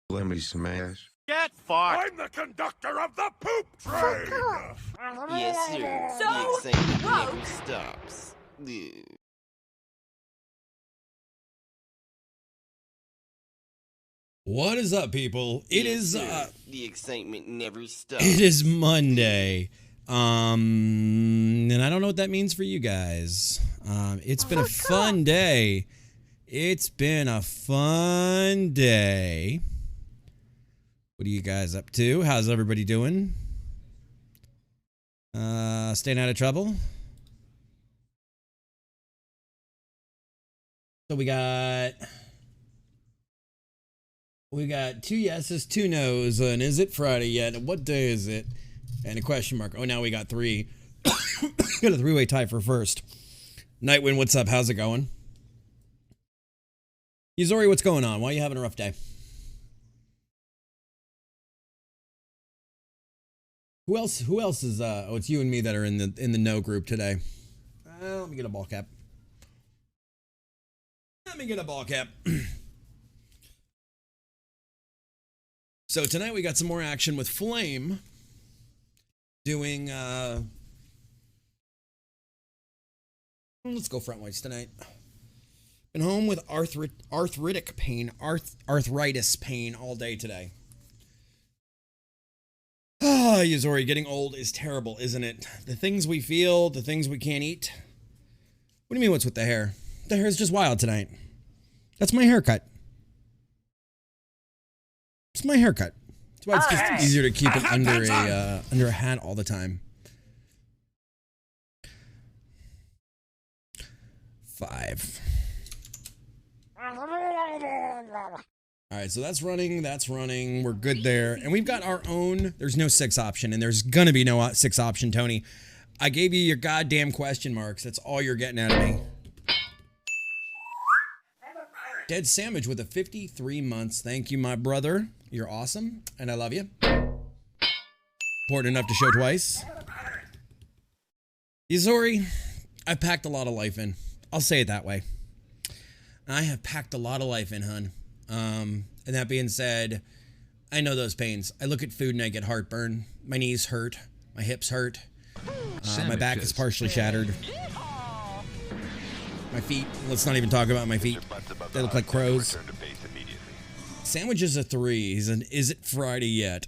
Let me smash. Get fucked! I'm the conductor of the poop train! Yes, sir. So? The excitement Whoa. never stops. What is up, people? It is the excitement never stops. it is Monday. And I don't know what that means for you guys. It's been a fun day. It's been a fun day. What are you guys up to? How's everybody doing? Staying out of trouble? So we got 2 yeses, 2 nos, and is it Friday yet? And what day is it? And a question mark. Oh, now we got 3. Got a 3-way tie for first. Nightwind, what's up? How's it going? Yuzori, what's going on? Why are you having a rough day? Who else is oh, it's you and me that are in the no group today. Let me get a ball cap. So tonight we got some more action with Flame doing let's go front whites tonight. Been home with arthritis pain all day today. Ah, Yuzori, getting old is terrible, isn't it? The things we feel, the things we can't eat. What do you mean what's with the hair? The hair is just wild tonight. That's my haircut. It's my haircut. That's why it's just easier to keep it under a hat all the time. 5. All right, so that's running. We're good there. And we've got our own. There's no 6 option, and there's going to be no 6 option, Tony. I gave you your goddamn question marks. That's all you're getting out of me. Dead Sandwich with a 53 months. Thank you, my brother. You're awesome, and I love you. Important enough to show twice. Yuzori, I've packed a lot of life in. I'll say it that way. I have packed a lot of life in, hun. And that being said, I know those pains. I look at food and I get heartburn. My knees hurt. My hips hurt. My back is partially shattered. My feet, let's not even talk about my feet. They look like crows. Sandwich is a 3. He's an is it Friday yet?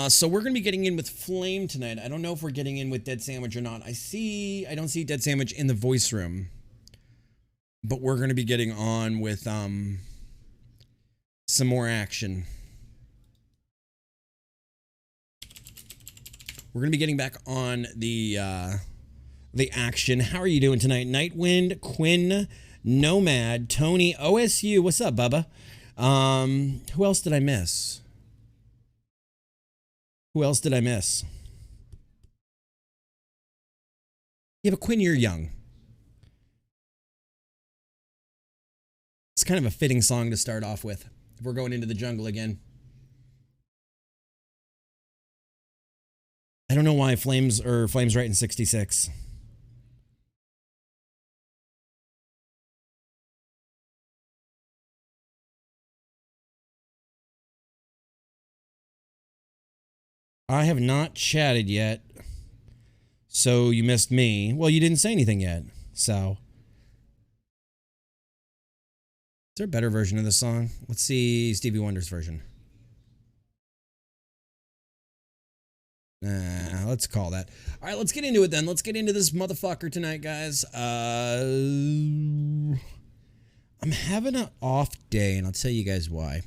So we're going to be getting in with Flame tonight. I don't know if we're getting in with Dead Sandwich or not. I don't see Dead Sandwich in the voice room. But we're going to be getting on with some more action. We're going to be getting back on the action. How are you doing tonight? Nightwind, Quinn, Nomad, Tony, OSU. What's up, Bubba? Who else did I miss? Yeah, but Quinn, you're young. It's kind of a fitting song to start off with. If we're going into the jungle again. I don't know why Flame's right in 66. I have not chatted yet. So you missed me. Well, you didn't say anything yet. So is there a better version of this song? Let's see Stevie Wonder's version. Nah, let's call that. All right, let's get into it then. Let's get into this motherfucker tonight, guys. I'm having an off day, and I'll tell you guys why.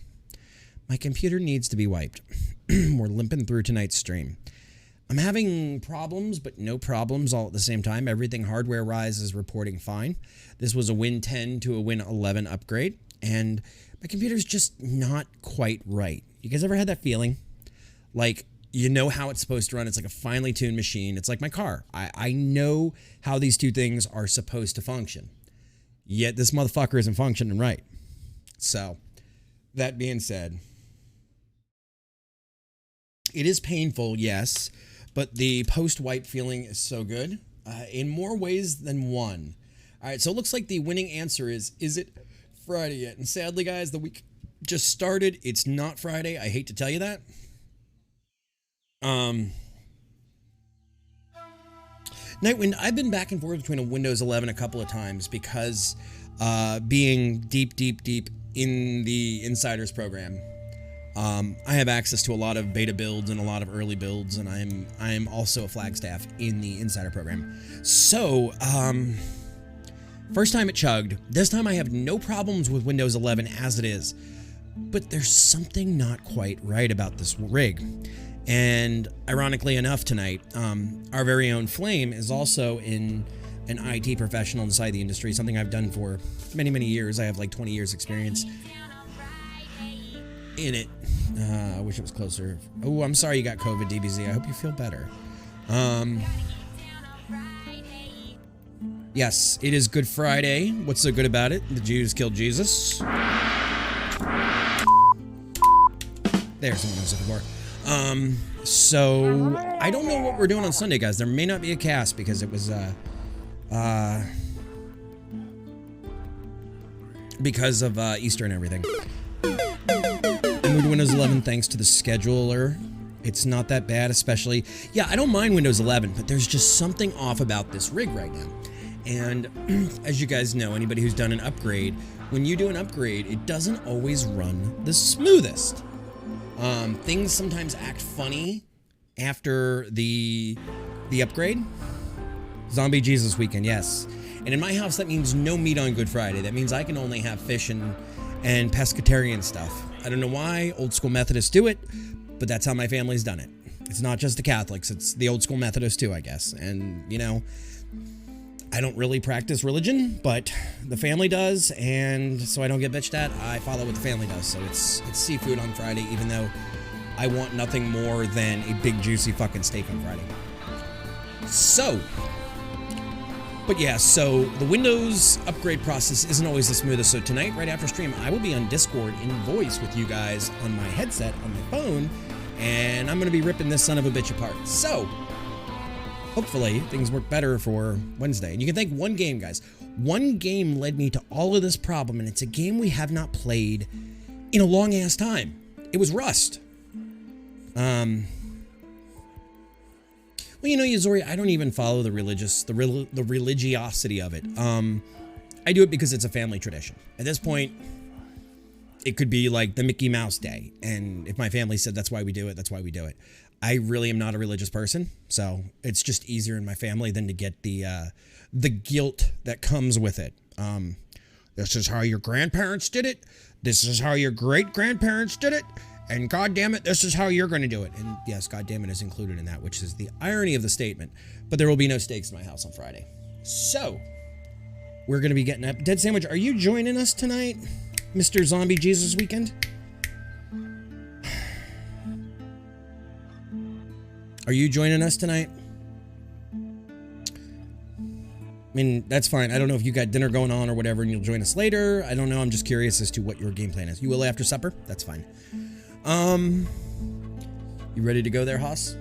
My computer needs to be wiped. We're limping through tonight's stream. I'm having problems, but no problems all at the same time. Everything hardware-wise is reporting fine. This was a Win 10 to a Win 11 upgrade, and my computer's just not quite right. You guys ever had that feeling? Like, you know how it's supposed to run. It's like a finely tuned machine. It's like my car. I know how these two things are supposed to function. Yet this motherfucker isn't functioning right. So, that being said, it is painful, yes, but the post-wipe feeling is so good in more ways than one. All right, so it looks like the winning answer is it Friday yet? And sadly, guys, the week just started. It's not Friday. I hate to tell you that. Nightwind, I've been back and forth between a Windows 11 a couple of times because being deep in the Insiders program, I have access to a lot of beta builds and a lot of early builds, and I'm also a Flagstaff in the Insider program. So, first time it chugged. This time I have no problems with Windows 11 as it is, but there's something not quite right about this rig. And ironically enough tonight, our very own Flame is also an IT professional inside the industry, something I've done for many years. I have like 20 years experience in it. I wish it was closer. Oh, I'm sorry you got COVID, DBZ. I hope you feel better. Yes, it is Good Friday. What's so good about it? The Jews killed Jesus. There's the one I was looking for. So I don't know what we're doing on Sunday, guys. There may not be a cast because it was, because of, Easter and everything. I moved to Windows 11 thanks to the scheduler. It's not that bad, especially, yeah, I don't mind Windows 11, but there's just something off about this rig right now. And as you guys know, anybody who's done an upgrade, when you do an upgrade, it doesn't always run the smoothest. Things sometimes act funny after the upgrade. Zombie Jesus weekend, yes. And in my house, that means no meat on Good Friday. That means I can only have fish and pescatarian stuff. I don't know why old school Methodists do it, but that's how my family's done it. It's not just the Catholics, it's the old school Methodists too, I guess. And, you know, I don't really practice religion, but the family does, and so I don't get bitched at. I follow what the family does, so it's seafood on Friday, even though I want nothing more than a big juicy fucking steak on Friday. So, but yeah, so the Windows upgrade process isn't always the smoothest. So tonight, right after stream, I will be on Discord in voice with you guys on my headset, on my phone, and I'm going to be ripping this son of a bitch apart. So, hopefully, things work better for Wednesday. And you can thank one game, guys. One game led me to all of this problem, and it's a game we have not played in a long-ass time. It was Rust. Well, you know, Yuzori, I don't even follow the religiosity of it. I do it because it's a family tradition. At this point, it could be like the Mickey Mouse Day. And if my family said that's why we do it, that's why we do it. I really am not a religious person, so it's just easier in my family than to get the guilt that comes with it. This is how your grandparents did it. This is how your great-grandparents did it. And God damn it, this is how you're going to do it. And yes, God damn it is included in that, which is the irony of the statement. But there will be no steaks in my house on Friday. So, we're going to be getting up. Dead Sandwich, are you joining us tonight, Mr. Zombie Jesus Weekend? Are you joining us tonight? I mean, that's fine. I don't know if you got dinner going on or whatever and you'll join us later. I don't know. I'm just curious as to what your game plan is. You will after supper? That's fine. You ready to go there, Haas?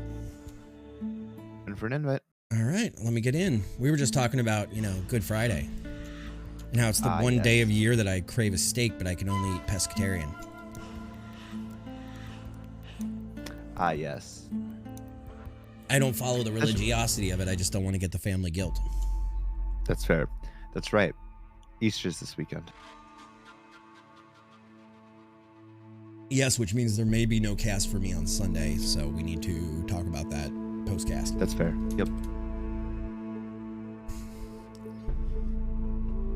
And for an invite. All right, let me get in. We were just talking about, you know, Good Friday. And how it's the one day of year that I crave a steak, but I can only eat pescatarian. Ah, yes. I don't follow the religiosity of it. I just don't want to get the family guilt. That's fair. That's right. Easter's this weekend. Yes, which means there may be no cast for me on Sunday, so we need to talk about that post-cast. That's fair. Yep.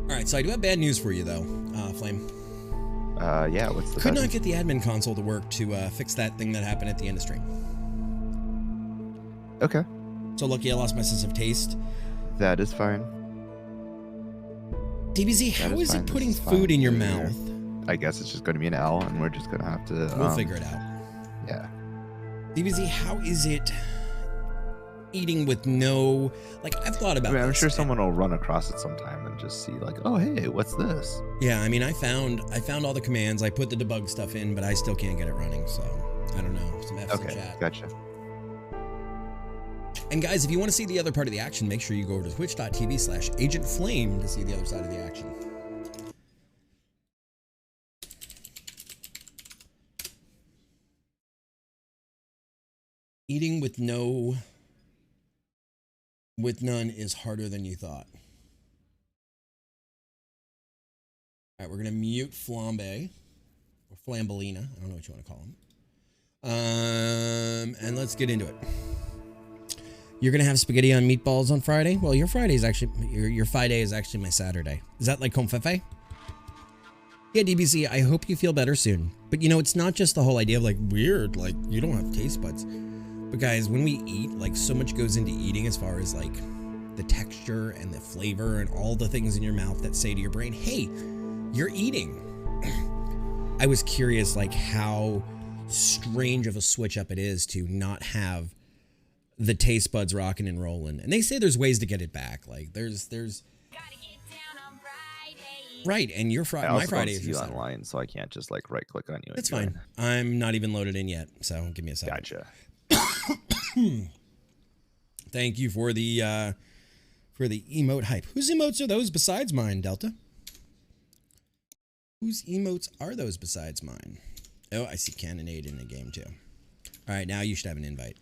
All right, so I do have bad news for you, though, Flame. Yeah, what's the Could not get the admin console to work to fix that thing that happened at the end of stream. Okay. So lucky I lost my sense of taste. That is fine. DBZ, how is it putting food in your mouth? I guess it's just going to be an L, and we're just going to have to... We'll figure it out. Yeah. DBZ, how is it eating with no... Like, I've thought about I'm sure someone will run across it sometime and just see, like, oh, hey, what's this? Yeah, I mean, I found all the commands. I put the debug stuff in, but I still can't get it running, so I don't know. Some F's in chat. Gotcha. And guys, if you want to see the other part of the action, make sure you go over to twitch.tv/agentflame to see the other side of the action. Eating with none is harder than you thought. All right, we're gonna mute Flambe or Flambolina. I don't know what you want to call him. And let's get into it. You're gonna have spaghetti on meatballs on Friday. Well, your Friday is actually your Friday is actually my Saturday. Is that like confefe? Yeah, DBC. I hope you feel better soon. But you know, it's not just the whole idea of like weird, like you don't have taste buds. But guys, when we eat, like so much goes into eating as far as like the texture and the flavor and all the things in your mouth that say to your brain, hey, you're eating. I was curious like how strange of a switch up it is to not have the taste buds rocking and rolling. And they say there's ways to get it back. Like there's right, and your my Friday is you online, so I can't just like right click on you. That's fine. I'm not even loaded in yet, so give me a second. Gotcha. Thank you for the emote hype. Whose emotes are those besides mine, Delta? Whose emotes are those besides mine? Oh, I see Cannonade in the game too. All right, now you should have an invite.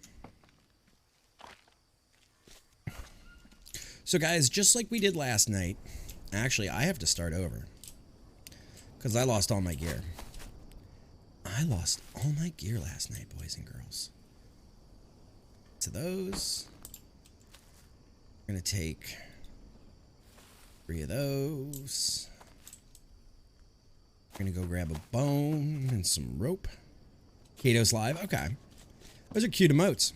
So guys, just like we did last night, actually I have to start over because I lost all my gear. I lost all my gear last night, boys and girls. So those, I'm gonna take 3 of those. I'm gonna go grab a bone and some rope. Kato's live, okay. Those are cute emotes.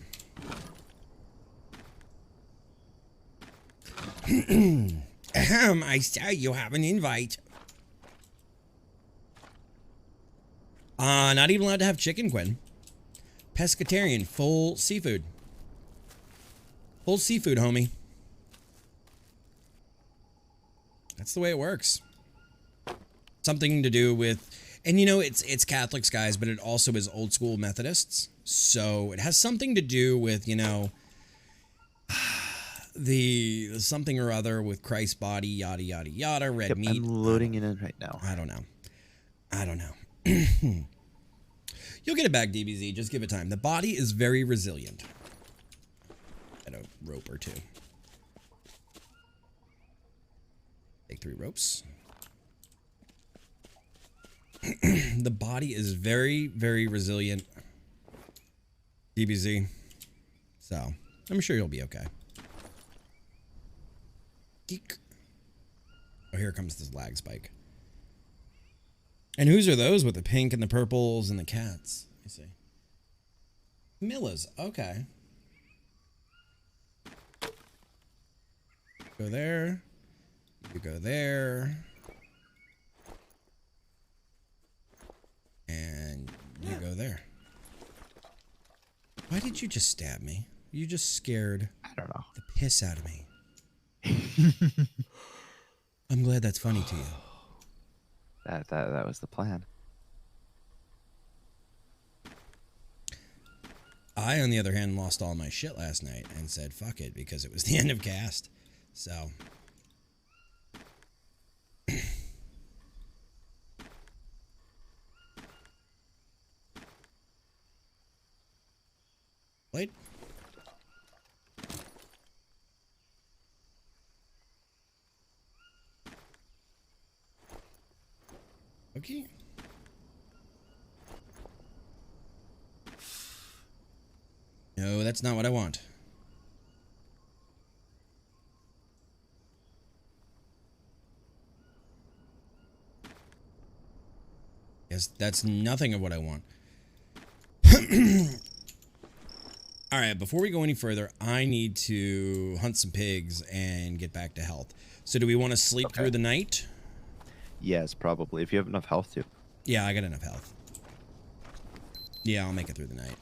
I saw you have an invite. Not even allowed to have chicken, Quinn. Pescatarian, full seafood. Full seafood, homie. That's the way it works. Something to do with, and you know, it's Catholics, guys, but it also is old school Methodists. So it has something to do with, you know, the something or other with Christ's body, yada, yada, yada, red meat. I'm loading it in right now. I don't know. You'll get it back, DBZ. Just give it time. The body is very resilient. Get a rope or 2. Take 3 ropes. The body is very, very resilient, DBZ. So, I'm sure you'll be okay. Geek. Oh, here comes this lag spike. And whose are those with the pink and the purples and the cats? Let me see. Milla's. Okay. Go there. You go there. And you go there. Why did you just stab me? You just scared I don't know. the piss out of me. I'm glad that's funny to you. That was the plan. I, on the other hand, lost all my shit last night and said fuck it because it was the end of cast. So. Wait. Okay. No, that's not what I want. Yes, that's nothing of what I want. All right, before we go any further, I need to hunt some pigs and get back to health. So do we want to sleep through the night? Yes, probably. If you have enough health to. Yeah, I got enough health. Yeah, I'll make it through the night.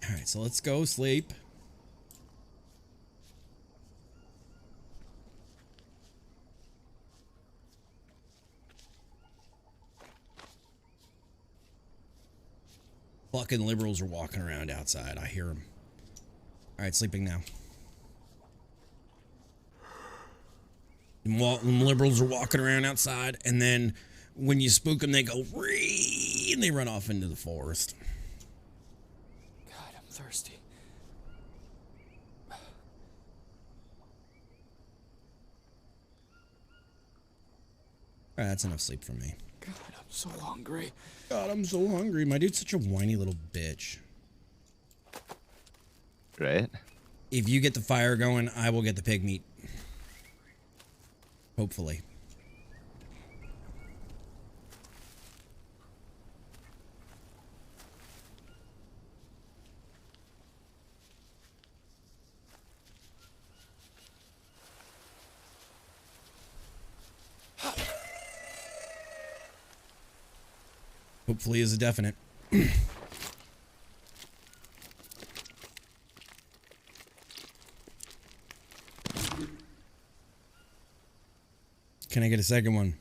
All right, so let's go sleep. Fucking liberals are walking around outside. I hear them. All right, sleeping now. Them liberals are walking around outside, and then when you spook them, they go ree, and they run off into the forest. God, I'm thirsty. All right, that's enough sleep for me. God, I'm so hungry. God, I'm so hungry. My dude's such a whiny little bitch. Right? If you get the fire going, I will get the pig meat. Hopefully. Hopefully is a definite. Can I get a second one?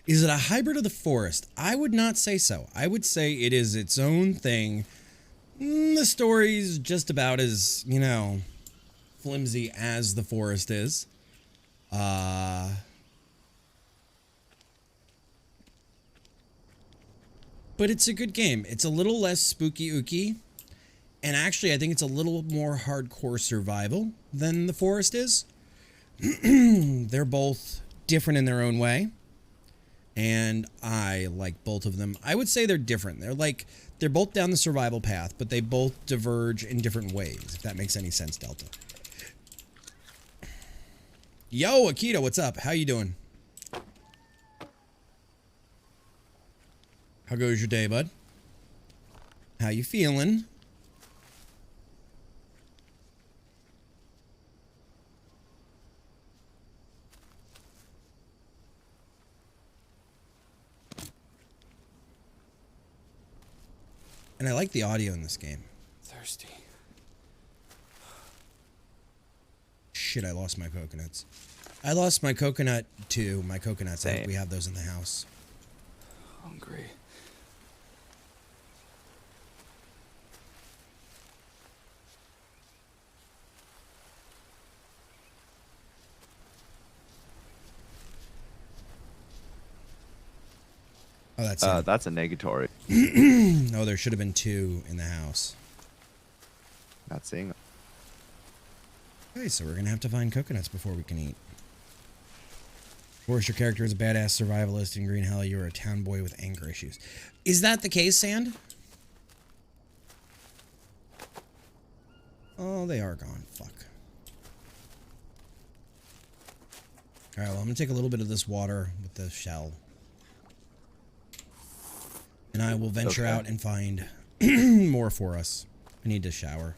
Is it a hybrid of the forest? I would not say so. I would say it is its own thing. The story's just about as, you know, flimsy as the forest is. But it's a good game. It's a little less spooky ooky. And actually, I think it's a little more hardcore survival than the forest is. They're both different in their own way. And I like both of them. I would say they're different. They're both down the survival path, but they both diverge in different ways, if that makes any sense, Delta. Yo, Akita, what's up? How you doing? How goes your day, bud? How you feeling? And I like the audio in this game. Thirsty. Shit, I lost my coconuts. I lost my coconut too. My coconuts. I think we have those in the house. Hungry. Oh, that's it. That's a negatory. Oh, there should have been 2 in the house. Not seeing them. Okay, so we're gonna have to find coconuts before we can eat. Of course, your character is a badass survivalist in Green Hell. You're a town boy with anger issues. Is that the case, Sand? Oh, they are gone. Fuck. All right, well, I'm gonna take a little bit of this water with the shell. And I will venture out and find more for us. I need to shower.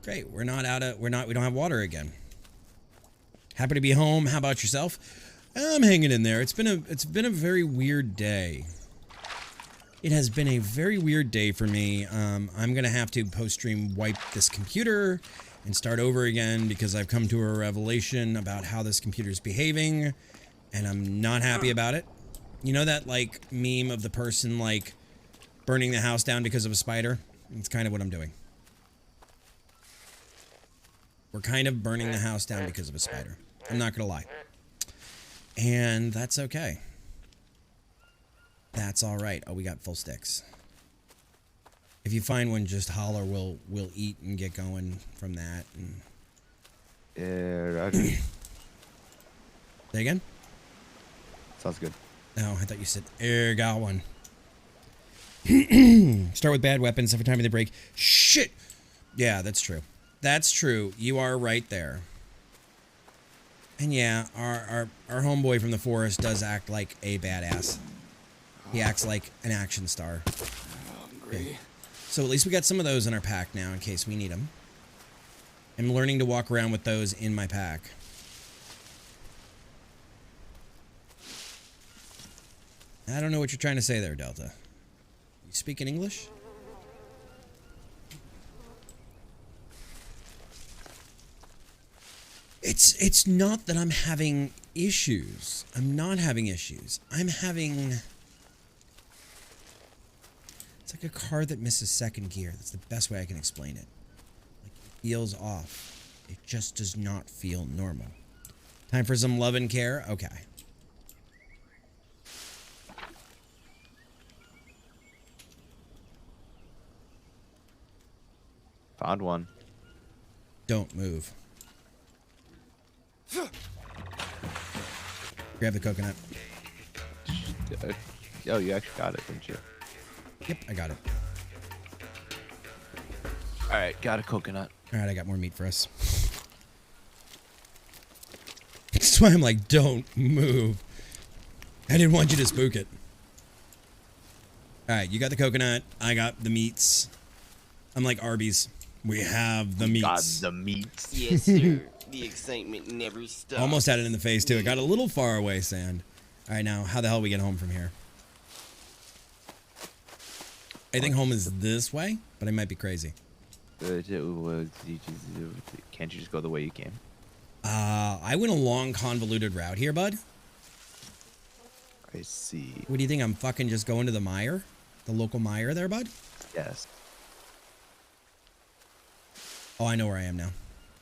Great, we don't have water again. Happy to be home. How about yourself? I'm hanging in there. It's been a very weird day. It has been a very weird day for me. I'm gonna have to post-stream wipe this computer and start over again because I've come to a revelation about how this computer's behaving, and I'm not happy about it. You know that, like, meme of the person, like, burning the house down because of a spider? It's kind of what I'm doing. We're kind of burning the house down because of a spider. I'm not gonna lie. And that's okay. That's alright. Oh, we got full sticks. If you find one, just holler. We'll eat and get going from that. And... Yeah, Roger. Say again? Sounds good. No, I thought you said, got one. Start with bad weapons every time they break. Shit! Yeah, that's true. That's true. You are right there. And yeah, our homeboy from the forest does act like a badass. He acts like an action star. Hungry. Okay. So at least we got some of those in our pack now in case we need them. I'm learning to walk around with those in my pack. I don't know what you're trying to say there, Delta. You speaking English? It's not that I'm having issues. I'm not having issues. I'm having... It's like a car that misses second gear. That's the best way I can explain it. feels off. It just does not feel normal. Time for some love and care? Okay. Found one. Don't move. Grab the coconut. Oh, you actually got it, didn't you? Yep, I got it. All right, got a coconut. All right, I got more meat for us. That's why I'm like, don't move. I didn't want you to spook it. All right, you got the coconut. I got the meats. I'm like Arby's. We have the meats. Got the meats. Yes, sir. The excitement never stops. Almost had it in the face, too. It got a little far away, Sand. All right, now, how the hell we get home from here? I think home is this way, but I might be crazy. Can't you just go the way you came? I went a long, convoluted route here, bud. I see. What do you think? I'm fucking just going to the mire? The local mire there, bud? Yes. Oh, I know where I am now.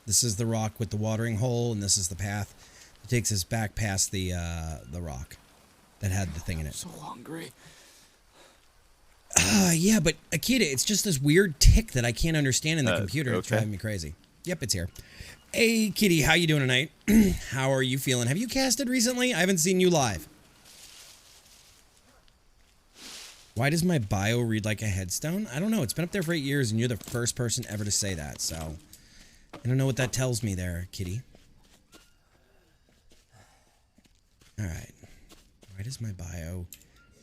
This is the rock with the watering hole, and this is the path that takes us back past the rock that had the thing in it. So hungry. Yeah, but Akita, it's just this weird tick that I can't understand in the computer. It's okay. driving me crazy. Yep, it's here. Hey, Kitty, how you doing tonight? How are you feeling? Have you casted recently? I haven't seen you live. Why does my bio read like a headstone? I don't know. It's been up there for 8 years, and you're the first person ever to say that, so I don't know what that tells me there, Kitty. All right. Why does my bio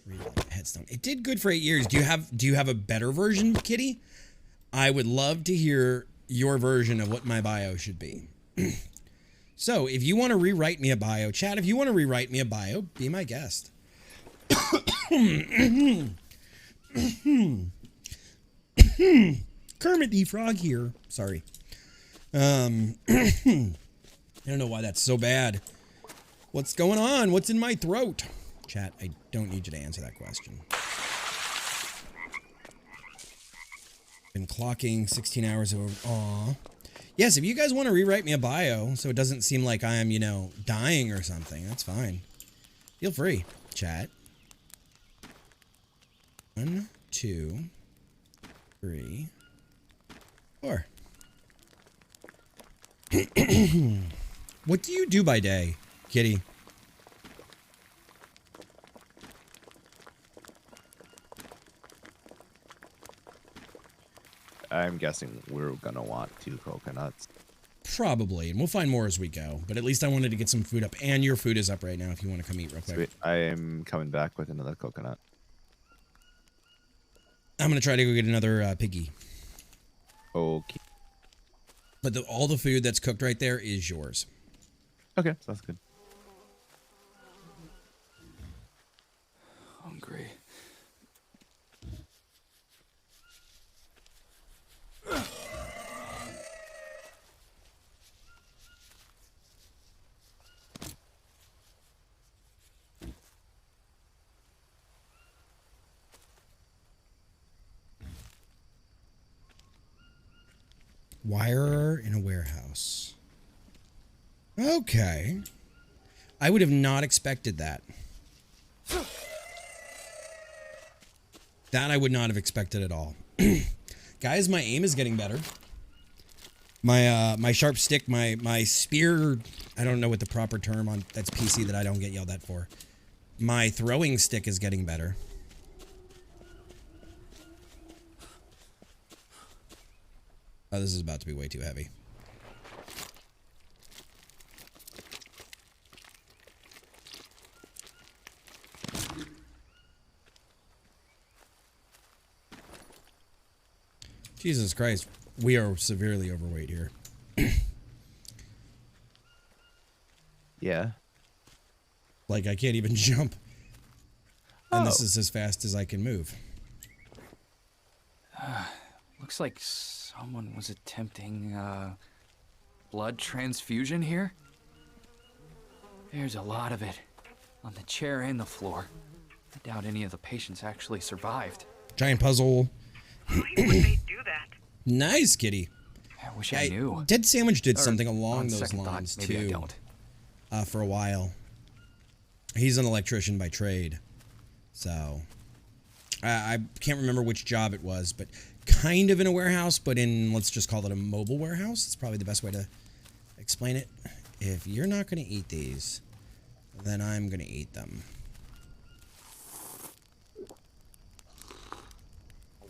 read like a headstone? It did good for 8 years. Do you have a better version, Kitty? I would love to hear your version of what my bio should be. So, if you want to rewrite me a bio, chat, if you want to rewrite me a bio, be my guest. Kermit the Frog here. Sorry. I don't know why that's so bad. What's going on? What's in my throat? Chat, I don't need you to answer that question. Been clocking 16 hours over. Aw. Yes, if you guys want to rewrite me a bio so it doesn't seem like I am, you know, dying or something, that's fine. Feel free, chat. 1, 2, 3, 4. What do you do by day, Kitty? I'm guessing we're gonna want 2 coconuts. Probably, and we'll find more as we go. But at least I wanted to get some food up, and your food is up right now if you want to come eat real quick. Sweet. I am coming back with another coconut. I'm going to try to go get another piggy. Okay. But all the food that's cooked right there is yours. Okay, sounds good. Hungry. Wirer in a warehouse. Okay. I would have not expected that. That I would not have expected at all. Guys, my aim is getting better. My sharp stick, my spear, I don't know what the proper term on that's PC that I don't get yelled at for. My throwing stick is getting better. Oh, this is about to be way too heavy. Jesus Christ, we are severely overweight here. Yeah. Like, I can't even jump. And this Oh. is as fast as I can move. Looks like someone was attempting blood transfusion here. There's a lot of it on the chair and the floor. I doubt any of the patients actually survived. Giant puzzle. Why would they do that? Nice, kitty. I wish I knew. Dead Sandwich did Or, something on along those second thought, lines maybe I too. don't. For a while. He's an electrician by trade, so I can't remember which job it was, but kind of in a warehouse, but in, let's just call it a mobile warehouse. It's probably the best way to explain it. If you're not going to eat these, then I'm going to eat them.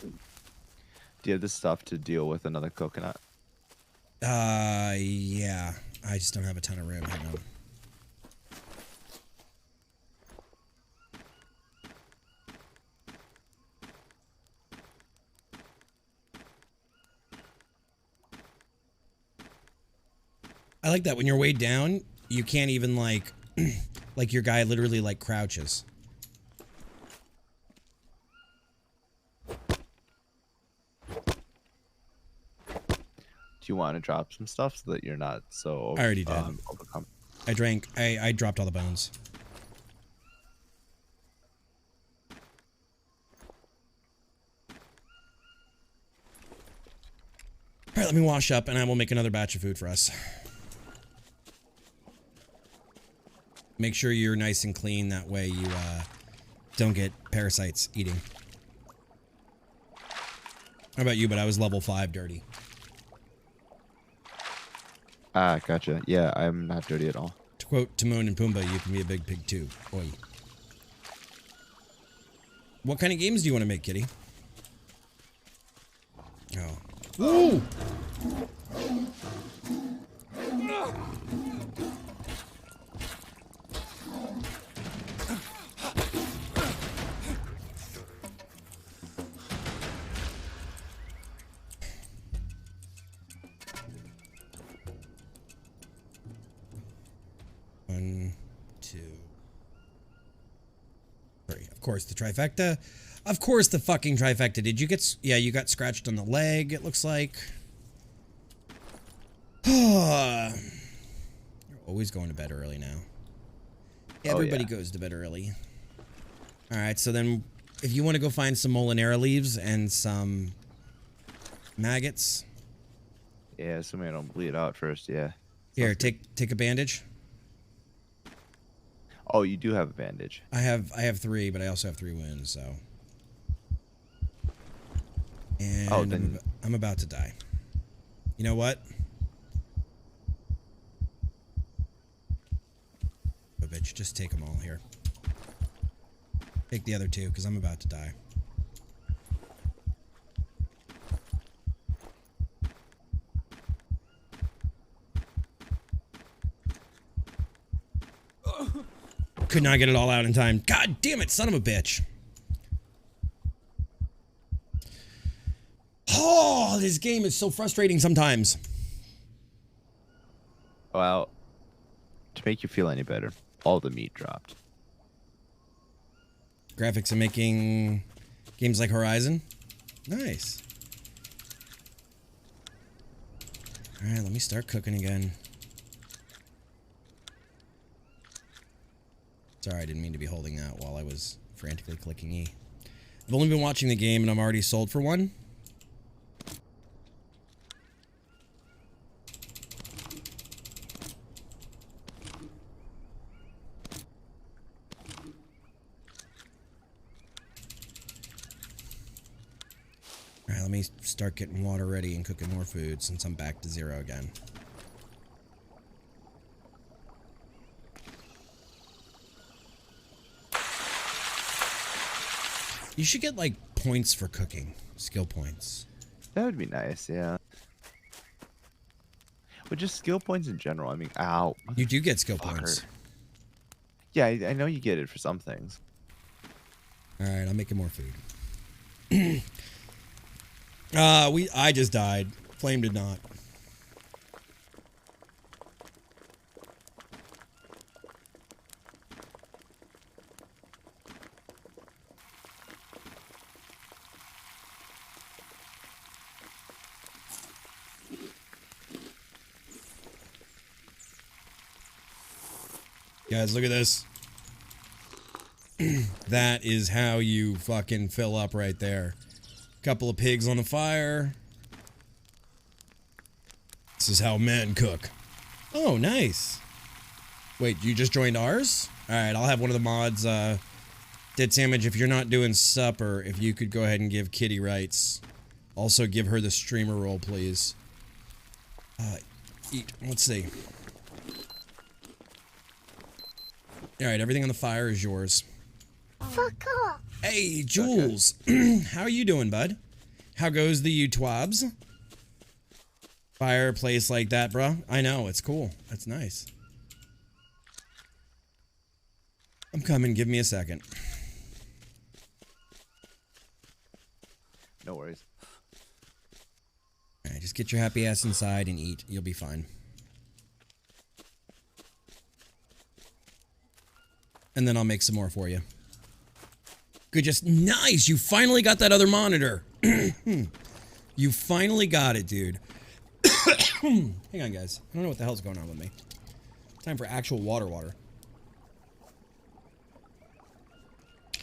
Do you have the stuff to deal with another coconut? Yeah. I just don't have a ton of room. Hang on. I like that when you're weighed down, you can't even like, like your guy literally like crouches. Do you want to drop some stuff so that you're not so I already did. overcome? I dropped all the bones. All right, let me wash up and I will make another batch of food for us. Make sure you're nice and clean, that way you don't get parasites eating. How about you? But I was level 5 dirty. Ah, gotcha. Yeah, I'm not dirty at all. To quote Timon and Pumbaa, you can be a big pig too. Oi. What kind of games do you want to make, kitty? Oh. Woo! One, two, three. Of course, the trifecta. Of course, the fucking trifecta. Did you get... Yeah, you got scratched on the leg, it looks like. You're always going to bed early now. Everybody goes to bed early. Alright, so then if you want to go find some molinera leaves and some maggots. Yeah, assuming I don't bleed out first, yeah. Here, take a bandage. Oh, you do have a bandage. I have 3, but I also have 3 wounds, so. And Oh, then... I'm about to die. You know what? Oh, bitch, just take them all here. Take the other 2, because I'm about to die. Could not get it all out in time. God damn it, son of a bitch. Oh, this game is so frustrating sometimes. Well, to make you feel any better, all the meat dropped. Graphics are making games like Horizon. Nice. Alright, let me start cooking again. Sorry, I didn't mean to be holding that while I was frantically clicking E. I've only been watching the game and I'm already sold for one. Alright, let me start getting water ready and cooking more food since I'm back to 0 again. You should get, like, points for cooking. Skill points. That would be nice, yeah. But just skill points in general. I mean, ow. You do get skill points. Yeah, I know you get it for some things. Alright, I'm making more food. I just died. Flame did not. Guys, look at this. That is how you fucking fill up right there. Couple of pigs on the fire. This is how men cook. Oh, nice. Wait, you just joined ours? All right, I'll have one of the mods, Dead Sandwich, if you're not doing supper, if you could go ahead and give Kitty rights. Also give her the streamer role, please. Eat. Let's see. All right, everything on the fire is yours. Fuck off. Hey, Jules. Okay. How you doing, bud? How goes the YouTwabs? Fireplace like that, bro. I know, it's cool. That's nice. I'm coming. Give me a second. No worries. All right, just get your happy ass inside and eat. You'll be fine. And then I'll make some more for you. Good, just nice. You finally got that other monitor. You finally got it, dude. Hang on, guys. I don't know what the hell's going on with me. Time for actual water.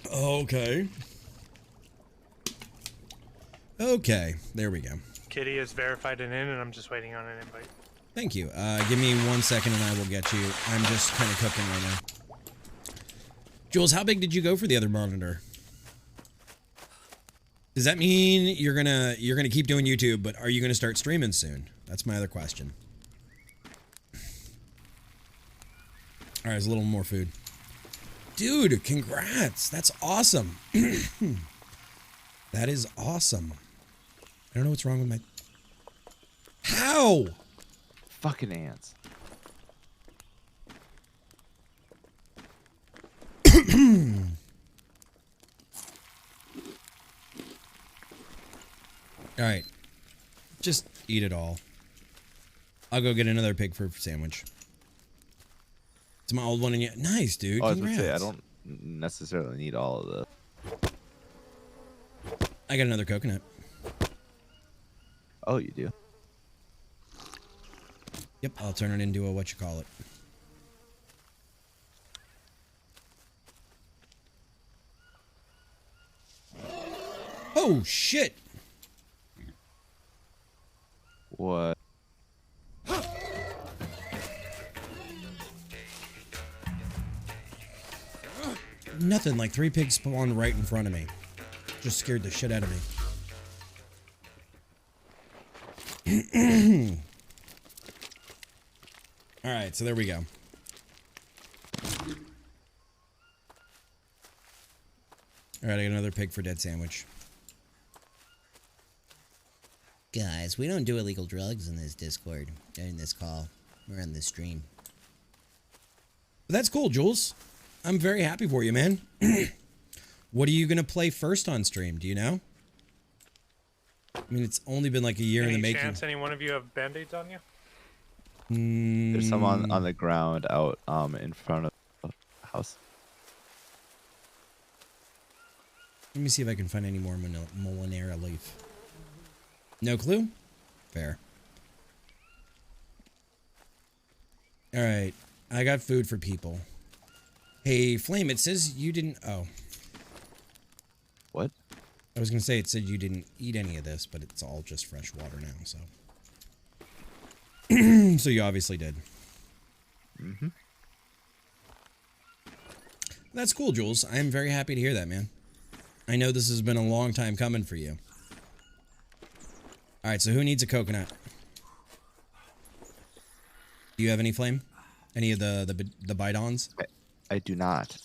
Okay. Okay, there we go. Kitty is verified and in, and I'm just waiting on an invite. Thank you. Give me 1 second and I will get you. I'm just kind of cooking right now. Jules, how big did you go for the other monitor? Does that mean you're gonna keep doing YouTube, but are you gonna start streaming soon? That's my other question. All right, there's a little more food. Dude, congrats. That's awesome. That is awesome. I don't know what's wrong with my... How? Fucking ants. All right. Just eat it all. I'll go get another pig for sandwich. It's my old one and yet. Nice, dude. Oh, I was Congrats. gonna say, I don't necessarily need all of this. I got another coconut. Oh, you do? Yep, I'll turn it into a whatchamacallit. Oh, shit! What? Nothing, like 3 pigs spawned right in front of me. Just scared the shit out of me. Alright, so there we go. Alright, I got another pig for dead sandwich. Guys, we don't do illegal drugs in this Discord, in this call, or in this stream. But that's cool, Jules. I'm very happy for you, man. What are you going to play first on stream? Do you know? I mean, it's only been like a year in the making. Any chance any one of you have band-aids on you? There's some on the ground out in front of the house. Let me see if I can find any more Molinera leaf. No clue? Fair. Alright. I got food for people. Hey, Flame, it says you didn't... Oh. What? I was going to say it said you didn't eat any of this, but it's all just fresh water now, so... So you obviously did. Mm-hmm. That's cool, Jules. I am very happy to hear that, man. I know this has been a long time coming for you. Alright, so who needs a coconut? Do you have any, Flame? Any of the bidons? I do not.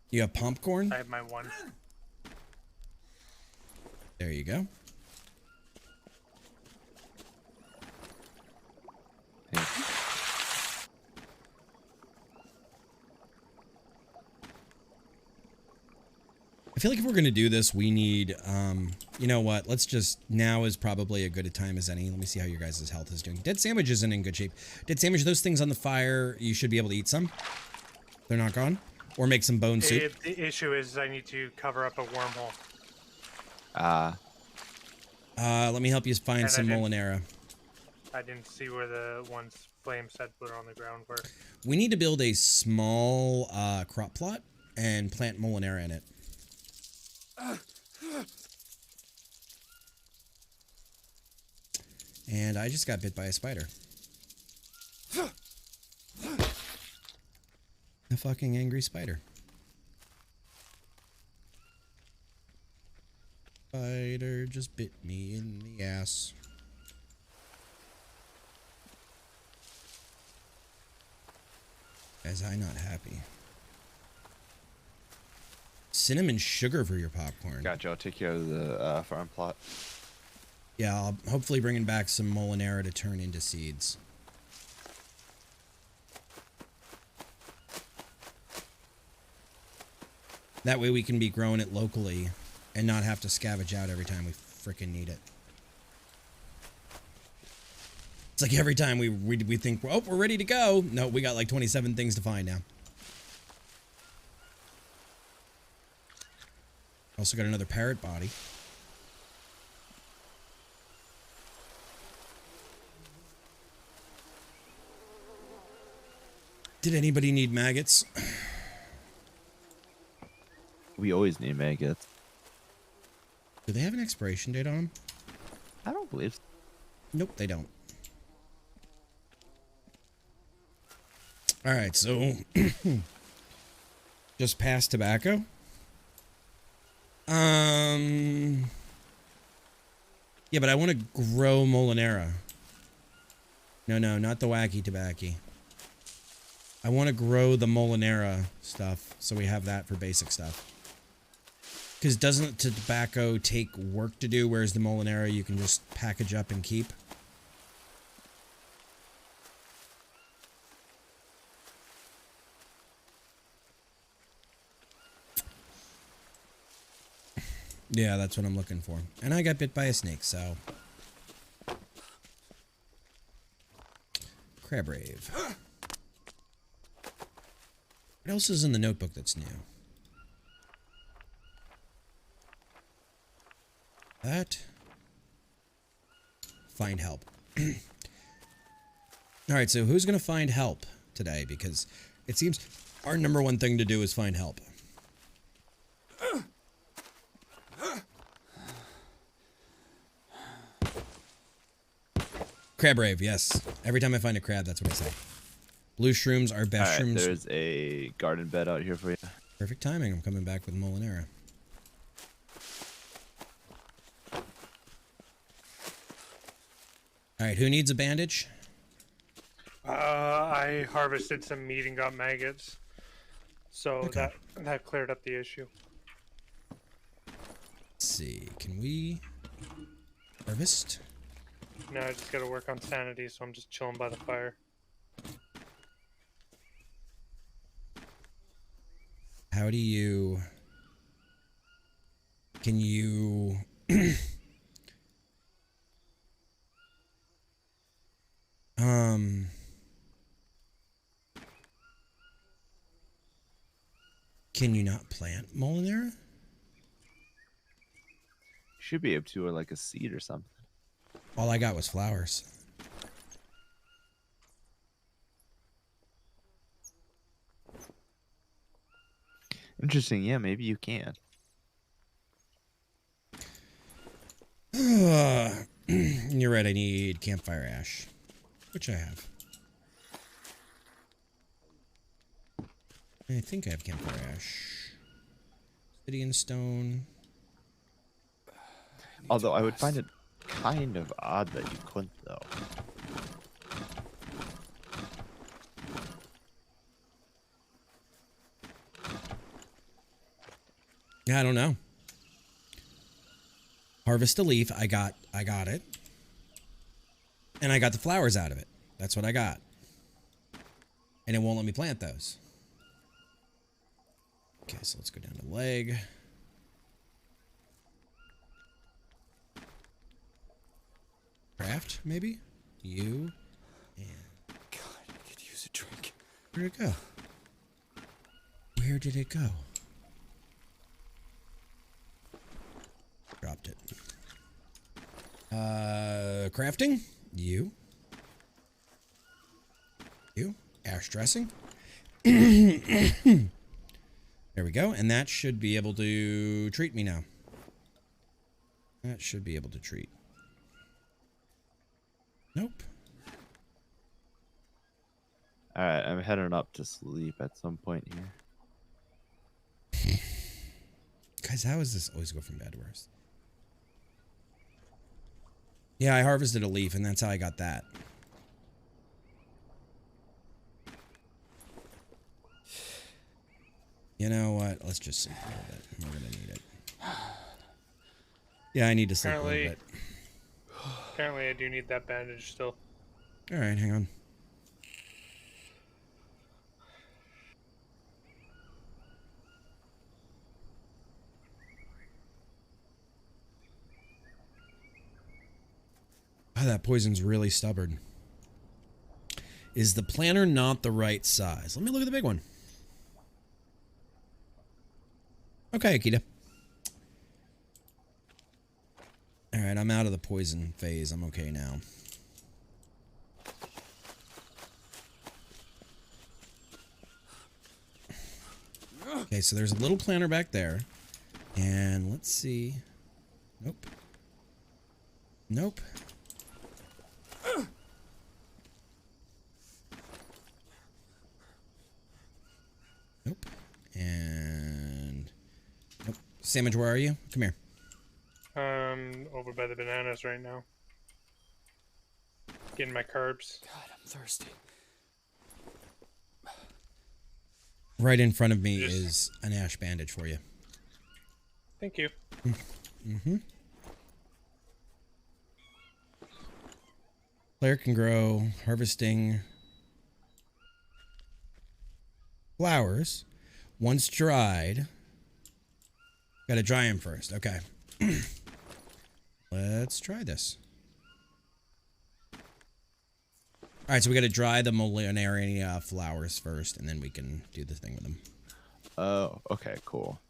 You have popcorn? I have my one. There you go. Yeah. I feel like if we're going to do this, we need, you know what? Let's just, now is probably a good a time as any. Let me see how your guys' health is doing. Dead Sandwich isn't in good shape. Dead Sandwich, those things on the fire, you should be able to eat some. They're not gone. Or make some bone soup. The issue is I need to cover up a wormhole. Let me help you find some Molinera. I didn't see where the ones Flame said were on the ground were. We need to build a small crop plot and plant Molinera in it. And I just got bit by a spider. A fucking angry spider. Spider just bit me in the ass. As I not happy. Cinnamon sugar for your popcorn. Gotcha. I'll take care of the farm plot. Yeah, I'll hopefully bringing back some molinera to turn into seeds. That way we can be growing it locally and not have to scavenge out every time we frickin' need it. It's like every time we think, oh, we're ready to go. No, we got like 27 things to find now. Also got another parrot body. Did anybody need maggots? We always need maggots. Do they have an expiration date on them? I don't believe so. Nope, they don't. All right, so just past tobacco. Yeah, but I want to grow molinera. No, not the wacky tobacco. I want to grow the molinera stuff, so we have that for basic stuff. Because doesn't tobacco take work to do, whereas the molinera you can just package up and keep? Yeah, that's what I'm looking for. And I got bit by a snake, so... Crab rave. What else is in the notebook that's new? That. Find help. Alright, so who's going to find help today? Because it seems our number one thing to do is find help. Crab rave, yes. Every time I find a crab, that's what I say. Blue shrooms are best shrooms. There's a garden bed out here for you. Perfect timing. I'm coming back with molinera. Alright, who needs a bandage? I harvested some meat and got maggots, so Okay. that cleared up the issue. Let's see. Can we harvest? Now I just gotta work on sanity, so I'm just chilling by the fire. How do you... Can you... Can you not plant molinera? Should be able to, or like a seed or something. All I got was flowers. Interesting. Yeah, maybe you can. You're right, I need campfire ash. Which I have. I think I have campfire ash. Obsidian stone. Although I would find it kind of odd that you couldn't, though. Yeah, I don't know. Harvest a leaf. I got it. And I got the flowers out of it. That's what I got. And it won't let me plant those. Okay, so let's go down to leg. Craft, maybe? You. And God, I could use a drink. where'd it go? Where did it go? Dropped it. Crafting? You. You. Ash dressing. There we go. And that should be able to treat me now. That should be able to treat. Nope. Alright, I'm heading up to sleep at some point here. Guys, how is this always go from bad to worse? Yeah, I harvested a leaf, and that's how I got that. You know what? Let's just sleep a little bit. We're gonna need it. Yeah, I need to sleep a little bit. Apparently, I do need that bandage still. All right, hang on. Oh, that poison's really stubborn. Is the planter not the right size? Let me look at the big one. Okay, Akita. All right, I'm out of the poison phase. I'm okay now. Okay, so there's a little planter back there. And let's see. Nope. Nope. Nope. And nope. Sandwich, where are you? Come here. Over by the bananas right now. Getting my carbs. God, I'm thirsty. Right in front of me is an ash bandage for you. Thank you. Mm-hmm. Player can grow harvesting flowers. Once dried, gotta dry them first. Okay. Let's try this. All right, so we gotta dry the Molinary flowers first, and then we can do the thing with them. Oh, okay, cool.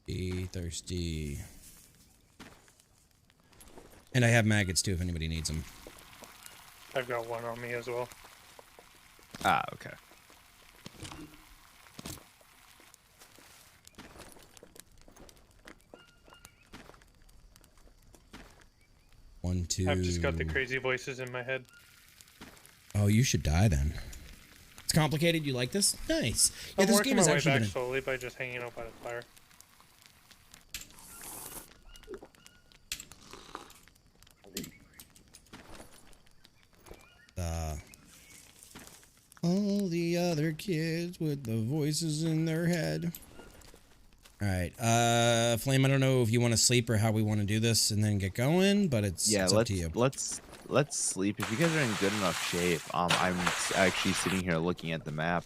Be thirsty. And I have maggots too if anybody needs them. I've got one on me as well. Ah, okay. One, two. I've just got the crazy voices in my head. Oh, you should die then. It's complicated. You like this? Nice. Yeah, I'm this working game my is way actually back gonna... slowly by just hanging out by the fire. All the other kids with the voices in their head. All right, Flame. I don't know if you want to sleep or how we want to do this, and then get going. But it's up to you. Let's sleep. If you guys are in good enough shape, I'm actually sitting here looking at the map,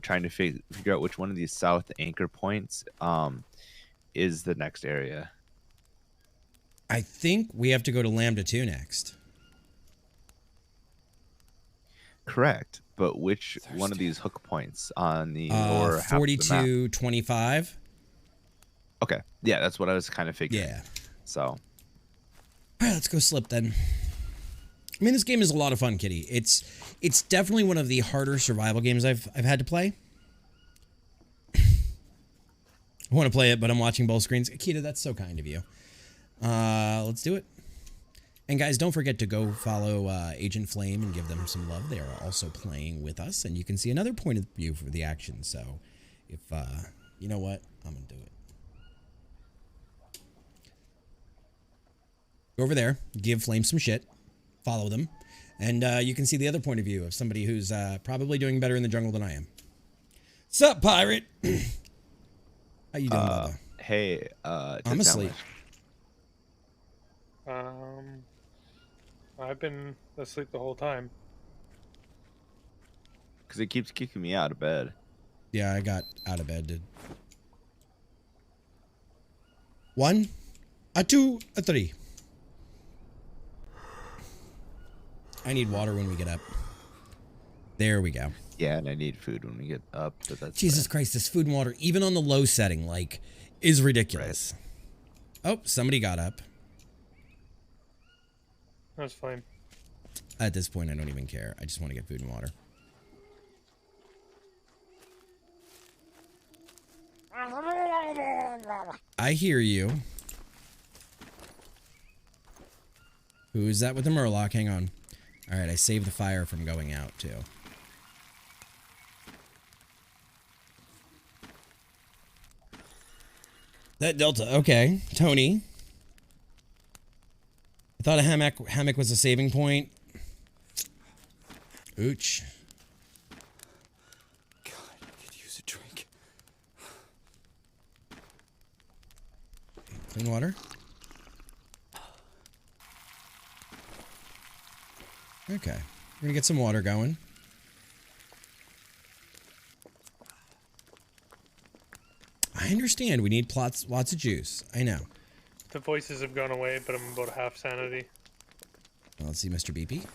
trying to figure out which one of these south anchor points is the next area. I think we have to go to Lambda 2 next. Correct, but which one of these hook points on the lower half of the map? 4225. Okay, yeah, that's what I was kind of figuring. Yeah. So, All right, let's go slip then. I mean, this game is a lot of fun, Kitty. It's definitely one of the harder survival games I've had to play. I want to play it, but I'm watching both screens. Akita, that's so kind of you. Let's do it. And guys, don't forget to go follow Agent Flame and give them some love. They are also playing with us, and you can see another point of view for the action. So, if you know what, I'm gonna do it. Go over there, give Flame some shit, follow them, and you can see the other point of view of somebody who's probably doing better in the jungle than I am. Sup, pirate? How you doing, Bubba? hey, I'm asleep. I've been asleep the whole time. Because it keeps kicking me out of bed. Yeah, I got out of bed, dude. 1, a 2, a 3. I need water when we get up. There we go. Yeah, and I need food when we get up. But that's Jesus Christ, this food and water, even on the low setting, like, is ridiculous. Right. Oh, somebody got up. That's fine. At this point, I don't even care. I just want to get food and water. I hear you. Who is that with the Murloc? Hang on. Alright, I saved the fire from going out, too. That Delta. Okay. Tony. I thought a hammock was a saving point. Ooch. God, I could use a drink. Clean water. Okay. We're gonna get some water going. I understand we need lots of juice. I know. The voices have gone away, but I'm about half sanity. Well, let's see Mr. Beepy.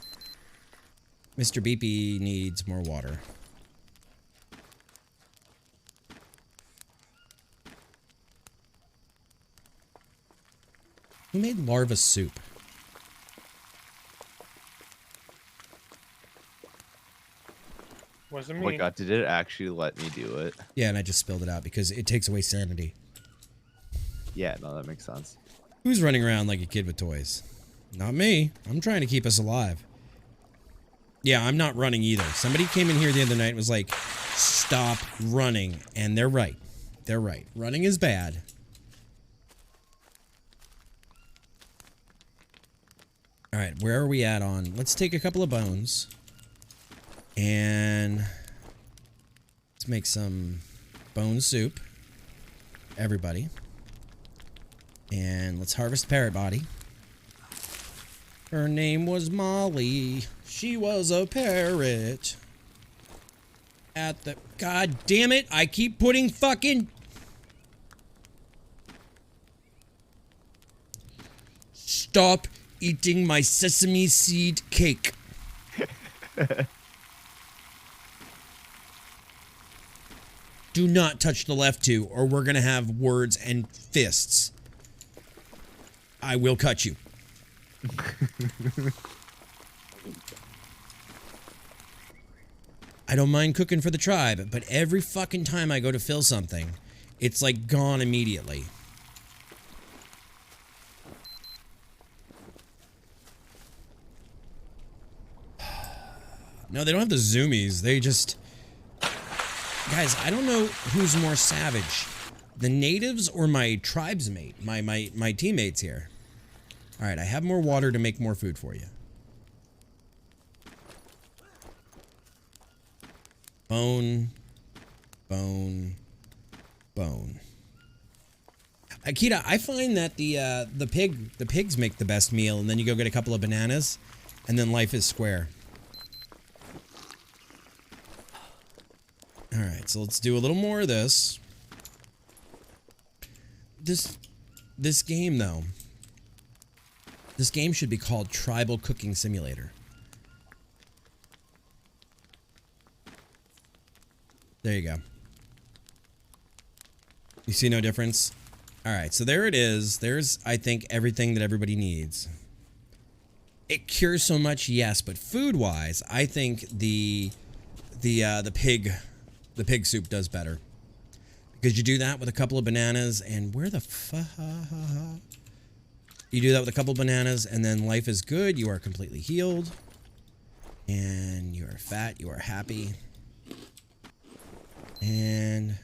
Mr. Beepy needs more water. Who made larva soup? Wasn't Oh my me. god, did it actually let me do it? Yeah, and I just spilled it out because it takes away sanity. Yeah, no, that makes sense. Who's running around like a kid with toys? Not me. I'm trying to keep us alive. Yeah, I'm not running either. Somebody came in here the other night and was like, stop running. And they're right. They're right. Running is bad. All right, where are we at on? Let's take a couple of bones. And let's make some bone soup. Everybody. And let's harvest parrot body. Her name was Molly. She was a parrot. At the... God damn it, I keep putting fucking... Stop eating my sesame seed cake. Do not touch the left two, or we're gonna have words and fists. I will cut you. I don't mind cooking for the tribe, but every fucking time I go to fill something, it's like gone immediately. No, they don't have the zoomies. They just... Guys, I don't know who's more savage. The natives or my tribesmate, my teammates here. All right, I have more water to make more food for you. Bone, bone, bone. Akita, I find that the pigs make the best meal, and then you go get a couple of bananas, and then life is square. All right, so let's do a little more of this. This game, though. This game should be called Tribal Cooking Simulator. There you go. You see no difference? All right, so there it is. There's, I think, everything that everybody needs. It cures so much, yes, but food-wise, I think the pig soup does better. Because you do that with a couple of bananas, and where the fuck? You do that with a couple of bananas, and then life is good. You are completely healed. And you are fat. You are happy. And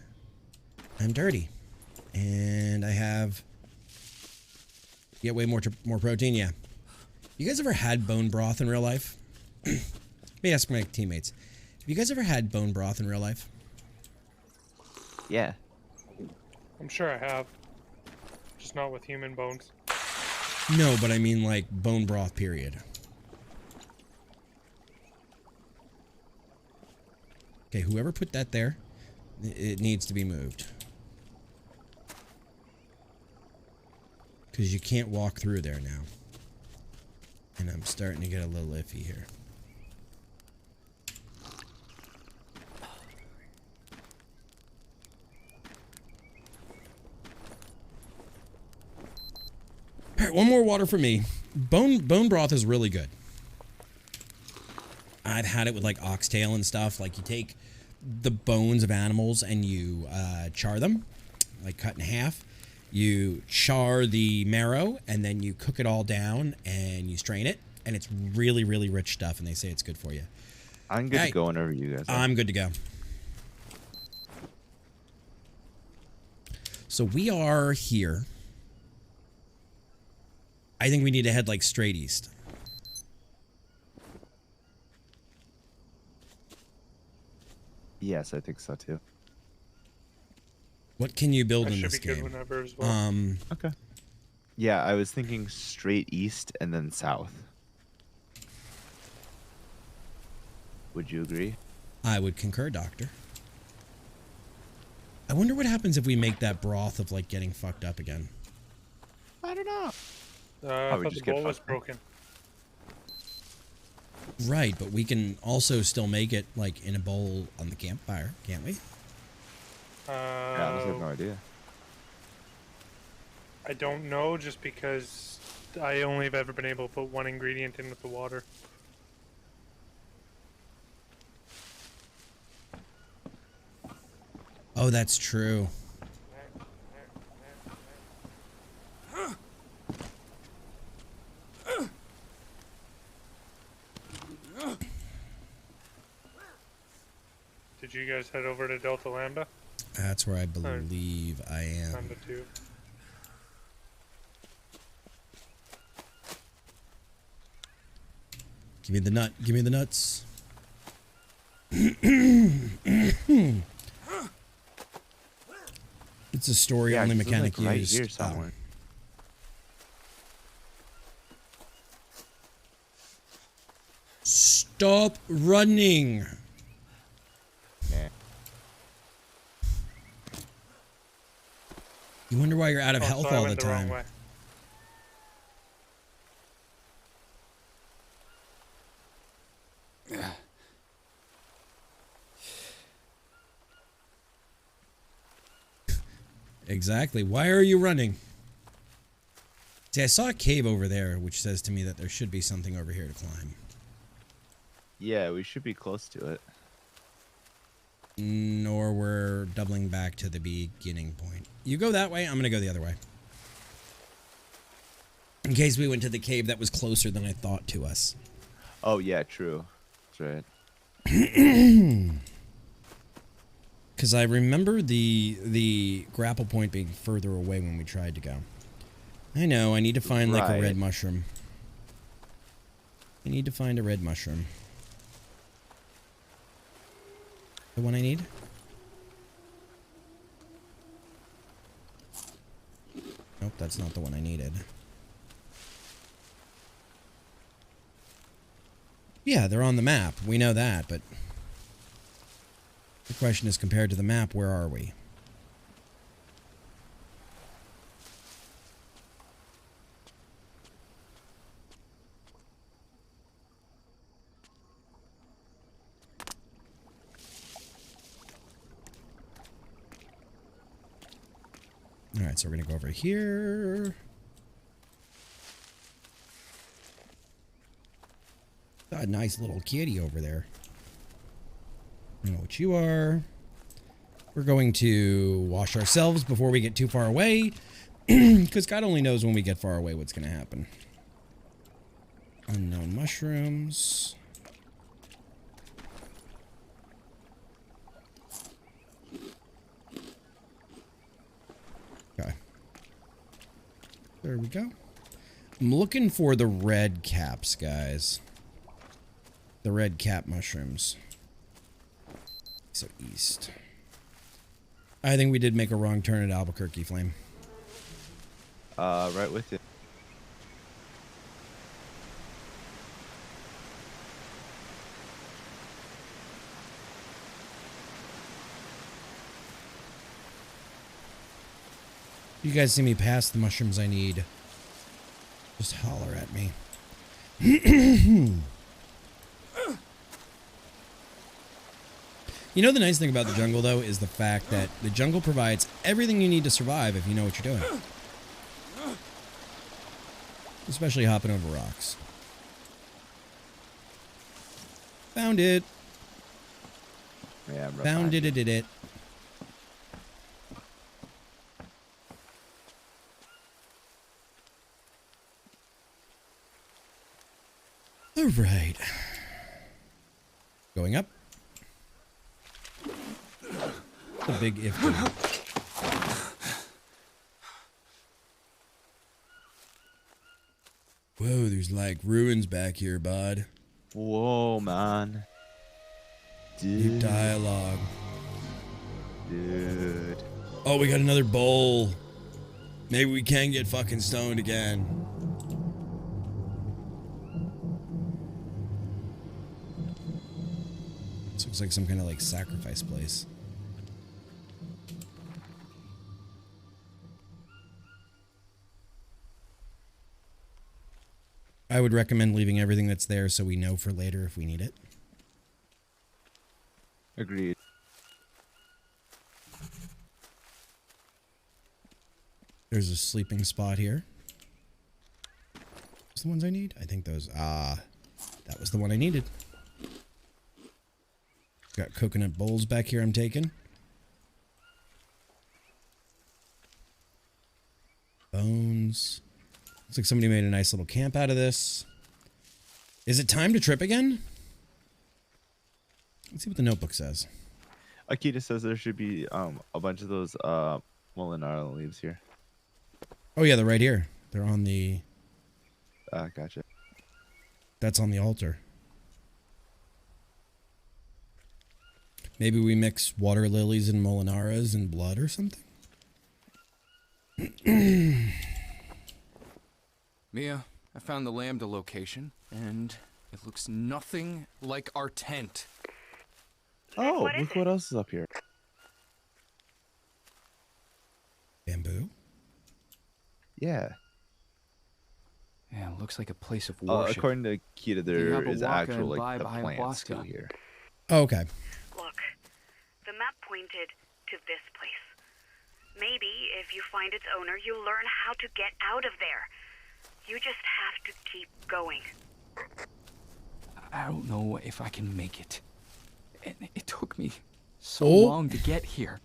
I'm dirty. And I have... You get way more protein, yeah. You guys ever had bone broth in real life? Let me ask my teammates. Have you guys ever had bone broth in real life? Yeah. I'm sure I have. Just not with human bones. No, but I mean like bone broth, period. Okay, whoever put that there, it needs to be moved. Because you can't walk through there now. And I'm starting to get a little iffy here. All right, one more water for me. Bone broth is really good. I've had it with like oxtail and stuff. Like you take the bones of animals and you char them, like cut in half. You char the marrow and then you cook it all down and you strain it. And it's really, really rich stuff. And they say it's good for you. I'm good to go whenever you guys are. I'm good to go. So we are here. I think we need to head like straight east. Yes, I think so too. What can you build I in should this be good game? whenever as well. Okay. Yeah, I was thinking straight east and then south. Would you agree? I would concur, Doctor. I wonder what happens if we make that broth of like getting fucked up again. I don't know. I Probably thought just the get bowl was fucked up. broken. Right, but we can also still make it like in a bowl on the campfire, can't we? Yeah, I honestly have no idea. I don't know, just because I only have ever been able to put one ingredient in with the water. Oh, that's true. Did you guys head over to Delta Lambda? That's where I believe I am. Lambda 2. Give me the nut. Give me the nuts. It's a story only this is, mechanic like, right used. here somewhere. Stop running. Yeah. You wonder why you're out of Oh, health so I all the went the wrong time. way. Exactly. Why are you running? See, I saw a cave over there, which says to me that there should be something over here to climb. Yeah, we should be close to it. Nor we're doubling back to the beginning point. You go that way, I'm going to go the other way. In case we went to the cave that was closer than I thought to us. Oh, yeah, true. That's right. Because I remember the grapple point being further away when we tried to go. I know, I need to find like a red Right. mushroom. I need to find a red mushroom. The one I need? Nope, that's not the one I needed. Yeah, they're on the map. We know that, but the question is, compared to the map, where are we? Alright, so we're going to go over here. Got a nice little kitty over there. I know what you are. We're going to wash ourselves before we get too far away. Because God only knows when we get far away what's going to happen. Unknown mushrooms. Okay. There we go. I'm looking for the red caps, guys. The red cap mushrooms. So east. I think we did make a wrong turn at Albuquerque, Flame. Right with you. You guys see me pass the mushrooms I need, just holler at me. You know the nice thing about the jungle, though, is the fact that the jungle provides everything you need to survive if you know what you're doing. Especially hopping over rocks. Found it. Yeah, I'm right Found behind it. you. It. All right. Going up. The big if. Whoa, there's like ruins back here, bud. Whoa, man. Deep Dude. dialogue. Dude. Oh, we got another bowl. Maybe we can get fucking stoned again. This looks like some kind of like sacrifice place. I would recommend leaving everything that's there so we know for later if we need it. Agreed. There's a sleeping spot here. Those the ones I need? I think those. That was the one I needed. Got coconut bowls back here I'm taking. Bones. Looks like somebody made a nice little camp out of this. Is it time to trip again? Let's see what the notebook says. Akita says there should be a bunch of those Molinaro leaves here. Oh yeah, they're right here. They're on the... Gotcha. That's on the altar. Maybe we mix water lilies and molinaras and blood or something? Mia, I found the lambda location, and it looks nothing like our tent. Oh, look what else is up here. Bamboo? Yeah. Yeah, it looks like a place of worship. According to Kita, there is Yabahuaca actual and like the Bai plants too Ayahuasca. here. Oh, okay. Look, the map pointed to this place. Maybe if you find its owner, you'll learn how to get out of there. You just have to keep going. I don't know if I can make it. It took me so Oh. long to get here.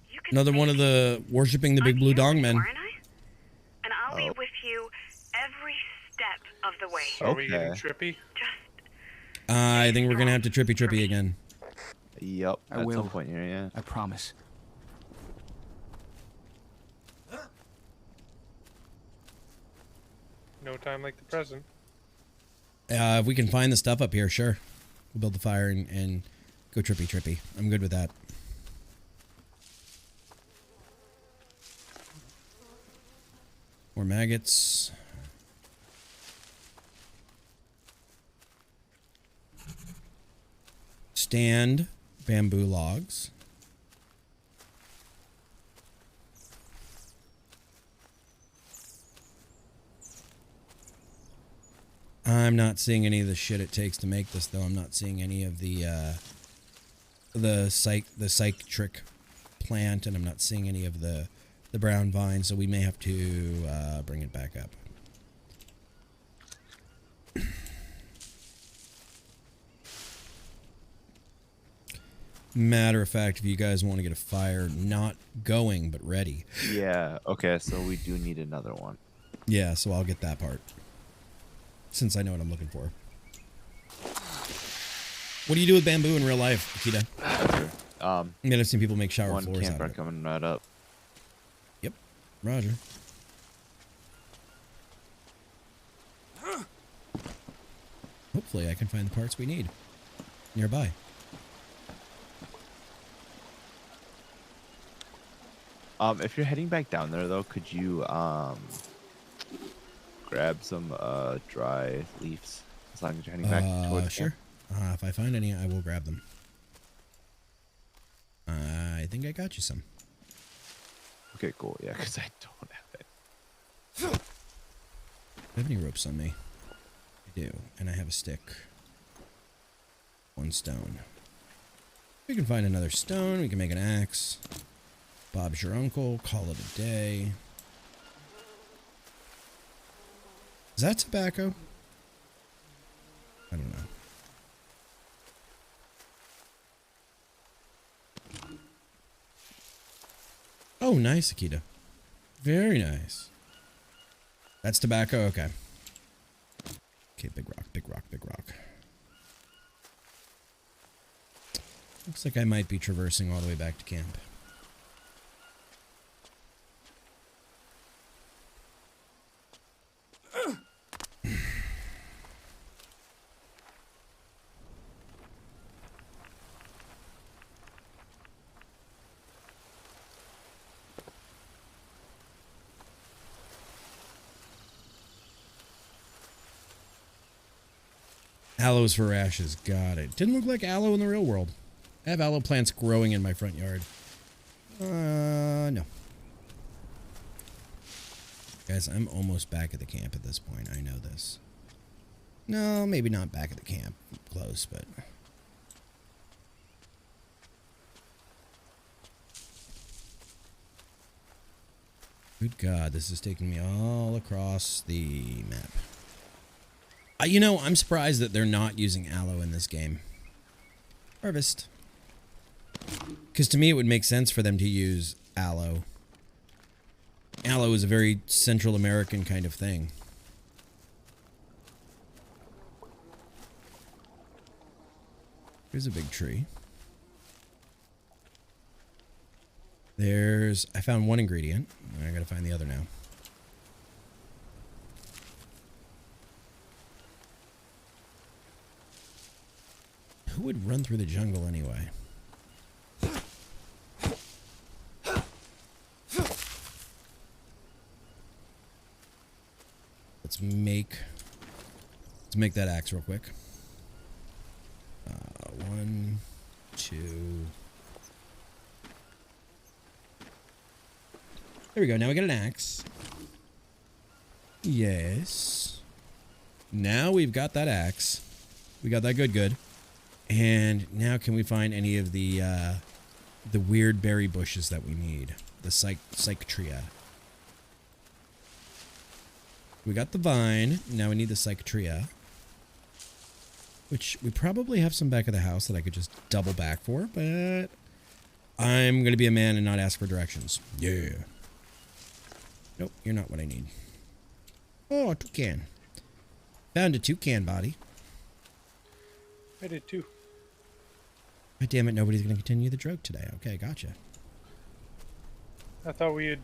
You can Another one make of the worshipping the big I'm blue here, dong men. aren't I? And I'll be with you every step of the way. Are we getting Okay. trippy? Just I think we're gonna have to trippy again. Yep. I At will. some point here, yeah. I promise. No time like the present. If we can find the stuff up here, sure. We'll build the fire and go trippy. I'm good with that. More maggots. Stand bamboo logs. I'm not seeing any of the shit it takes to make this, though. I'm not seeing any of the psychic plant, and I'm not seeing any of the brown vine, so we may have to bring it back up. Matter of fact, if you guys want to get a fire not going but ready, Yeah. Okay. So we do need another one. yeah, so I'll get that part since I know what I'm looking for. What do you do with bamboo in real life, Akita? I mean, I've seen people make shower One floors out camper of it. coming right up. Yep, Roger. Hopefully I can find the parts we need nearby. If you're heading back down there though, could you grab some dry leaves as long as you're heading back towards the Sure. camp? If I find any, I will grab them. I think I got you some. Okay, cool. Yeah, because I don't have it. Do I have any ropes on me? I do, and I have a stick. One stone. We can find another stone. We can make an axe. Bob's your uncle. Call it a day. Is that tobacco? I don't know. Oh, nice, Akita. Very nice. That's tobacco? Okay. Okay, big rock, big rock, big rock. Looks like I might be traversing all the way back to camp. Aloes for rashes. Got it. Didn't look like aloe in the real world. I have aloe plants growing in my front yard. No. Guys, I'm almost back at the camp at this point. I know this. No, maybe not back at the camp. Close, but... Good God, this is taking me all across the map. You know, I'm surprised that they're not using aloe in this game. Harvest. Because to me, it would make sense for them to use aloe. Aloe is a very Central American kind of thing. Here's a big tree. I found one ingredient. I gotta find the other now. Who would run through the jungle anyway? Let's make that axe real quick. 1, 2. There we go. Now we got an axe. Yes. Now we've got that axe. We got that good. And now can we find any of the weird berry bushes that we need? The Psychotria. We got the vine. Now we need the Psychotria. Which we probably have some back of the house that I could just double back for, but I'm going to be a man and not ask for directions. Yeah. Nope, you're not what I need. Oh, a toucan. Found a toucan body. I did too. God damn it, nobody's going to continue the joke today. Okay, gotcha. I thought we had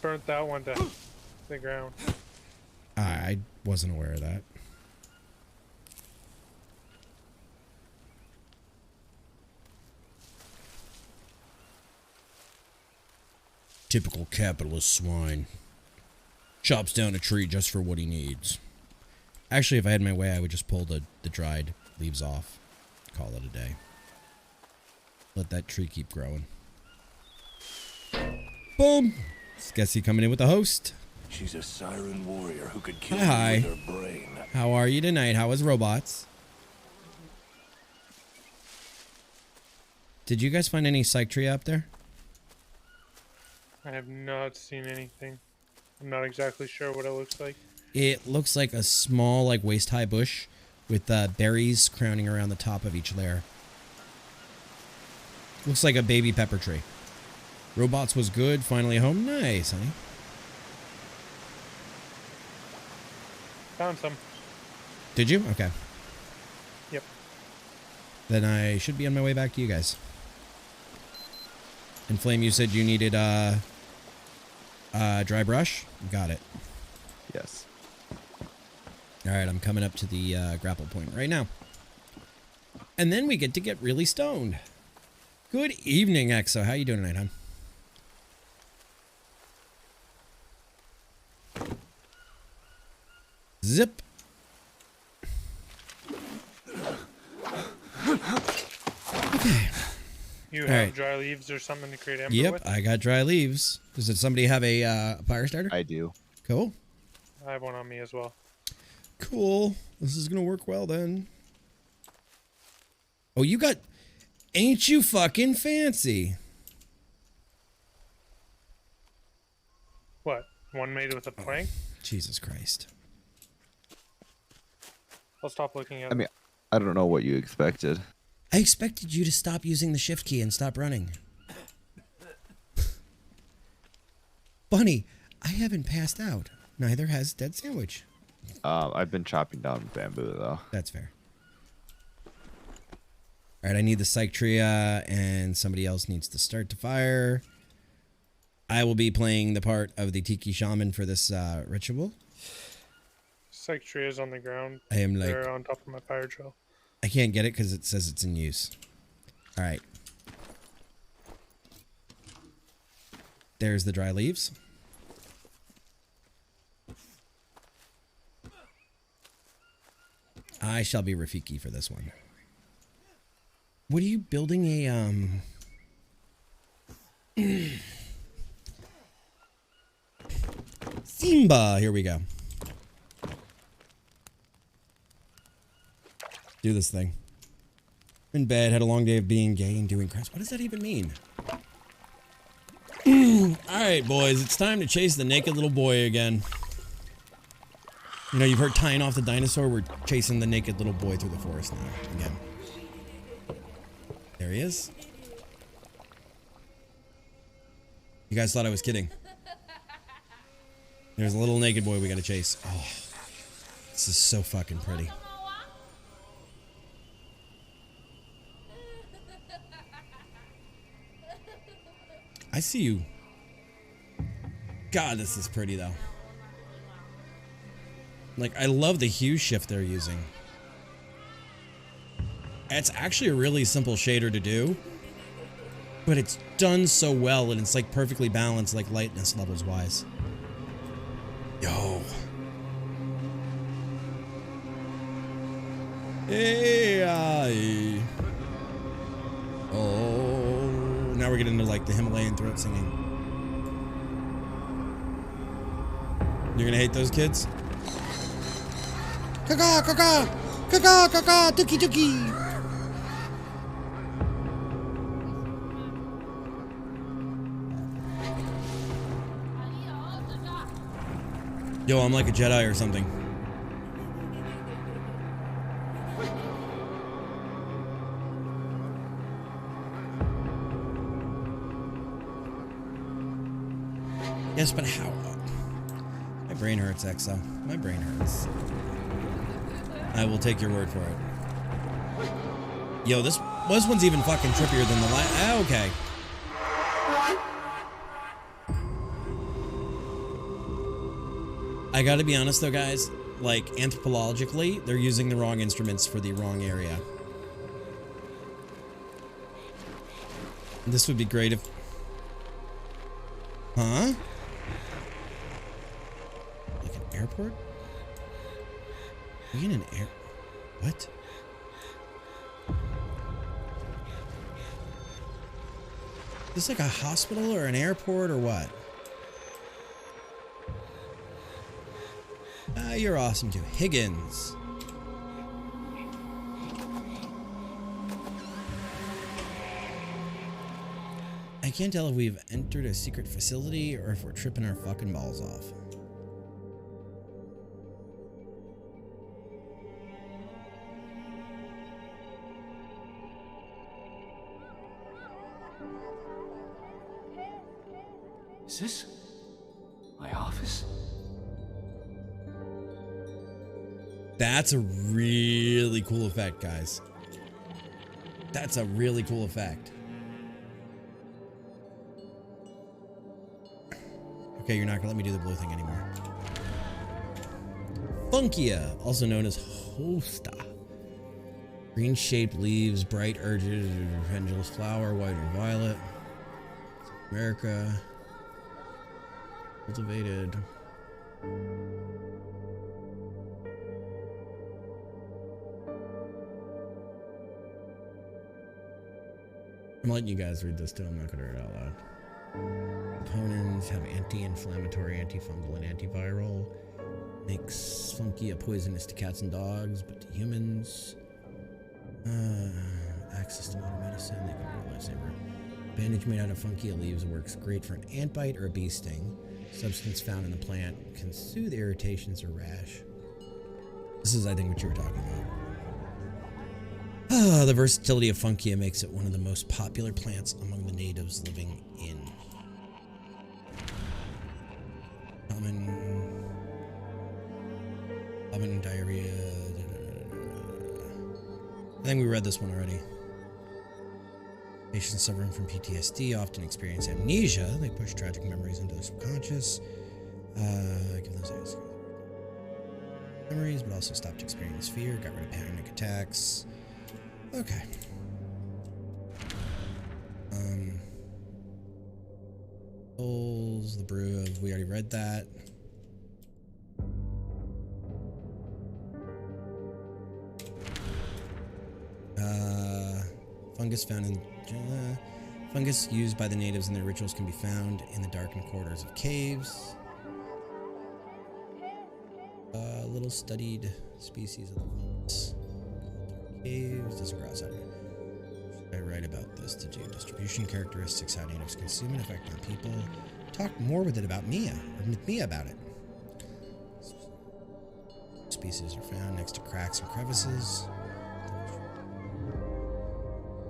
burnt that one to the ground. I wasn't aware of that. Typical capitalist swine. Chops down a tree just for what he needs. Actually, if I had my way, I would just pull the dried leaves off. Call it a day. Let that tree keep growing. Boom! Guess he coming in with the host. She's a siren warrior who could kill Hi. you with her brain. How are you tonight? How was robots? Did you guys find any psych tree up there? I have not seen anything. I'm not exactly sure what it looks like. It looks like a small, like waist-high bush with berries crowning around the top of each layer. Looks like a baby pepper tree. Robots was good. Finally home. Nice, honey. Found some. Did you? Okay. Yep. Then I should be on my way back to you guys. And Flame, you said you needed dry brush? Got it. Yes. Alright, I'm coming up to the grapple point right now. And then we get to get really stoned. Good evening, Exo. How you doing tonight, hon? Zip. Okay. You have Alright. dry leaves or something to create ember Yep, with? I got dry leaves. Does somebody have a fire starter? I do. Cool. I have one on me as well. Cool. This is gonna work well then. Oh, you got... Ain't you fucking fancy? What? One made with a plank? Jesus Christ. I'll stop looking at I mean, I don't know what you expected. I expected you to stop using the shift key and stop running. Bunny, I haven't passed out. Neither has Dead Sandwich. I've been chopping down bamboo though. That's fair. All right, I need the Psychtria, and somebody else needs to start the fire. I will be playing the part of the Tiki Shaman for this ritual. Psych tree is on the ground. I am like... They're on top of my fire trail. I can't get it because it says it's in use. All right. There's the dry leaves. I shall be Rafiki for this one. What are you building a Simba? Here we go. Do this thing. In bed, had a long day of being gay and doing crimes. What does that even mean? Alright, boys, it's time to chase the naked little boy again. You know, you've heard tying off the dinosaur. We're chasing the naked little boy through the forest now. Again. There he is. You guys thought I was kidding. There's a little naked boy we gotta chase. Oh, this is so fucking pretty. I see you. God, this is pretty though. Like, I love the hue shift they're using. It's actually a really simple shader to do, but it's done so well, and it's like perfectly balanced, like lightness levels wise. Yo. Hey, oh, now we're getting into like the Himalayan throat singing. You're gonna hate those kids? Kaka, kaka, kaka, kaka, tuki, tuki. Yo, I'm like a Jedi or something. Yes, but how? My brain hurts, Exo. My brain hurts. I will take your word for it. Yo, this one's even fucking trippier than the last. Okay. I gotta be honest though, guys. Like, anthropologically, they're using the wrong instruments for the wrong area. This would be great if... Huh? Like an airport? Are we in an air... What? Is this like a hospital or an airport or what? You're awesome too. Higgins. I can't tell if we've entered a secret facility or if we're tripping our fucking balls off. Is this my office? That's a really cool effect, guys. That's a really cool effect. Okay, you're not gonna let me do the blue thing anymore. Funkia, also known as Hosta. Green shaped leaves, bright urges, pendulous flower, white or violet. America. Cultivated. I'm letting you guys read this too. I'm not going to read it out loud. Components have anti-inflammatory, antifungal, and antiviral. Makes funky a poisonous to cats and dogs, but to humans. Access to modern medicine. They can be a lifesaver. Bandage made out of funky leaves works great for an ant bite or a bee sting. Substance found in the plant can soothe irritations or rash. This is, I think, what you were talking about. The versatility of Funkia makes it one of the most popular plants among the natives living in I think we read this one already. Patients suffering from PTSD often experience amnesia. They push tragic memories into their subconscious. Give those memories, but also stopped to experience fear. Got rid of panic attacks. Okay. Souls, the brew of. We already read that. Fungus found in fungus used by the natives in their rituals can be found in the darkened corridors of caves. Little studied species of the fungus. Caves doesn't grow outside. I write about this to do distribution characteristics, how natives consume and effect on people. Talk more with Mia about it. Species are found next to cracks and crevices.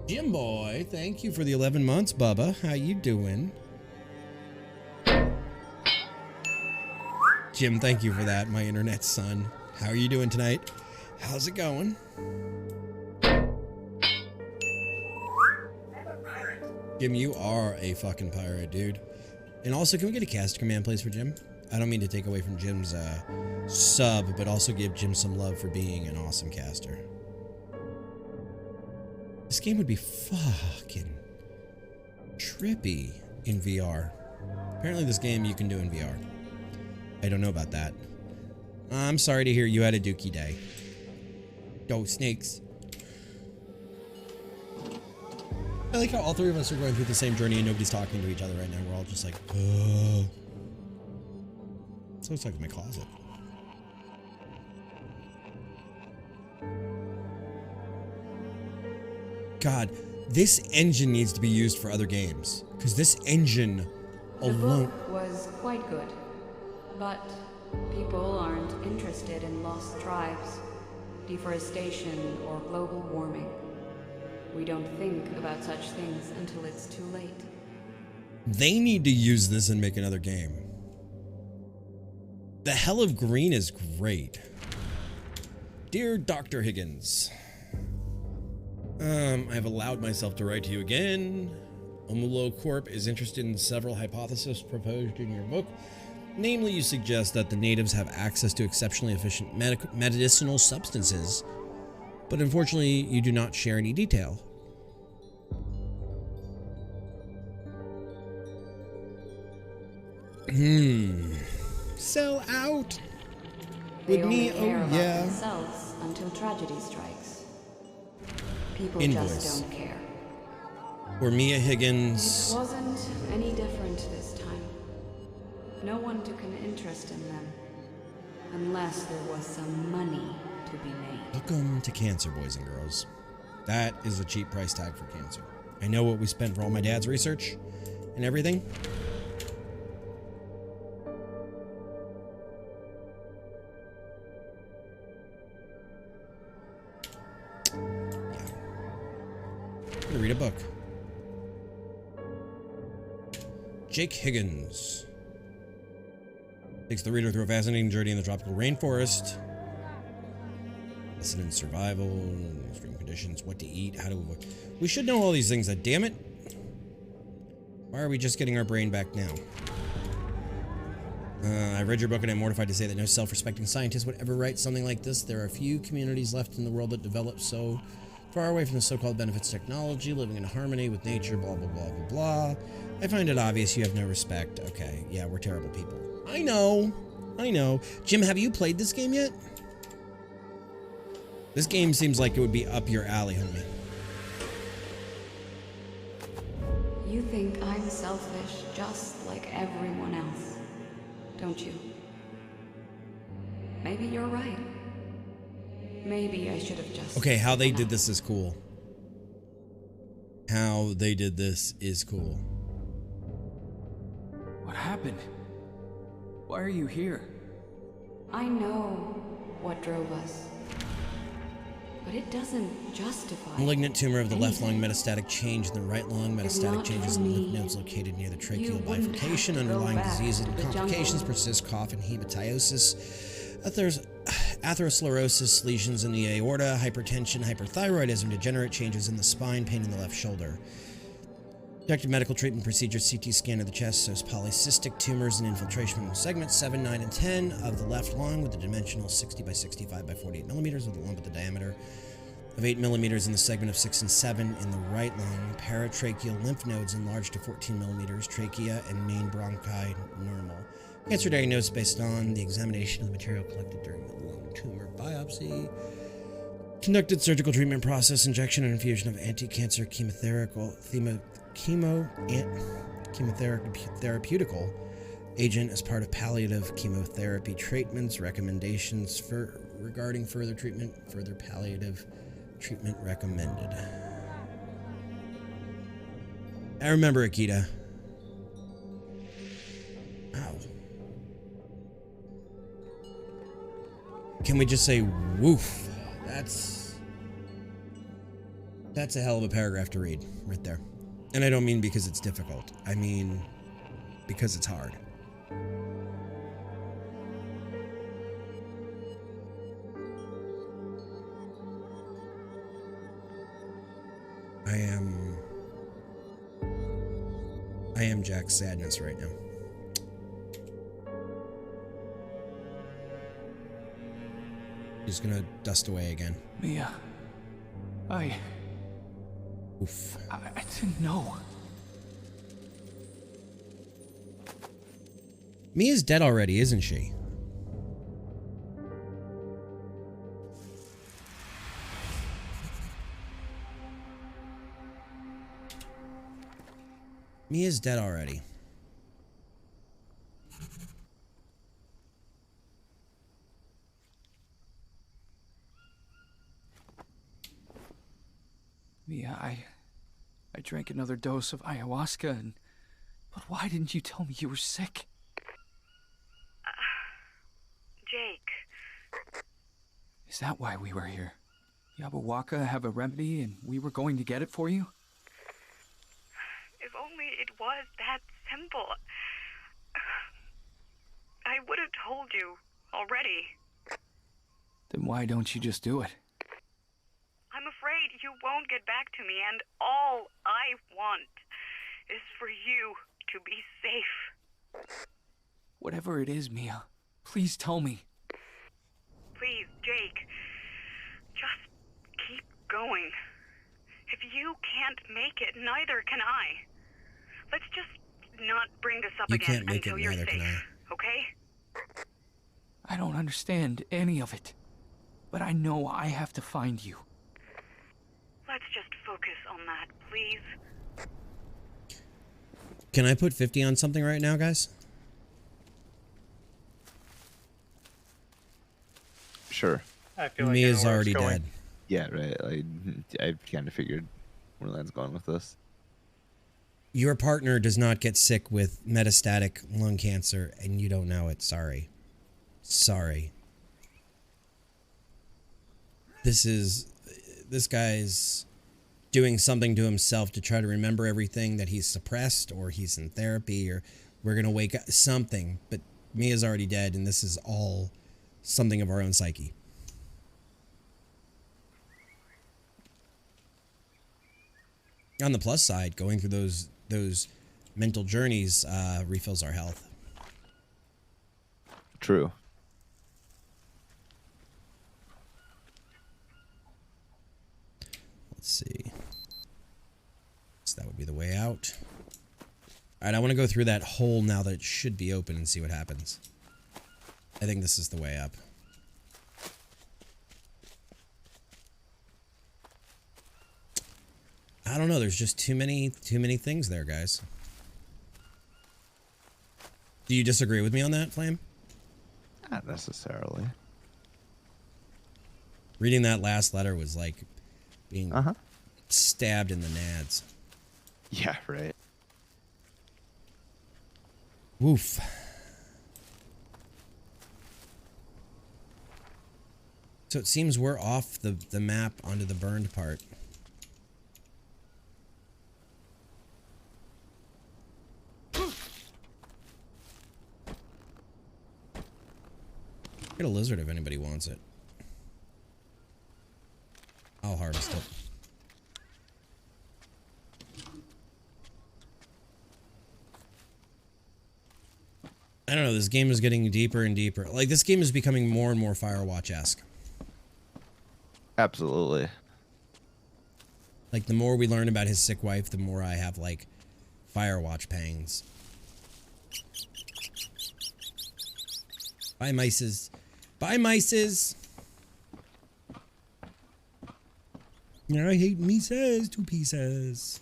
Jim boy, thank you for the 11 months, Bubba. How you doing? Jim, thank you for that, my internet son. How are you doing tonight? How's it going? Jim, you are a fucking pirate, dude. And also, can we get a cast command, please, for Jim? I don't mean to take away from Jim's sub, but also give Jim some love for being an awesome caster. This game would be fucking trippy in VR. Apparently this game you can do in VR. I don't know about that. I'm sorry to hear you had a dookie day. Go snakes. I like how all three of us are going through the same journey and nobody's talking to each other right now. We're all just like, ugh. So it's like my closet. God, this engine needs to be used for other games. Because this engine alone... The book was quite good. But people aren't interested in lost tribes, deforestation, or global warming. We don't think about such things until it's too late. They need to use this and make another game. The Hell of Green is great. Dear Dr. Higgins, I've allowed myself to write to you again. Omulo Corp is interested in several hypotheses proposed in your book. Namely, you suggest that the natives have access to exceptionally efficient medicinal substances, but unfortunately, you do not share any detail. Sell out. They With me, only care oh about yeah. themselves until tragedy strikes. People Invoice. just don't care. Or Mia It Higgins. wasn't any different this time. No one took an interest in them, unless there was some money to be made. Welcome to cancer, boys and girls. That is a cheap price tag for cancer. I know what we spent for all my dad's research and everything. Yeah. I'm gonna read a book. Jake Higgins takes the reader through a fascinating journey in the tropical rainforest. Lesson in survival, extreme conditions, what to eat, how to avoid. We should know all these things, damn it. Why are we just getting our brain back now? I read your book and I'm mortified to say that no self-respecting scientist would ever write something like this. There are few communities left in the world that develop so far away from the so-called benefits of technology, living in harmony with nature, blah, blah, blah, blah, blah. I find it obvious you have no respect. Okay, yeah, we're terrible people. I know. Jim, have you played this game yet? This game seems like it would be up your alley, homie. You think I'm selfish just like everyone else, don't you? Maybe you're right. Maybe I should have just... Okay, how they did this is cool. How they did this is cool. What happened? Why are you here? I know what drove us. But it doesn't justify... Malignant tumor of the left lung, anything. metastatic change in the right lung, If metastatic not changes for in the me, lymph nodes located near the you tracheal wouldn't have bifurcation, to go underlying back disease to and the complications, jungle. persist cough and hematiosis. There's atherosclerosis, lesions in the aorta, hypertension, hyperthyroidism, degenerate changes in the spine, pain in the left shoulder. Conducted medical treatment procedures, CT scan of the chest, shows polycystic tumors and infiltration from segments 7, 9, and 10 of the left lung with a dimensional 60 by 65 by 48 millimeters with a lump with a diameter of 8 millimeters in the segment of 6 and 7 in the right lung. Paratracheal lymph nodes enlarged to 14 millimeters. Trachea and main bronchi normal. Cancer diagnosed based on the examination of the material collected during the lung tumor biopsy. Conducted surgical treatment process, injection and infusion of anti-cancer chemotherapeutical agent as part of palliative chemotherapy treatments. Recommendations regarding further treatment. Further palliative treatment recommended. I remember Akita. Ow. Can we just say woof? That's a hell of a paragraph to read right there. And I don't mean because it's difficult. I mean because it's hard. I am Jack's sadness right now. He's gonna dust away again. Mia, Oof. I didn't know. Mia's dead already, isn't she? Mia's dead already. Mia, I drank another dose of ayahuasca, but why didn't you tell me you were sick? Jake. Is that why we were here? Yabawaka have a remedy and we were going to get it for you? If only it was that simple. I would have told you already. Then why don't you just do it? I'm afraid you won't get back to me, and all I want is for you to be safe. Whatever it is, Mia, please tell me. Please, Jake, just keep going. If you can't make it, neither can I. Let's just not bring this up You again can't make until it, you're neither safe, can I. okay? I don't understand any of it, but I know I have to find you. Let's just focus on that, please. Can I put 50 on something right now, guys? Sure. I feel like Mia's I know where already it's going. dead. Yeah, right. I kind of figured where Land's going with this. Your partner does not get sick with metastatic lung cancer, and you don't know it. Sorry. Sorry. This guy's doing something to himself to try to remember everything that he's suppressed, or he's in therapy, or we're going to wake up something. But Mia's already dead, and this is all something of our own psyche. On the plus side, going through those mental journeys refills our health. True. Let's see. So that would be the way out. All right, I want to go through that hole now that it should be open and see what happens. I think this is the way up. I don't know. There's just too many things there, guys. Do you disagree with me on that, Flame? Not necessarily. Reading that last letter was like being stabbed in the nads. Yeah, right. Woof. So it seems we're off the map onto the burned part. Get a lizard if anybody wants it. I'll harvest it. I don't know, this game is getting deeper and deeper. Like, this game is becoming more and more Firewatch-esque. Absolutely. Like, the more we learn about his sick wife, the more I have, like, Firewatch pangs. Bye, mices. Bye, mices! I hate mices to pieces.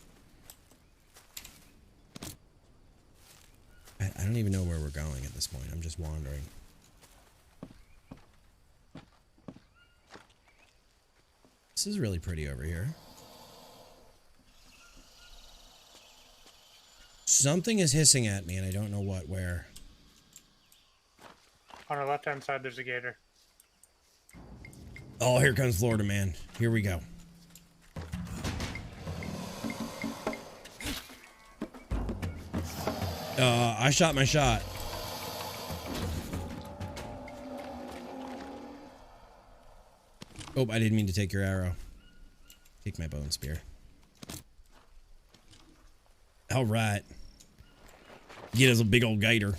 I don't even know where we're going at this point. I'm just wandering. This is really pretty over here. Something is hissing at me and I don't know where. On our left-hand side, there's a gator. Oh, here comes Florida Man. Here we go. I shot my shot. Oh, I didn't mean to take your arrow. Take my bone spear. All right. Get us a big old gator.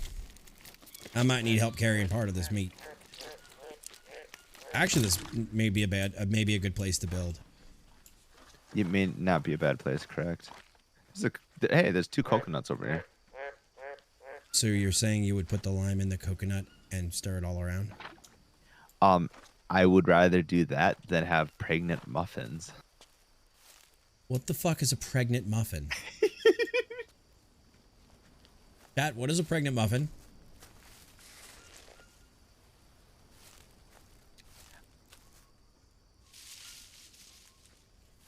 I might need help carrying part of this meat. Actually, this may be maybe a good place to build. It may not be a bad place, correct? Hey, there's 2 coconuts over here. So you're saying you would put the lime in the coconut and stir it all around? I would rather do that than have pregnant muffins. What the fuck is a pregnant muffin? Chat, what is a pregnant muffin?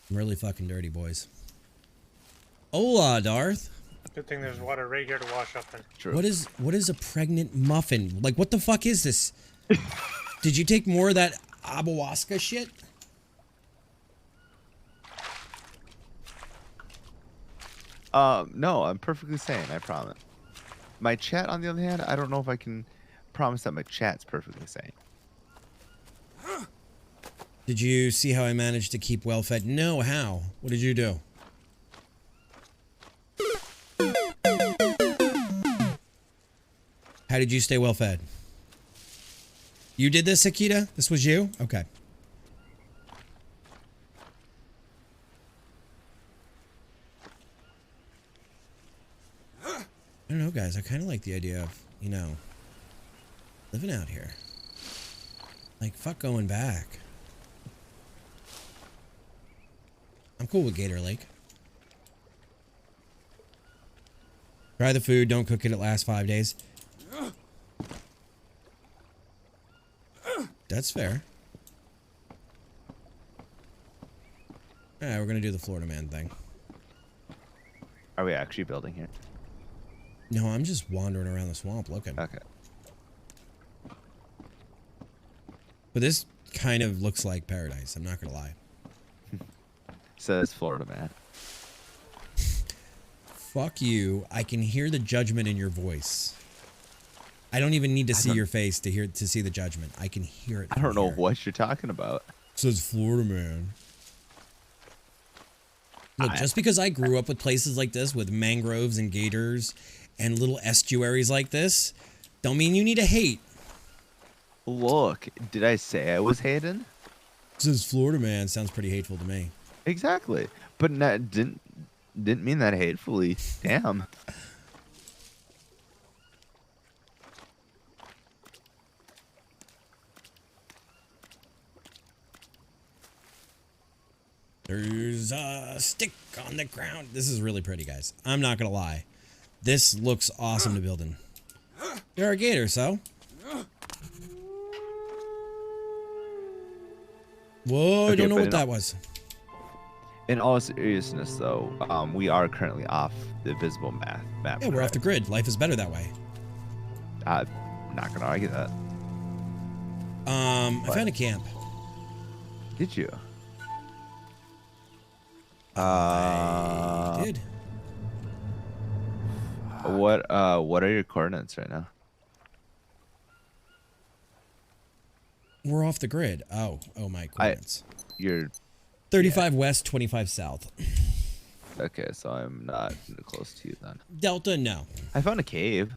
I'm really fucking dirty, boys. Hola, Darth. Good thing there's water right here to wash up in. True. What is a pregnant muffin? Like, what the fuck is this? Did you take more of that ayahuasca shit? No, I'm perfectly sane, I promise. My chat, on the other hand, I don't know if I can promise that my chat's perfectly sane. Did you see how I managed to keep well fed? No, how? What did you do? How did you stay well fed? You did this, Akita? This was you? Okay. I don't know, guys. I kind of like the idea of, you know, living out here. Like, fuck going back. I'm cool with Gator Lake. Try the food. Don't cook it. It lasts 5 days. That's fair. Alright, we're gonna do the Florida Man thing. Are we actually building here? No, I'm just wandering around the swamp looking. Okay. But this kind of looks like paradise, I'm not gonna lie. Says Florida Man. Fuck you. I can hear the judgment in your voice. I don't even need to see your face to see the judgment. I can hear it. I don't know what you're talking about. Says Florida Man. Look, just because I grew up with places like this with mangroves and gators and little estuaries like this, don't mean you need to hate. Look, did I say I was hating? Says Florida Man sounds pretty hateful to me. Exactly, but didn't mean that hatefully. Damn. There's a stick on the ground. This is really pretty, guys. I'm not gonna lie. This looks awesome to build in. You're a gator, so. Whoa, I don't know what that was. In all seriousness, though, we are currently off the visible map. Yeah, we're off the grid. Life is better that way. I'm not gonna argue that. I found a camp. Did you? I did. What are your coordinates right now? We're off the grid. Oh, my coordinates. You're 35 west, 25 south. okay, so I'm not close to you then. Delta, no. I found a cave.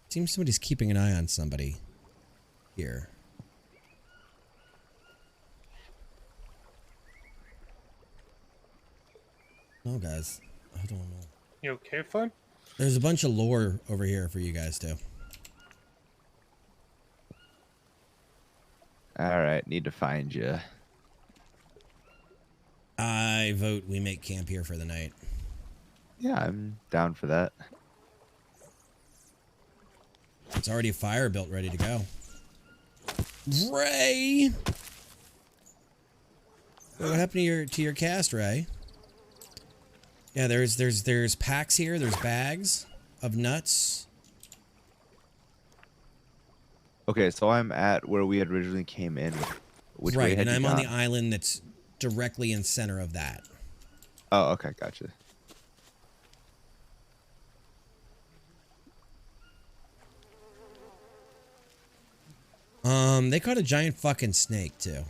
Seems somebody's keeping an eye on somebody here. No, guys. I don't know. You okay, Flynn? There's a bunch of lore over here for you guys, too. All right, need to find you. I vote we make camp here for the night. Yeah, I'm down for that. It's already a fire built, ready to go. Ray! What happened to your cast, Ray? Yeah, there's packs here. There's bags of nuts. Okay, so I'm at where we had originally came in. Which way Right, had and you I'm on the gone? island that's directly in center of that. Oh, okay, gotcha. They caught a giant fucking snake too.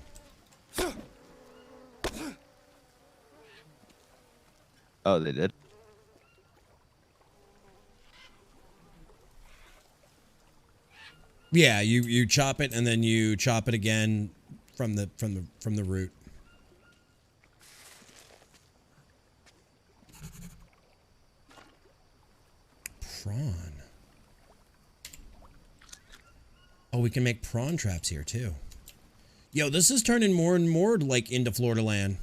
Oh, they did. Yeah, you chop it and then you chop it again from the root. Prawn. Oh, we can make prawn traps here too. Yo, this is turning more and more like into Florida land.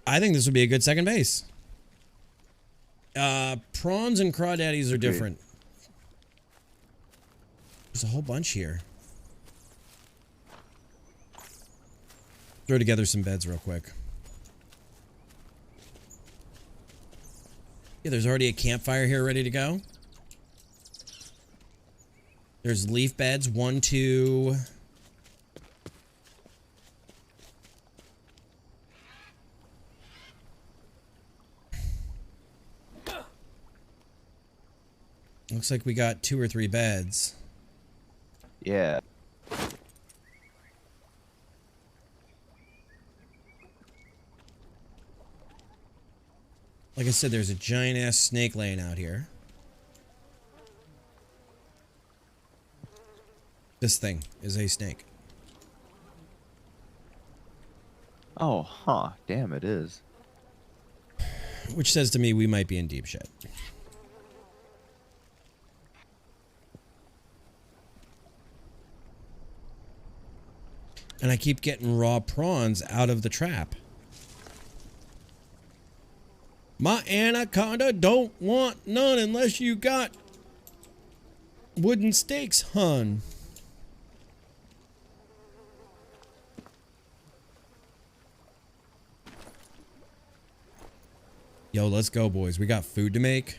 I think this would be a good second base. Prawns and crawdaddies are different. There's a whole bunch here. Throw together some beds real quick. Yeah, there's already a campfire here ready to go. There's leaf beds, 1, 2. Looks like we got 2 or 3 beds. Yeah. Like I said, there's a giant ass snake laying out here. This thing is a snake. Oh, huh. Damn, it is. Which says to me we might be in deep shit. And I keep getting raw prawns out of the trap. My anaconda don't want none unless you got wooden stakes, hun. Yo, let's go, boys. We got food to make.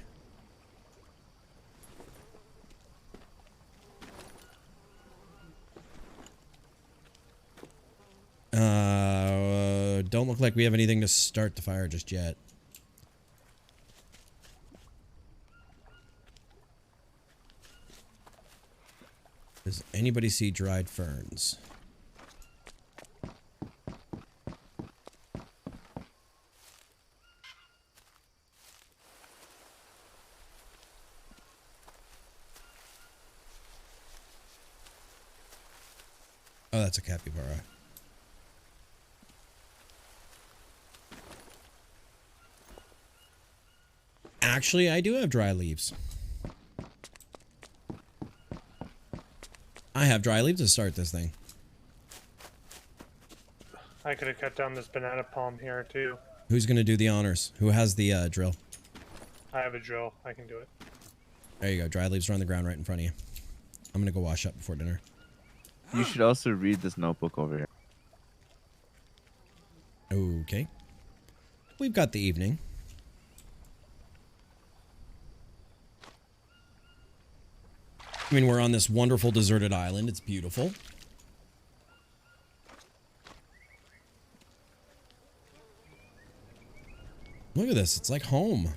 Don't look like we have anything to start the fire just yet. Does anybody see dried ferns? Oh, that's a capybara. Actually, I do have dry leaves. I have dry leaves to start this thing. I could have cut down this banana palm here too. Who's going to do the honors? Who has the drill? I have a drill. I can do it. There you go. Dry leaves are on the ground right in front of you. I'm going to go wash up before dinner. You should also read this notebook over here. Okay. we've got the evening. I mean, we're on this wonderful deserted island. It's beautiful. Look at this. It's like home.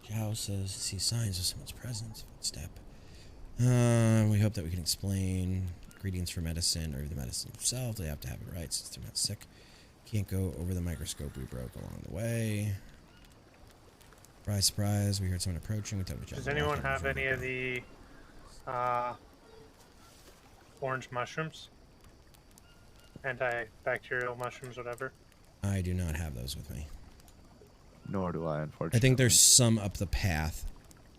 Cow says see signs of someone's presence. Footstep. We hope that we can explain ingredients for medicine or the medicine itself. They have to have it right since they're not sick. Can't go over the microscope we broke along the way. Surprise, surprise. We heard someone approaching. Does anyone have any of the orange mushrooms? Antibacterial mushrooms, whatever. I do not have those with me. Nor do I, unfortunately. I think there's some up the path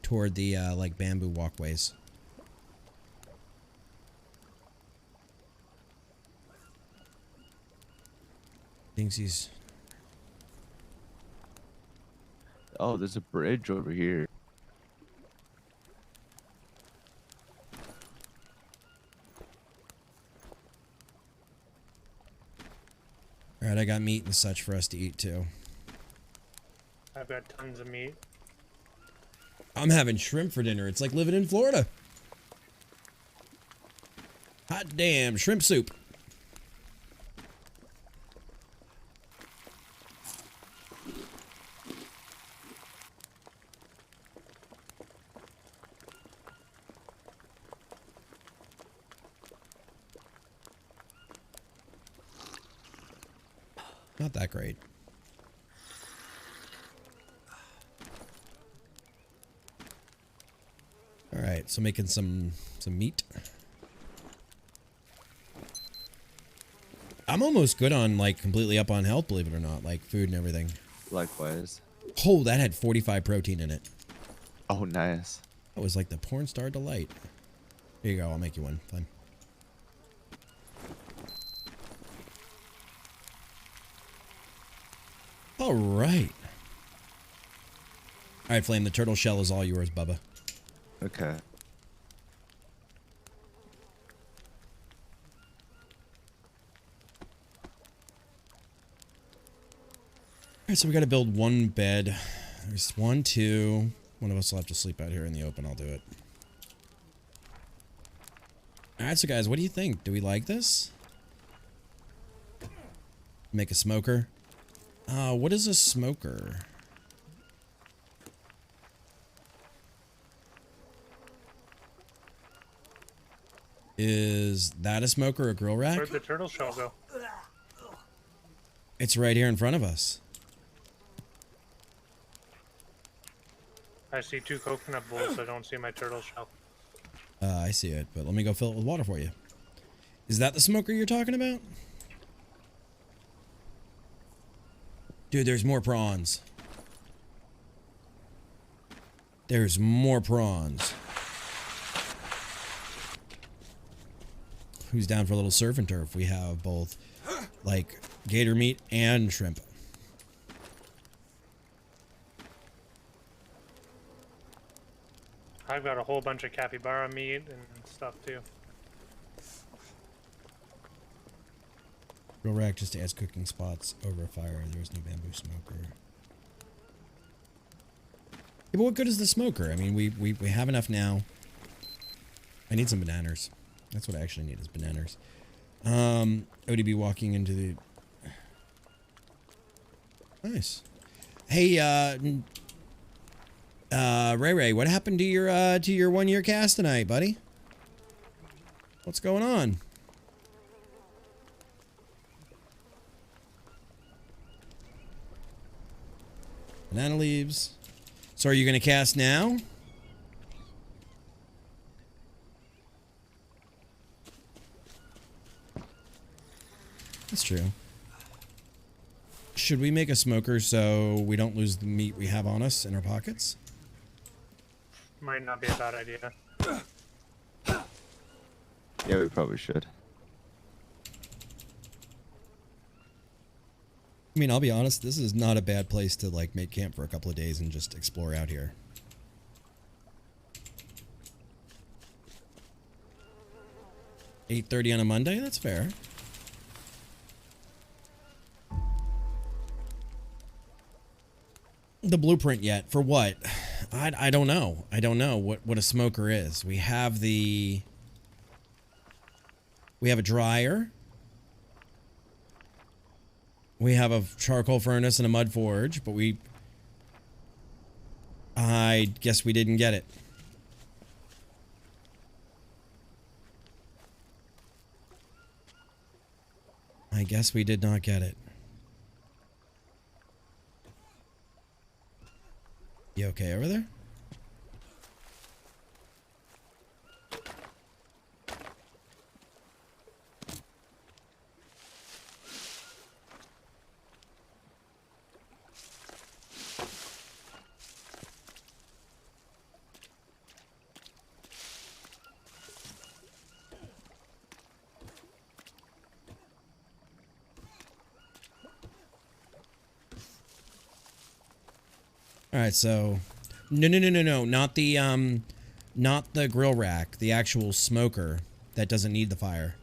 toward the like bamboo walkways. Thinks he's. Oh, there's a bridge over here. All right, I got meat and such for us to eat too. I've got tons of meat. I'm having shrimp for dinner. It's like living in Florida. Hot damn shrimp soup. Not that great. All right, so making some meat. I'm almost good on like completely up on health, believe it or not, like food and everything. Likewise. Oh, that had 45 protein in it. Oh, nice. That was like the porn star delight. Here you go, I'll make you one. Fine. All right. All right, Flame, the turtle shell is all yours, Bubba. Okay. Alright, so we gotta build one bed. There's 1, 2. One of us will have to sleep out here in the open. I'll do it. Alright, so guys, what do you think? Do we like this? Make a smoker? What is a smoker? Is that a smoker or a grill rack? Where'd the turtle shell go? It's right here in front of us. I see 2 coconut bowls. I don't see my turtle shell. I see it, but let me go fill it with water for you. Is that the smoker you're talking about? Dude, there's more prawns. There's more prawns. Who's down for a little surf and turf? We have both, like, gator meat and shrimp. I've got a whole bunch of capybara meat and stuff too. Grill rack just adds cooking spots over a fire. There's no bamboo smoker. Yeah, but what good is the smoker? I mean, we have enough now. I need some bananas. That's what I actually need is bananas. ODB walking into the... Nice. Hey, Ray, what happened to your 1-year cast tonight, buddy? What's going on? Banana leaves. So are you going to cast now? That's true. Should we make a smoker so we don't lose the meat we have on us in our pockets? Might not be a bad idea. Yeah, we probably should. I mean, I'll be honest, this is not a bad place to like make camp for a couple of days and just explore out here. $8:30 on a Monday? That's fair. The blueprint yet? For what? I don't know. I don't know what a smoker is. We have a dryer. We have a charcoal furnace and a mud forge, but I guess we didn't get it. I guess we did not get it. You okay over there? All right, so no, not the grill rack, the actual smoker that doesn't need the fire.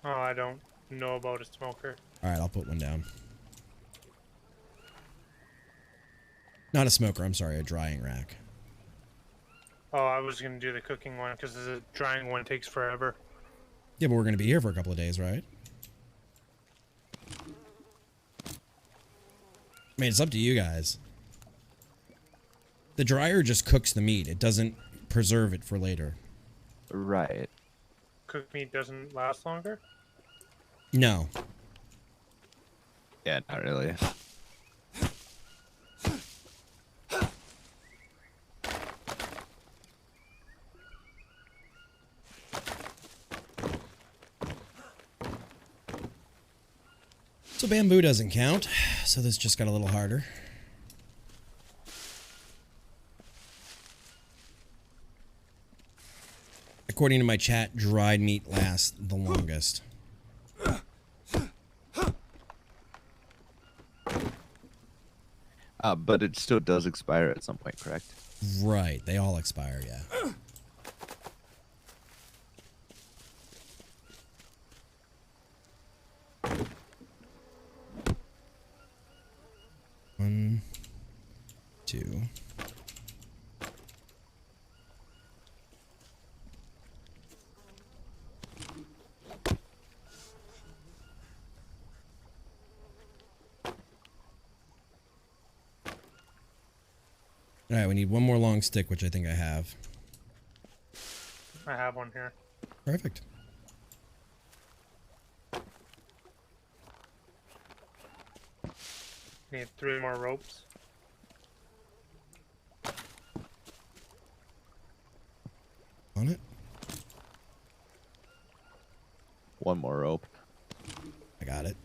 Oh, I don't know about a smoker. All right, I'll put one down. Not a smoker, I'm sorry, a drying rack. Oh, I was gonna do the cooking one because the drying one takes forever. Yeah, but we're gonna be here for a couple of days, right? I mean, it's up to you guys. The dryer just cooks the meat. It doesn't preserve it for later. Right. Cooked meat doesn't last longer? No. Yeah, not really. So bamboo doesn't count. So this just got a little harder. According to my chat, dried meat lasts the longest. But it still does expire at some point, correct? Right, they all expire, yeah. One, two. All right, we need one more long stick, which I think I have. I have one here. Perfect. Need 3 more ropes. On it. One more rope. I got it.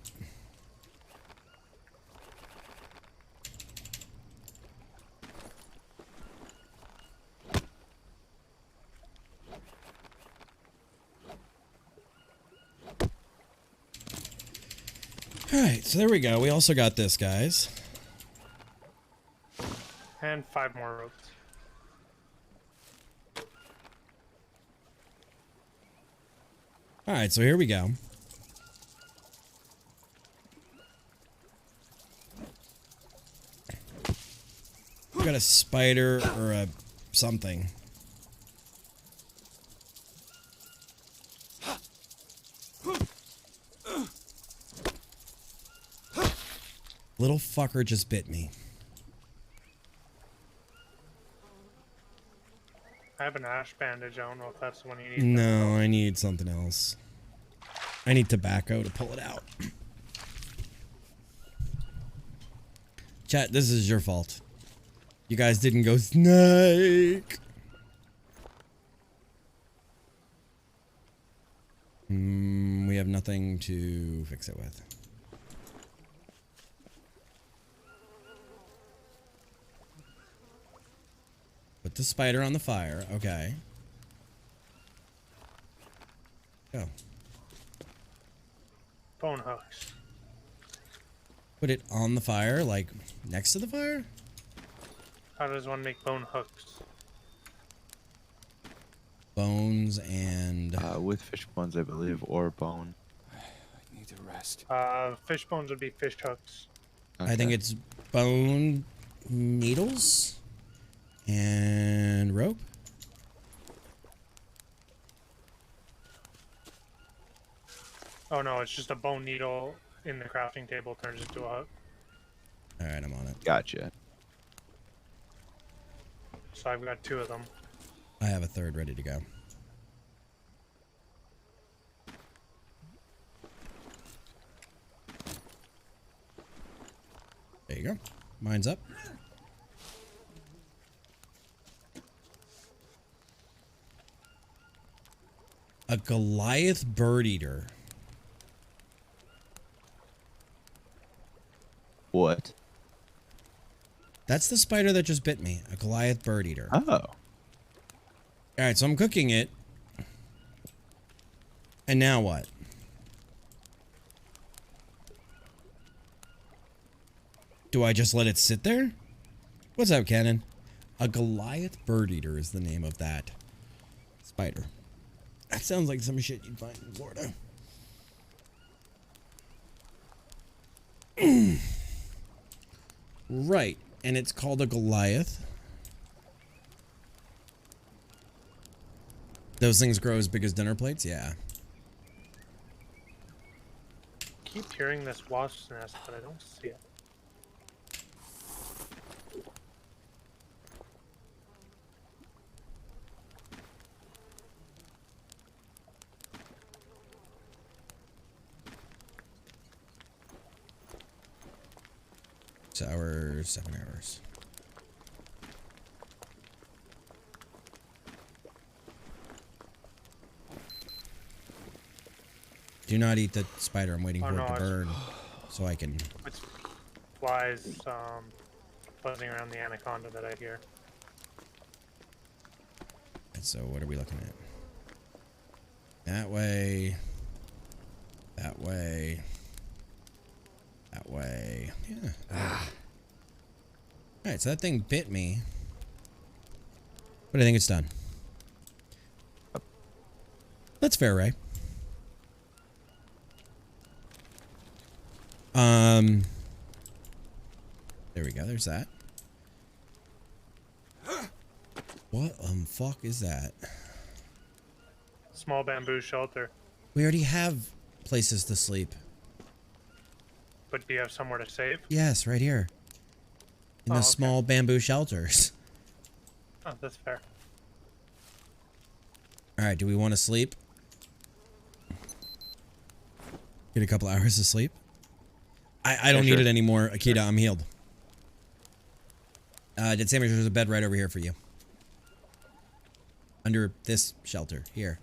Alright, so there we go. We also got this, guys. And 5 more ropes. Alright, so here we go. We got a spider or a something. Little fucker just bit me. I have an ash bandage. I don't know if that's the one you need. No, I need something else. I need tobacco to pull it out. Chat, this is your fault. You guys didn't go snake. We have nothing to fix it with. Put the spider on the fire. Okay. Go. Bone hooks. Put it on the fire, like next to the fire? How does one make bone hooks? Bones and... With fish bones, I believe, or bone. I need to rest. Fish bones would be fish hooks. I think Okay. it's bone needles and rope. Oh no, it's just a bone needle in the crafting table turns into a hook. All right, I'm on it. Gotcha. So I've got 2 of them. I have a third ready to go. There you go. Mine's up. A Goliath bird eater. What? That's the spider that just bit me. A Goliath bird eater. Oh. All right, so I'm cooking it. And now what? Do I just let it sit there? What's up, Cannon? A Goliath bird eater is the name of that spider. That sounds like some shit you'd find in Florida. Right, and it's called a Goliath. Those things grow as big as dinner plates? Yeah. Keep hearing this wasp's nest, but I don't see it. Hours, 7 hours. Do not eat the spider. I'm waiting Oh, for no, it to it's- burn so I can... It's flies buzzing around the anaconda that I hear. So what are we looking at? That way. That way. That way. Yeah. Alright, so that thing bit me. But I think it's done. That's fair, Ray. There we go, there's that. What fuck is that? Small bamboo shelter. We already have places to sleep. But do you have somewhere to save? Yes, right here. In the okay. small bamboo shelters. Oh, that's fair. Alright, do we want to sleep? Get a couple hours of sleep? I don't Yeah, need sure. it anymore, Akita. I'm healed. Dead Sandwich, there's a bed right over here for you. Under this shelter. Here.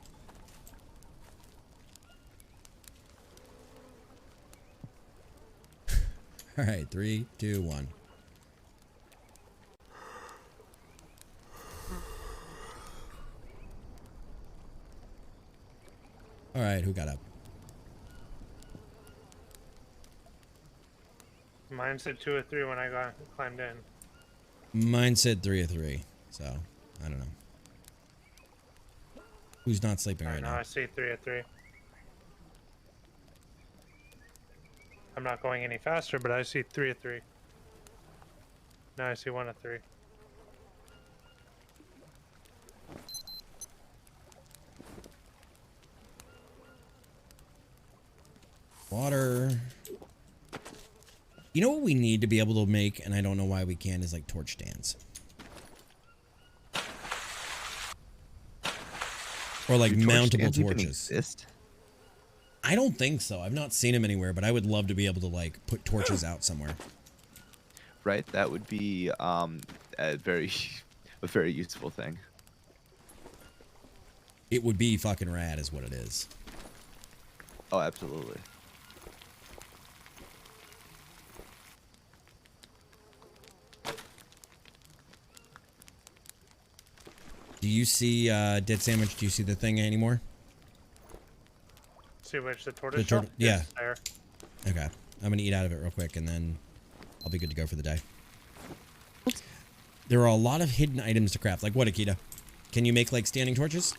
Alright, 3, 2, 1. Alright, who got up? Mine said 2 or 3 when I climbed in. Mine said 3 of 3, so I don't know. Who's not sleeping right No, now? I see 3 or 3. I'm not going any faster, but I see 3 or 3. Now I see 1 of 3. Water. You know what we need to be able to make, and I don't know why we can, is like torch stands. Or like Do torch mountable stands even torches. exist? I don't think so. I've not seen them anywhere, but I would love to be able to like put torches out somewhere. Right, that would be a very useful thing. It would be fucking rad is what it is. Oh, absolutely. Do you see Dead Sandwich? Do you see the thing anymore? See which the tortoise turtle- shell? yeah. It's there. Okay. I'm gonna eat out of it real quick, and then I'll be good to go for the day. There are a lot of hidden items to craft. Like what, Akita? Can you make like standing torches?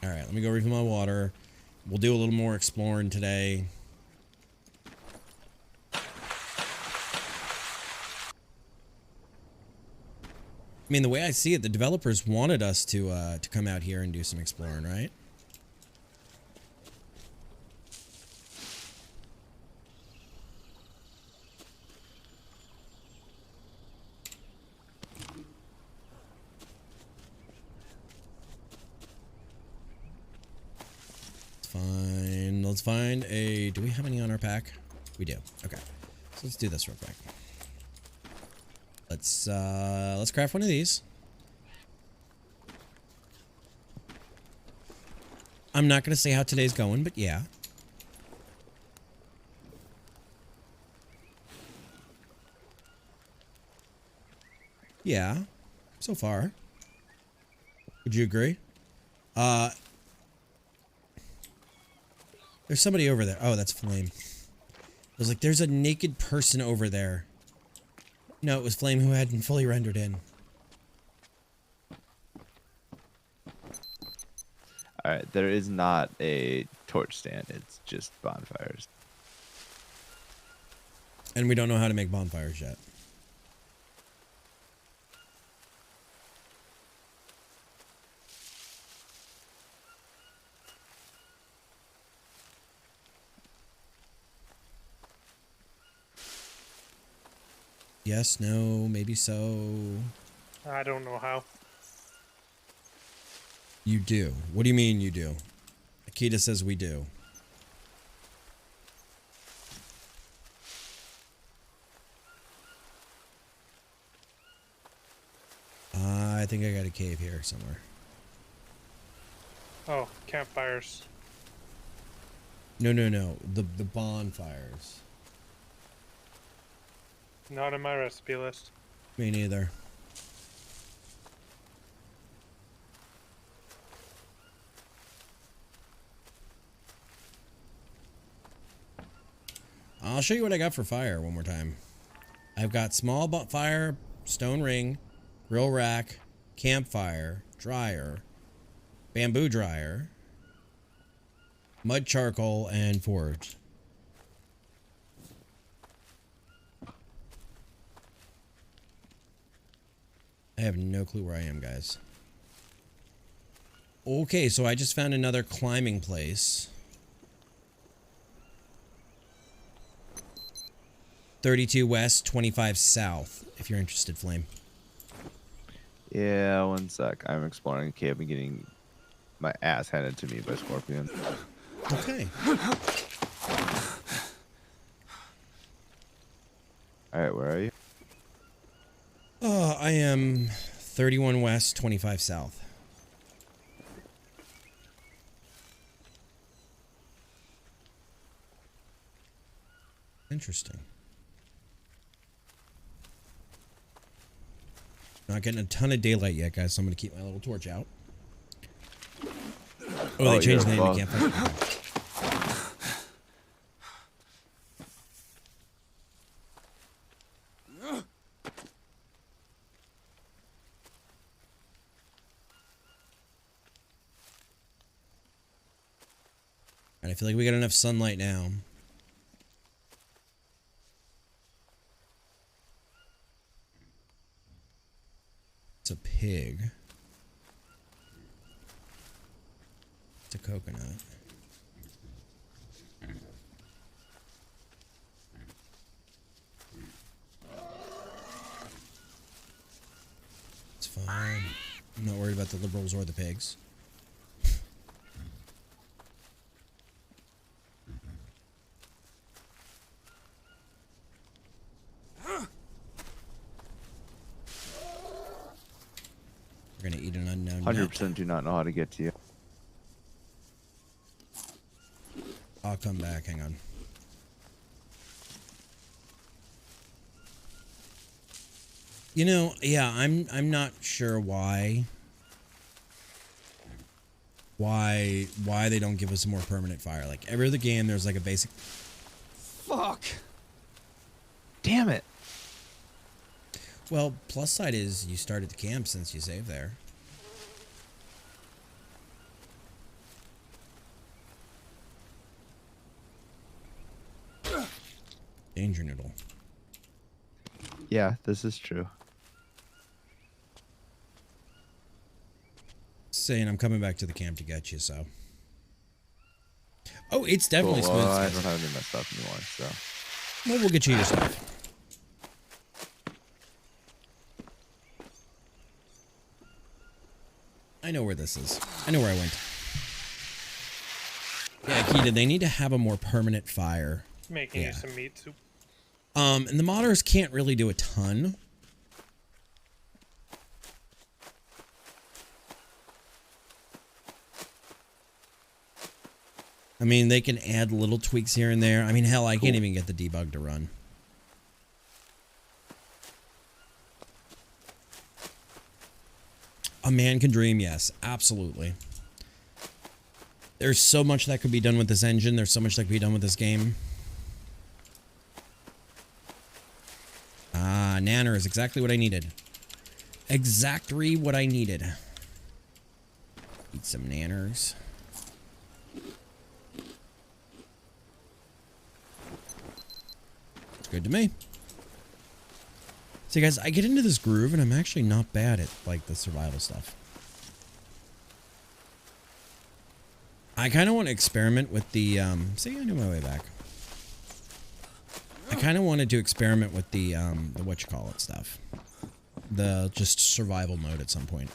All right, let me go refill my water. We'll do a little more exploring today. I mean, the way I see it, the developers wanted us to come out here and do some exploring, right? Fine. Let's find a... Do we have any on our pack? We do. Okay. So let's do this real quick. Let's craft one of these. I'm not going to say how today's going, but yeah. Yeah. So far. Would you agree? There's somebody over there. Oh, that's Flame. I was like, there's a naked person over there. No, it was Flame who hadn't fully rendered in. Alright, there is not a torch stand. It's just bonfires. And we don't know how to make bonfires yet. Yes, no, maybe so. I don't know how. You do. What do you mean you do? Akita says we do. I think I got a cave here somewhere. Oh, campfires. No. The bonfires. Not on my recipe list. Me neither. I'll show you what I got for fire one more time. I've got small fire, stone ring, grill rack, campfire, dryer, bamboo dryer, mud charcoal, and forge. I have no clue where I am, guys. Okay, so I just found another climbing place. 32 west, 25 south, if you're interested, Flame. Yeah, one sec. I'm exploring a cave and getting my ass handed to me by Scorpion. Okay. Alright, where are you? I am 31 west, 25 south. Interesting. Not getting a ton of daylight yet, guys, so I'm going to keep my little torch out. Oh, they changed the name to campfire. I feel like we got enough sunlight now. It's a pig. It's a coconut. It's fine. I'm not worried about the liberals or the pigs. We're gonna eat an unknown 100% do not know how to get to you. I'll come back. Hang on. You know, yeah, I'm not sure why they don't give us more permanent fire. Like every other game, there's like a basic. Fuck. Damn it. Well, plus side is you started the camp since you saved there. Danger noodle. Yeah, this is true. Saying I'm coming back to the camp to get you, so. Oh, it's definitely Cool. smooth. Well, I don't have any of my stuff anymore, so. Well, we'll get you your stuff. I know where this is. I know where I went. Yeah, Keita, they need to have a more permanent fire. Making you some meat soup. And the modders can't really do a ton. I mean, they can add little tweaks here and there. I mean, hell, I can't even get the debug to run. A man can dream, yes, absolutely. There's so much that could be done with this engine. There's so much that could be done with this game. Ah, Nanner is exactly what I needed. Exactly what I needed. Eat some nanners. It's good to me. See, guys, I get into this groove, and I'm actually not bad at, like, the survival stuff. I kind of want to experiment with the, see, I knew my way back. I kind of wanted to experiment with the whatchamacallit stuff. The just survival mode at some point.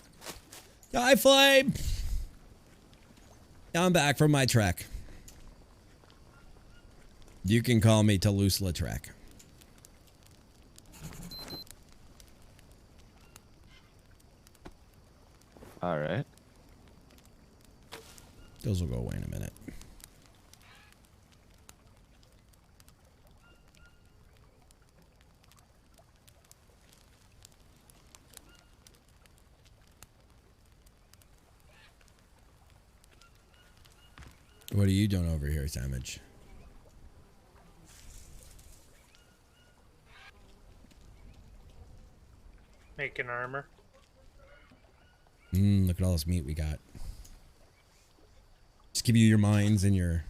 Die, Flame! I'm back from my trek. You can call me Toulouse-Lautrec. All right. Those will go away in a minute. What are you doing over here, Samage? Making armor. Look at all this meat we got. Just give you your mines and your...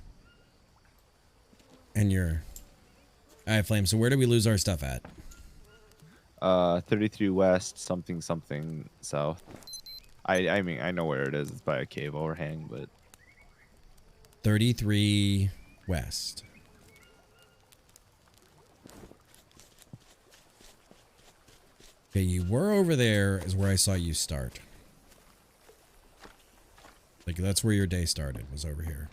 Alright, Flame, so where do we lose our stuff at? 33 west, something south. I mean, I know where it is. It's by a cave overhang, but 33 west. Okay, you were over there is where I saw you start. Like, that's where your day started, was over here.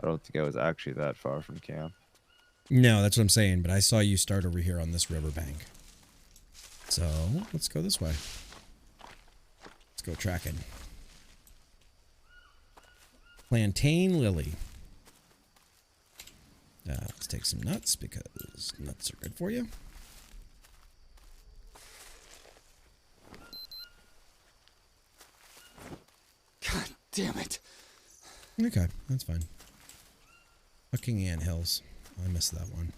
I don't think I was actually that far from camp. No, that's what I'm saying, but I saw you start over here on this riverbank. So, let's go this way. Let's go tracking. Plantain Lily. Let's take some nuts, because nuts are good for you. God damn it. Okay, that's fine. Fucking anthills. I missed that one.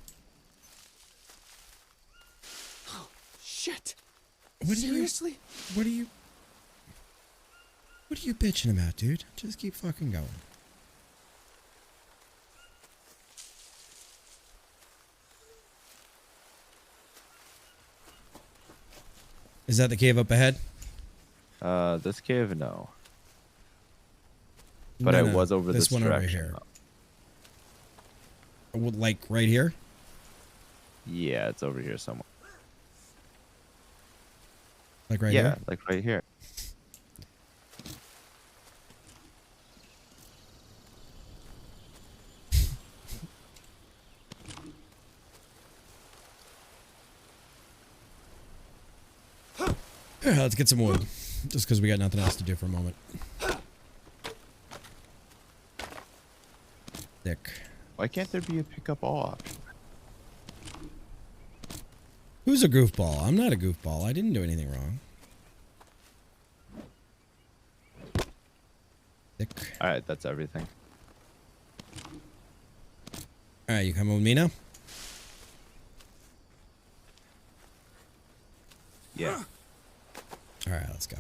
Oh, shit. What Seriously? What are you bitching about, dude? Just keep fucking going. Is that the cave up ahead? This cave, no. But I was over this one direction. over here. Like right here? Yeah, it's over here somewhere. Like right yeah, here? like right here. Yeah, let's get some wood. Just because we got nothing else to do for a moment. Thick. Why can't there be a pickup all option? Who's a goofball? I'm not a goofball. I didn't do anything wrong. Thick. All right, that's everything. All right, you coming with me now? Yeah. All right, let's go.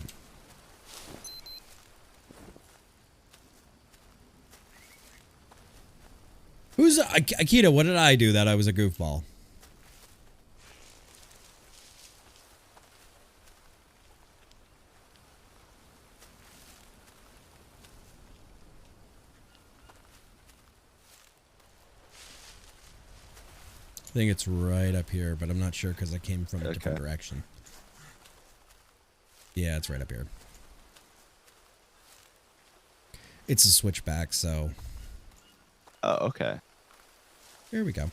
Who's Akita? What did I do that I was a goofball? I think it's right up here, but I'm not sure because I came from a different direction. Yeah, it's right up here. It's a switchback, so... Oh, okay. Here we go.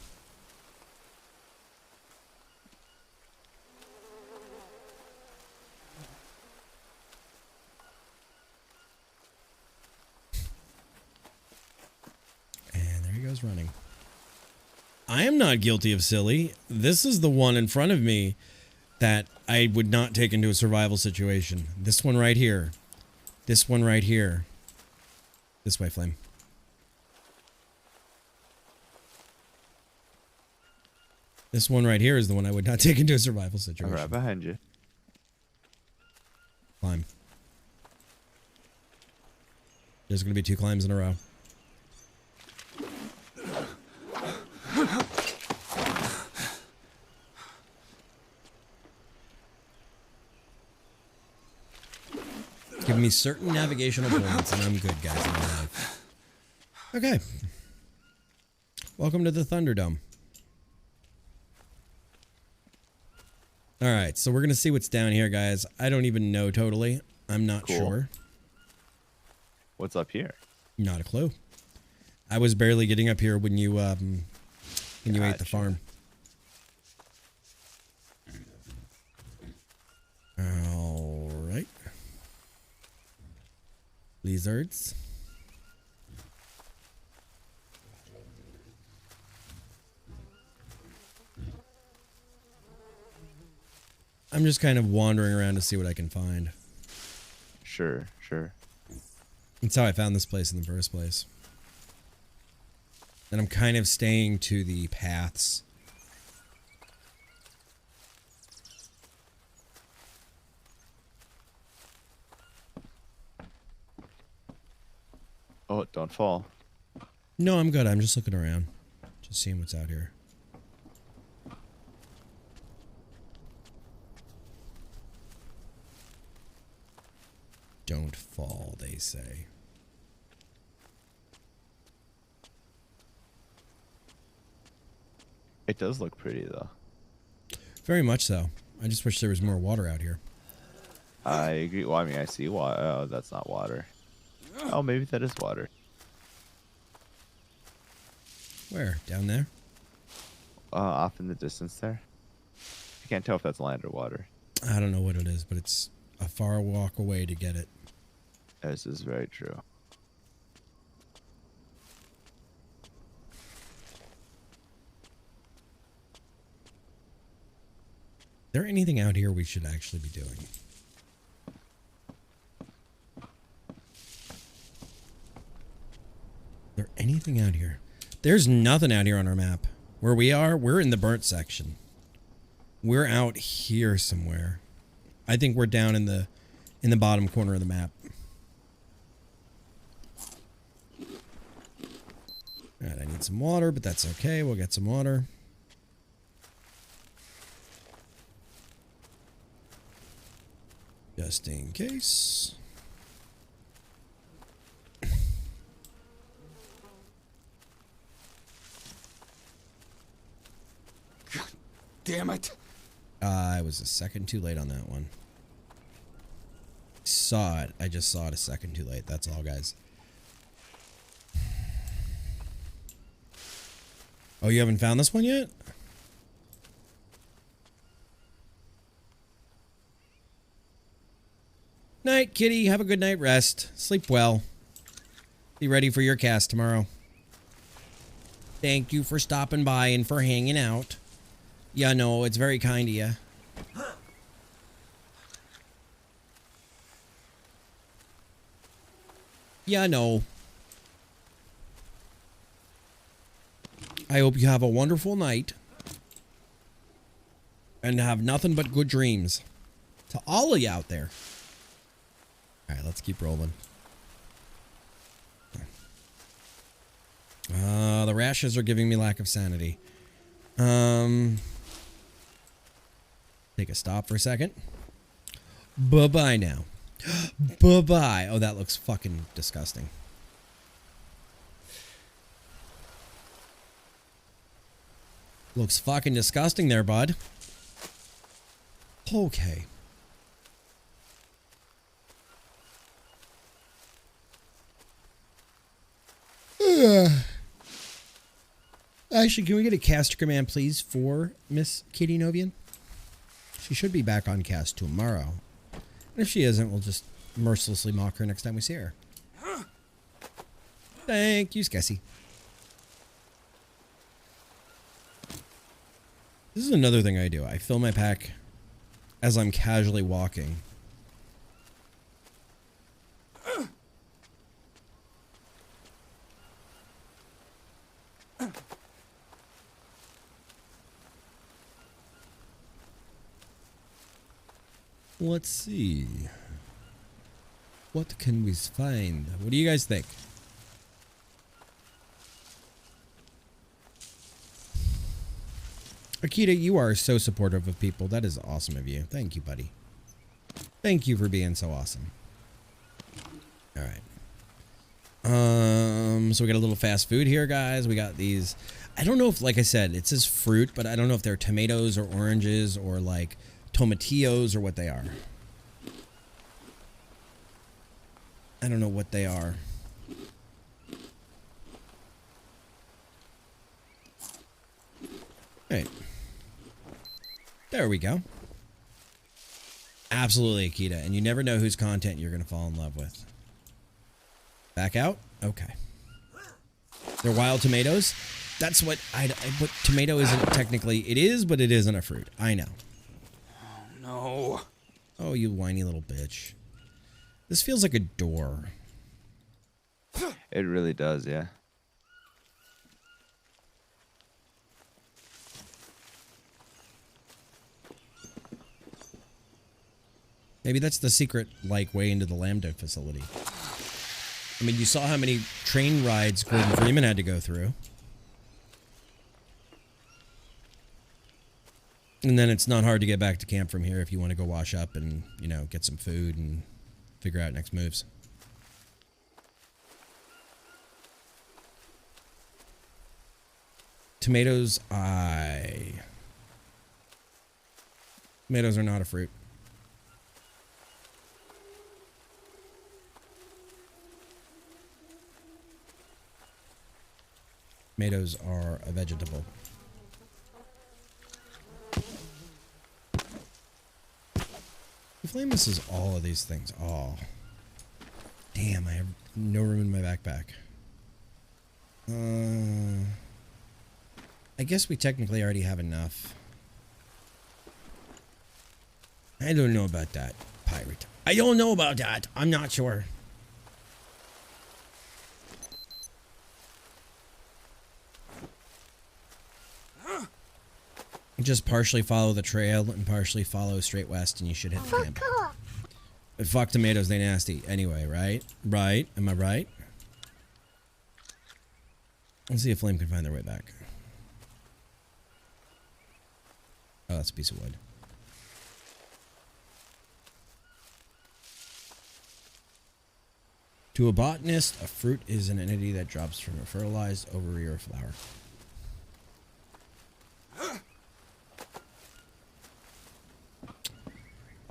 And there he goes running. I am not guilty of silly. This is the one in front of me that I would not take into a survival situation. This one right here. This one right here. This way, Flame. This one right here is the one I would not take into a survival situation. I'm right behind you. Climb. There's going to be 2 climbs in a row. Give me certain navigational points and I'm good, guys, in my life. Okay. Welcome to the Thunderdome. Alright, so we're going to see what's down here, guys. I don't even know totally. I'm not sure. What's up here? Not a clue. I was barely getting up here when you ate the farm. Alright. Lizards. I'm just kind of wandering around to see what I can find. Sure, sure. That's how I found this place in the first place. And I'm kind of staying to the paths. Oh, don't fall. No, I'm good. I'm just looking around. Just seeing what's out here. Don't fall, they say. It does look pretty, though. Very much so. I just wish there was more water out here. I agree. Well, I mean, I see water. Oh, that's not water. Oh, maybe that is water. Where? Down there? Off in the distance there. I can't tell if that's land or water. I don't know what it is, but it's a far walk away to get it. This is very true. Is there anything out here we should actually be doing? Is there anything out here? There's nothing out here on our map. Where we are, we're in the burnt section. We're out here somewhere. I think we're down in the bottom corner of the map. Alright, I need some water, but that's okay. We'll get some water. Just in case. God damn it. I was a second too late on that one. Saw it. I just saw it a second too late. That's all, guys. Oh, you haven't found this one yet? Night, kitty. Have a good night rest. Sleep well. Be ready for your cast tomorrow. Thank you for stopping by and for hanging out. Yeah, no, it's very kind of you. Yeah, no. I hope you have a wonderful night. And have nothing but good dreams. To all of you out there. Alright, let's keep rolling. The rashes are giving me lack of sanity. Take a stop for a second. Bye-bye now. Bye-bye. Oh, that looks fucking disgusting. Looks fucking disgusting there, bud. Okay. Actually, can we get a caster command, please, for Miss Katie Novian? She should be back on cast tomorrow. And if she isn't, we'll just mercilessly mock her next time we see her. Thank you, Skessy. This is another thing I do. I fill my pack as I'm casually walking. Let's see. What can we find? What do you guys think? Akita, you are so supportive of people. That is awesome of you. Thank you, buddy. Thank you for being so awesome. All right. So we got a little fast food here, guys. We got these. I don't know if, like I said, it says fruit, but I don't know if they're tomatoes or oranges or like tomatillos or what they are. I don't know what they are. Right. There we go. Absolutely, Akita. And you never know whose content you're going to fall in love with. Back out? Okay. They're wild tomatoes? That's what but tomato isn't technically... It is, but it isn't a fruit. I know. Oh, no. Oh, you whiny little bitch. This feels like a door. It really does, yeah. Maybe that's the secret, like, way into the Lambda facility. I mean, you saw how many train rides Gordon Freeman had to go through. And then it's not hard to get back to camp from here if you want to go wash up and, you know, get some food and figure out next moves. Tomatoes, Tomatoes are not a fruit. Tomatoes are a vegetable. The flame misses all of these things. Oh. Damn, I have no room in my backpack. I guess we technically already have enough. I don't know about that, pirate. I don't know about that. I'm not sure. Just partially follow the trail and partially follow straight west and you should hit the camp. But fuck tomatoes, they nasty. Anyway, right? Right? Am I right? Let's see if Flame can find their way back. Oh, that's a piece of wood. To a botanist, a fruit is an entity that drops from a fertilized ovary or flower.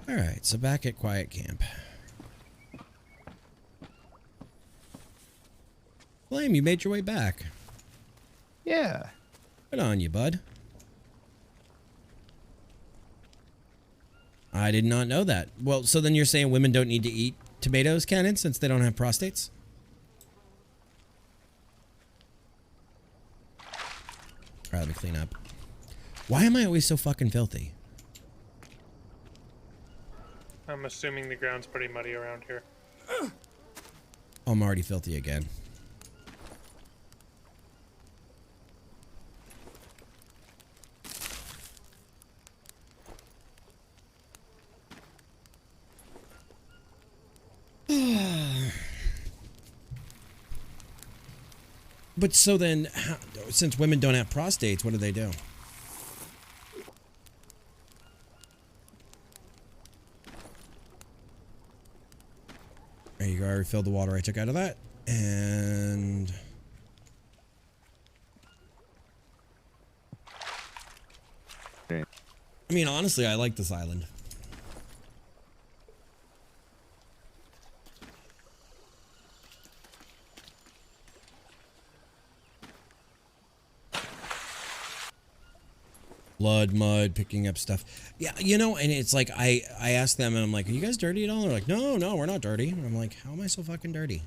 Alright, so back at Quiet Camp. Flame, you made your way back. Yeah. Good on you, bud. I did not know that. Well, so then you're saying women don't need to eat tomatoes, Cannon, since they don't have prostates? Alright, let me clean up. Why am I always so fucking filthy? I'm assuming the ground's pretty muddy around here. Oh, I'm already filthy again. But so then, since women don't have prostates, what do they do? There you go. I refilled the water I took out of that. And... Okay. I mean, honestly, I like this island. Blood, mud, picking up stuff. Yeah, you know, and it's like, I asked them, and I'm like, are you guys dirty at all? They're like, no, we're not dirty. And I'm like, how am I so fucking dirty?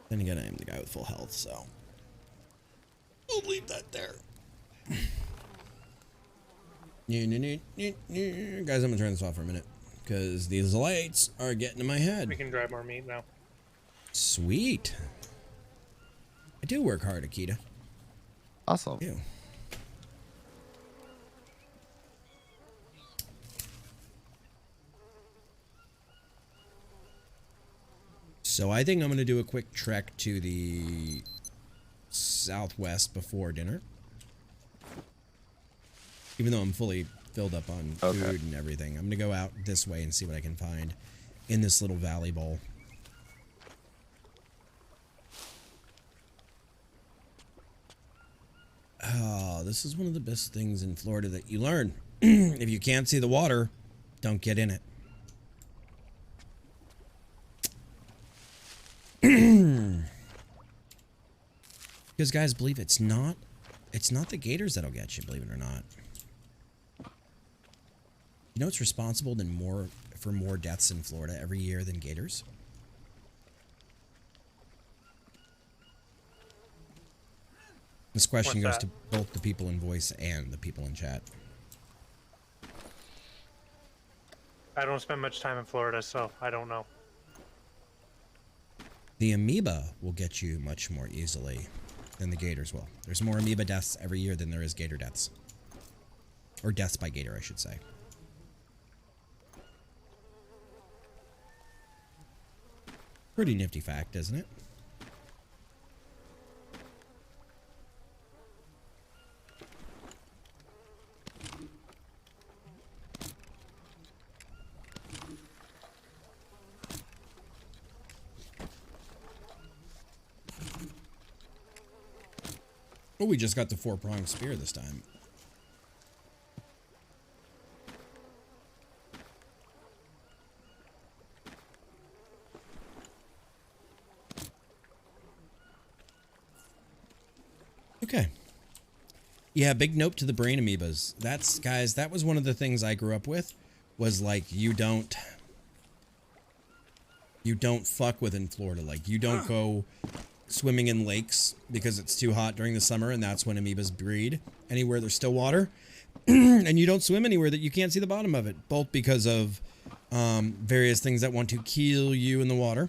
Then again, I am the guy with full health, so. I'll leave that there. Guys, I'm gonna turn this off for a minute, because these lights are getting in my head. We can dry more meat now. Sweet. I do work hard, Akita. Awesome. Ew. So I think I'm going to do a quick trek to the southwest before dinner. Even though I'm fully filled up on food and everything. I'm going to go out this way and see what I can find in this little valley bowl. Oh, this is one of the best things in Florida that you learn. If you can't see the water, don't get in it. Because guys, believe it's not the gators that'll get you, believe it or not. You know what's responsible for more deaths in Florida every year than gators? This question goes to both the people in voice and the people in chat. I don't spend much time in Florida, so I don't know. The amoeba will get you much more easily than the gators will. There's more amoeba deaths every year than there is gator deaths. Or deaths by gator, I should say. Pretty nifty fact, isn't it? Oh, we just got the 4-pronged spear this time. Okay. Yeah, big note to the brain amoebas. That's, guys, that was one of the things I grew up with, was like, you don't fuck with in Florida. Like, you don't go swimming in lakes because it's too hot during the summer, and that's when amoebas breed. Anywhere there's still water. And you don't swim anywhere that you can't see the bottom of it, both because of various things that want to kill you in the water,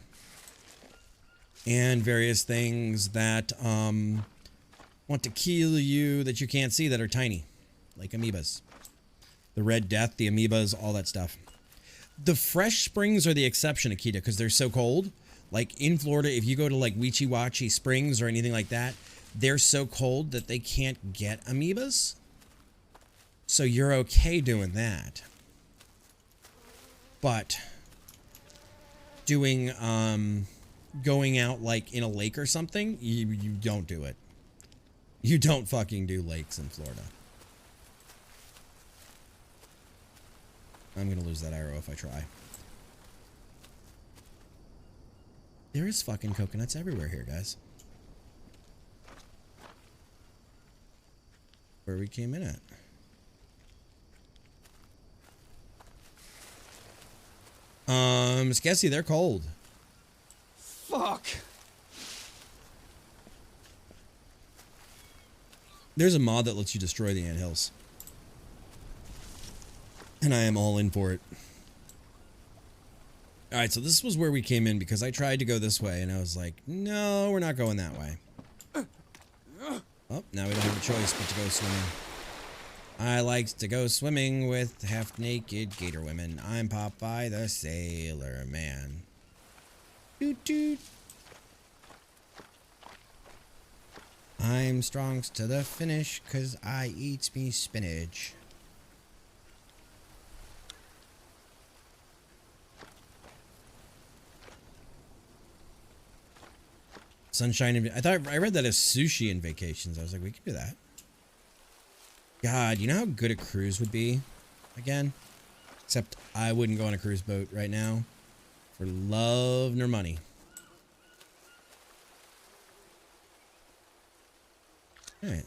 and various things that want to kill you that you can't see that are tiny, like amoebas. The Red Death, the amoebas, all that stuff. The fresh springs are the exception, Akita, because they're so cold. Like in Florida, if you go to like Weechee Watchee Springs or anything like that, they're so cold that they can't get amoebas. So you're okay doing that. But doing, going out like in a lake or something, you don't do it. You don't fucking do lakes in Florida. I'm going to lose that arrow if I try. There is fucking coconuts everywhere here, guys. Where we came in at. Skessy, they're cold. Fuck. There's a mod that lets you destroy the anthills. And I am all in for it. Alright, so this was where we came in because I tried to go this way and I was like, no, we're not going that way. Oh, now we don't have a choice but to go swimming. I like to go swimming with half-naked gator women. I'm Popeye the Sailor Man. Doot doot. I'm strongs to the finish, 'cause I eats me spinach. Sunshine and I read that as sushi and vacations. I was like, we could do that. God, you know how good a cruise would be? Again? Except I wouldn't go on a cruise boat right now. For love nor money. Alright.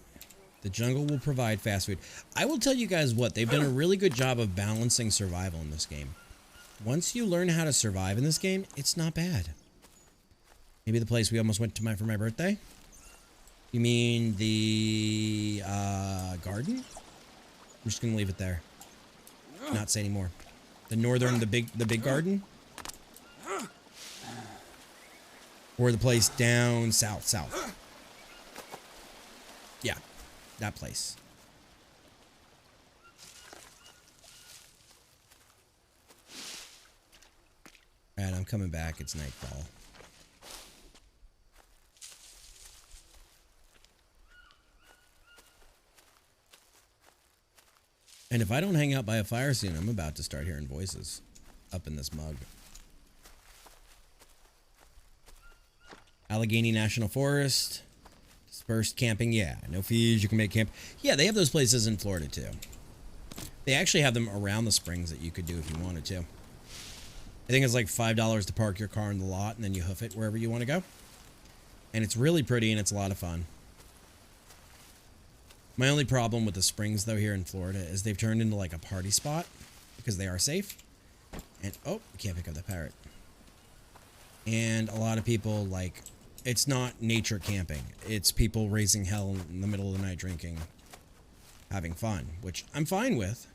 The jungle will provide fast food. I will tell you guys what, they've done a really good job of balancing survival in this game. Once you learn how to survive in this game, it's not bad. Maybe the place we almost went to for my birthday? You mean the garden? I'm just gonna leave it there. Not say anymore. The northern, the big garden? Or the place down south. Yeah, that place. Alright, I'm coming back. It's nightfall. And if I don't hang out by a fire soon, I'm about to start hearing voices up in this mug. Allegheny National Forest. Dispersed camping, yeah. No fees, you can make camp. Yeah, they have those places in Florida too. They actually have them around the springs that you could do if you wanted to. I think it's like $5 to park your car in the lot and then you hoof it wherever you want to go. And it's really pretty and it's a lot of fun. My only problem with the springs though here in Florida is they've turned into like a party spot because they are safe. And oh, can't pick up the parrot. And a lot of people like, it's not nature camping. It's people raising hell in the middle of the night drinking, having fun, which I'm fine with.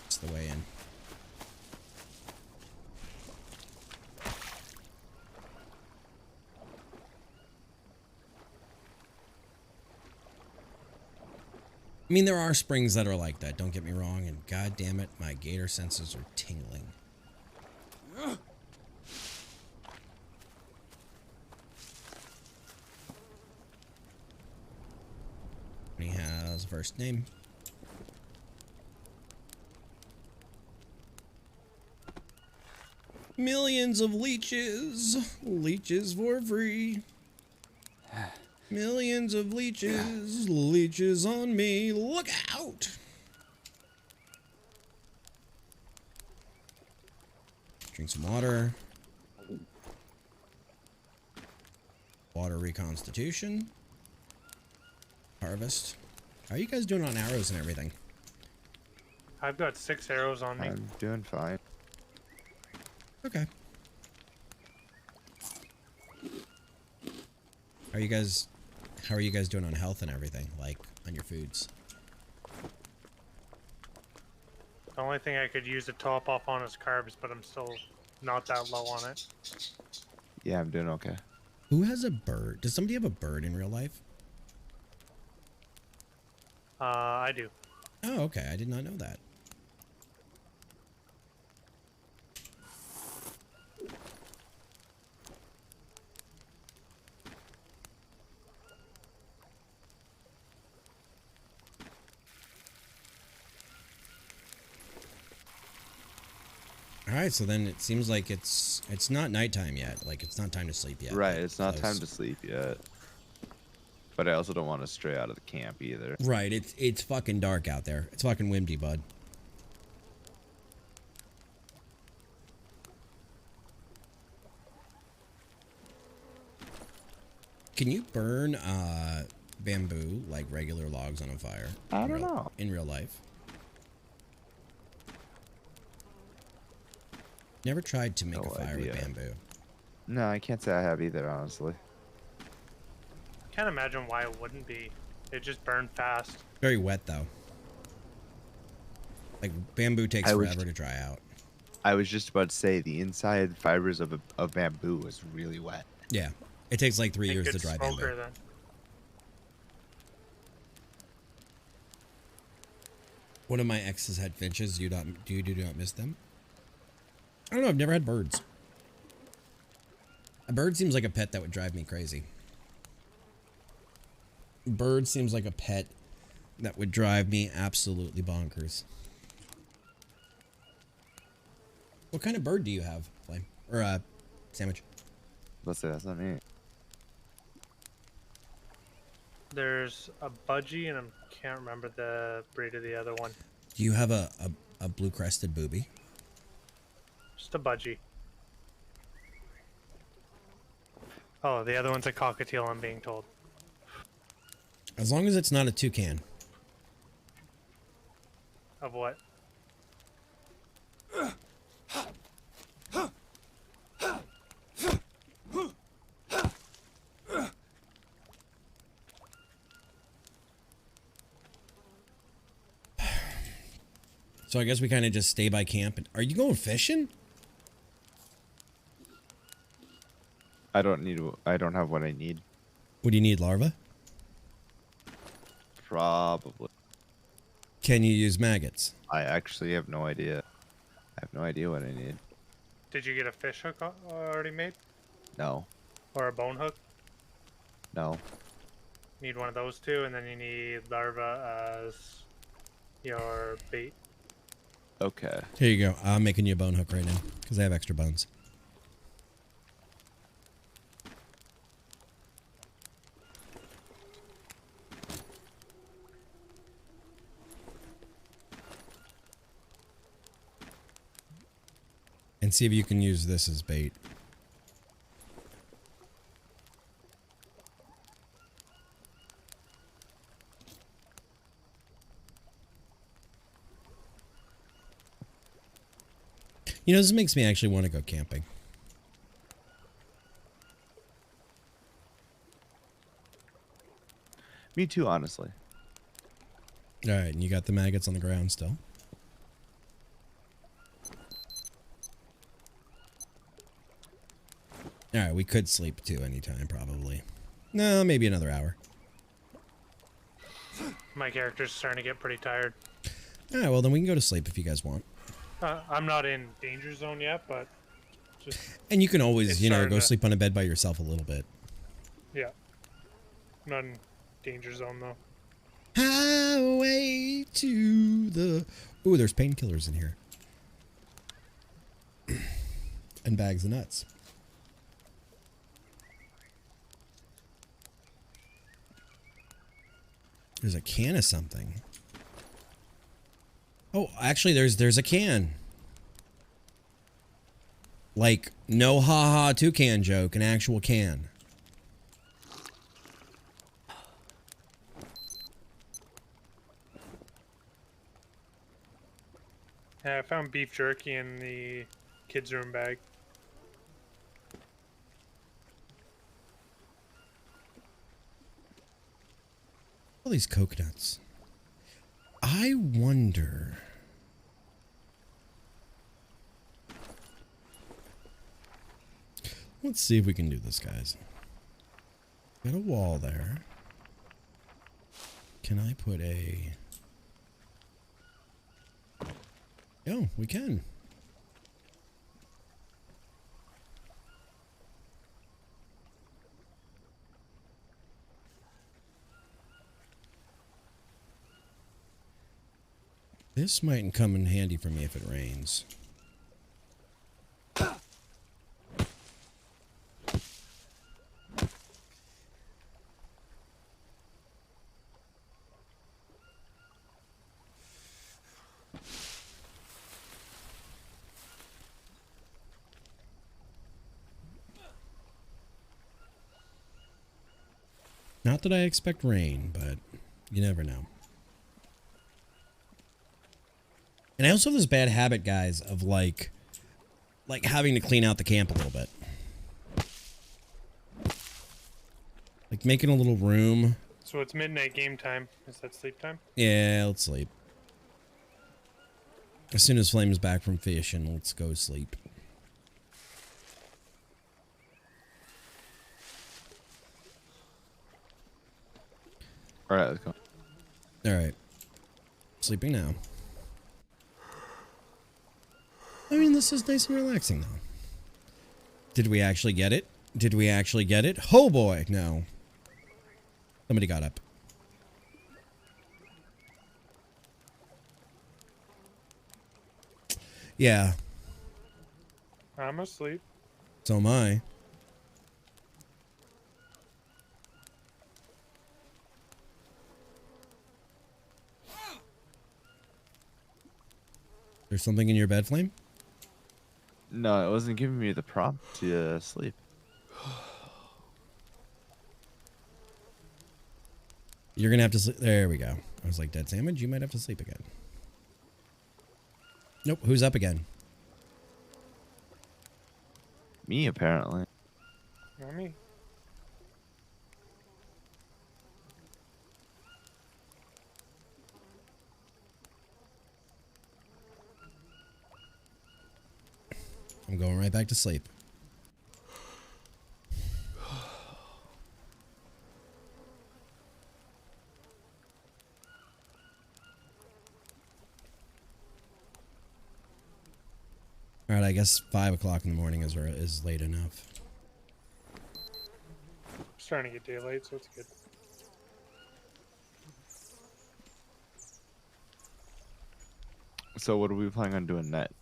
It's the way in. I mean, there are springs that are like that, don't get me wrong, and god damn it, my gator senses are tingling. He has a first name. Millions of leeches. Leeches for free. Millions of leeches. Leeches on me. Look out! Drink some water. Water reconstitution. Harvest. How are you guys doing on arrows and everything? I've got 6 arrows on me. I'm doing fine. Okay. How are you guys doing on health and everything? Like on your foods? The only thing I could use to top off on is carbs, but I'm still not that low on it. Yeah, I'm doing okay. Who has a bird? Does somebody have a bird in real life? I do. Oh, okay. I did not know that. All right, so then it seems like it's not nighttime yet. Like it's not time to sleep yet. Right, it's not Close. time to sleep yet. But I also don't want to stray out of the camp either. Right, it's fucking dark out there. It's fucking windy, bud. Can you burn bamboo like regular logs on a fire? I don't know. In real life. Never tried to make No a fire idea. with bamboo. No, I can't say I have either, honestly. Can't imagine why it wouldn't be. It just burned fast. Very wet though. Like bamboo takes I was forever to dry out. I was just about to say the inside fibers of bamboo is really wet. Yeah, it takes like 3 A years good to dry smoker bamboo. then. One of my exes had finches. Do not miss them? I don't know. I've never had birds. A bird seems like a pet that would drive me crazy. Bird seems like a pet that would drive me absolutely bonkers. What kind of bird do you have, Flame? Or, Sandwich? Let's say that's not me. There's a budgie, and I can't remember the breed of the other one. Do you have a blue-crested booby? Just a budgie. Oh, the other one's a cockatiel, I'm being told. As long as it's not a toucan. Of what? So I guess we kind of just stay by camp. Are you going fishing? I don't have what I need. What do you need, larva? Probably. Can you use maggots? I actually have no idea. I have no idea what I need. Did you get a fish hook already made? No. Or a bone hook? No. Need one of those two, and then you need larva as your bait. Okay. Here you go. I'm making you a bone hook right now because I have extra bones. And see if you can use this as bait. You know, this makes me actually want to go camping. Me too, honestly. All right, and you got the maggots on the ground still. All right, we could sleep too anytime, probably. No, maybe another hour. My character's starting to get pretty tired. All right, well, then we can go to sleep if you guys want. I'm not in danger zone yet, but just... And you can always, It's you know, starting go to- sleep on a bed by yourself a little bit. Yeah. I'm not in danger zone, though. Highway to the... Ooh, there's painkillers in here. And bags of nuts. There's a can of something. Oh, actually, there's a can. Like, no ha-ha toucan joke, an actual can. Yeah, I found beef jerky in the kids' room bag. All these coconuts. I wonder... Let's see if we can do this, guys. Got a wall there. Can I put a... Oh, we can. This might come in handy for me if it rains. Not that I expect rain, but you never know. And I also have this bad habit, guys, of like having to clean out the camp a little bit. Like making a little room. So it's midnight game time. Is that sleep time? Yeah, let's sleep. As soon as Flame's back from fishing, let's go sleep. All right, let's go. All right. Sleeping now. I mean, this is nice and relaxing, though. Did we actually get it? Did we actually get it? Oh, boy. No. Somebody got up. Yeah. I'm asleep. So am I. There's something in your bed, Flame? No, it wasn't giving me the prompt to sleep. You're gonna have to sleep. There we go. I was like, Dead Sandwich, you might have to sleep again. Nope. Who's up again? Me, apparently. Not me. I'm going right back to sleep. All right, I guess 5 o'clock in the morning is late enough. It's starting to get daylight, so it's good. So what are we planning on doing next?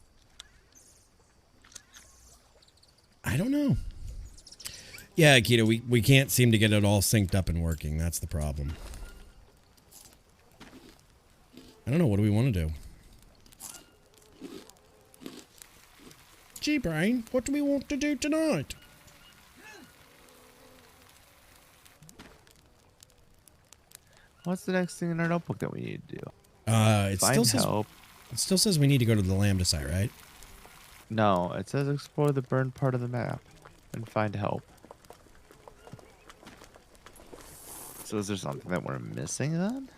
I don't know. Yeah, Akita, we can't seem to get it all synced up and working. That's the problem. I don't know. What do we want to do? Gee, Brian, what do we want to do tonight? What's the next thing in our notebook that we need to do? It still Find says help. it still says we need to go to the Lambda site, right? No, it says explore the burned part of the map and find help. So is there something that we're missing then?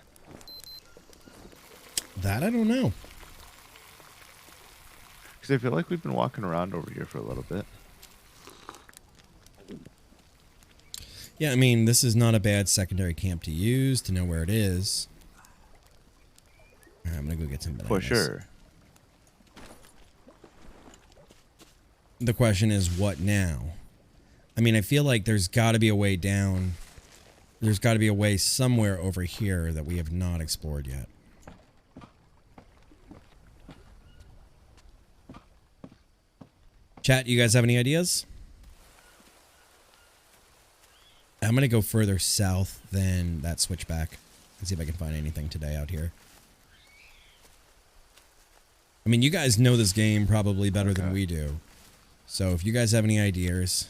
That I don't know. Because I feel like we've been walking around over here for a little bit. Yeah, I mean, this is not a bad secondary camp to use to know where it is. All right, I'm gonna go get some bananas. For sure. The question is, what now? I mean, I feel like there's got to be a way down. There's got to be a way somewhere over here that we have not explored yet. Chat, you guys have any ideas? I'm going to go further south than that switchback and see if I can find anything today out here. I mean, you guys know this game probably better than we do. So if you guys have any ideas...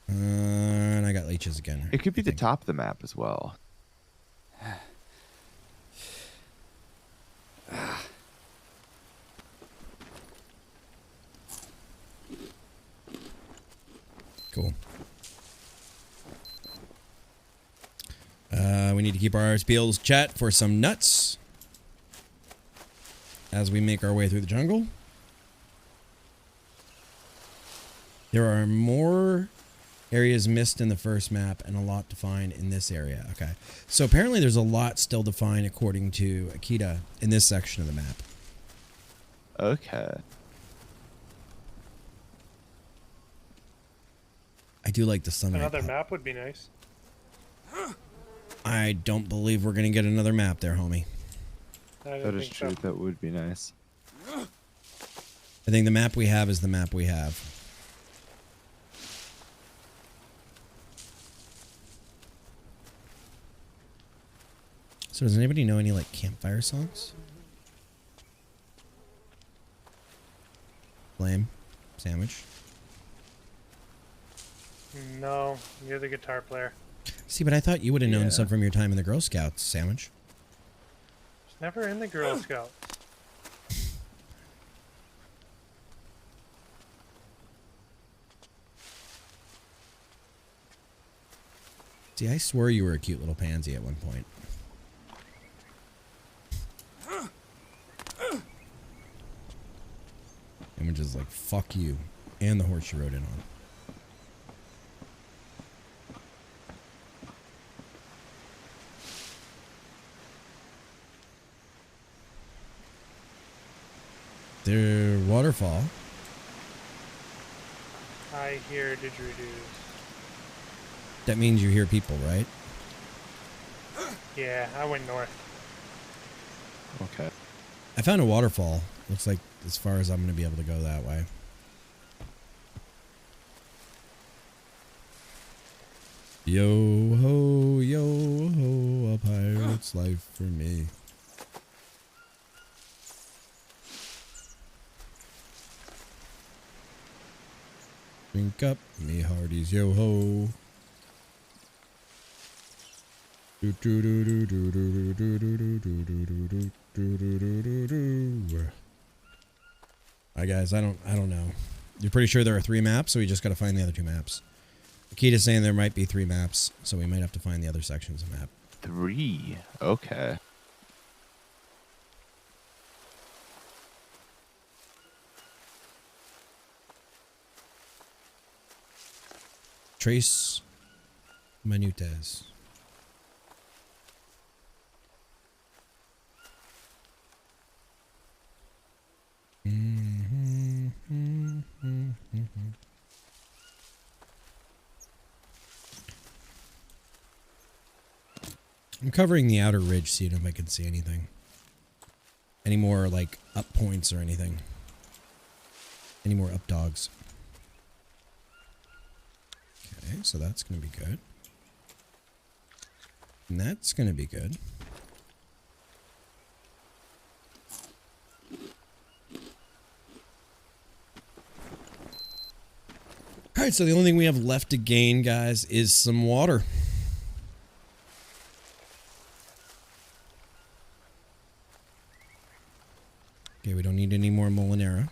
and I got leeches again. It could be the top of the map as well. Cool. We need to keep our eyes peeled, chat, for some nuts as we make our way through the jungle. There are more areas missed in the first map and a lot to find in this area. Okay. So apparently there's a lot still to find according to Akita in this section of the map. Okay. I do like the sunlight. Another map would be nice. I don't believe we're going to get another map there, homie. That is true. That would be nice. I think the map we have is the map we have. So does anybody know any, like, campfire songs? Flame? Sandwich? No, you're the guitar player. See, but I thought you would have known some from your time in the Girl Scouts, Sandwich. It's never in the Girl Scouts. See, I swore you were a cute little pansy at one point. Image is like, fuck you. And the horse you rode in on. Their waterfall. I hear didgeridoos. That means you hear people, right? Yeah, I went north. Okay. I found a waterfall. Looks like as far as I'm going to be able to go that way. Yo ho, a pirate's life for me. Drink up, me hearties, yo ho. Alright guys, I don't know. You're pretty sure there are 3 maps, so we just gotta find the other 2 maps. Akita's saying there might be 3 maps, so we might have to find the other sections of map. 3. Okay. Trace minutes. I'm covering the outer ridge, seeing if I can see anything. Any more, like, up points or anything. Any more up dogs. Okay, so that's going to be good. And that's going to be good. Alright, so the only thing we have left to gain, guys, is some water. Okay, we don't need any more Molinera.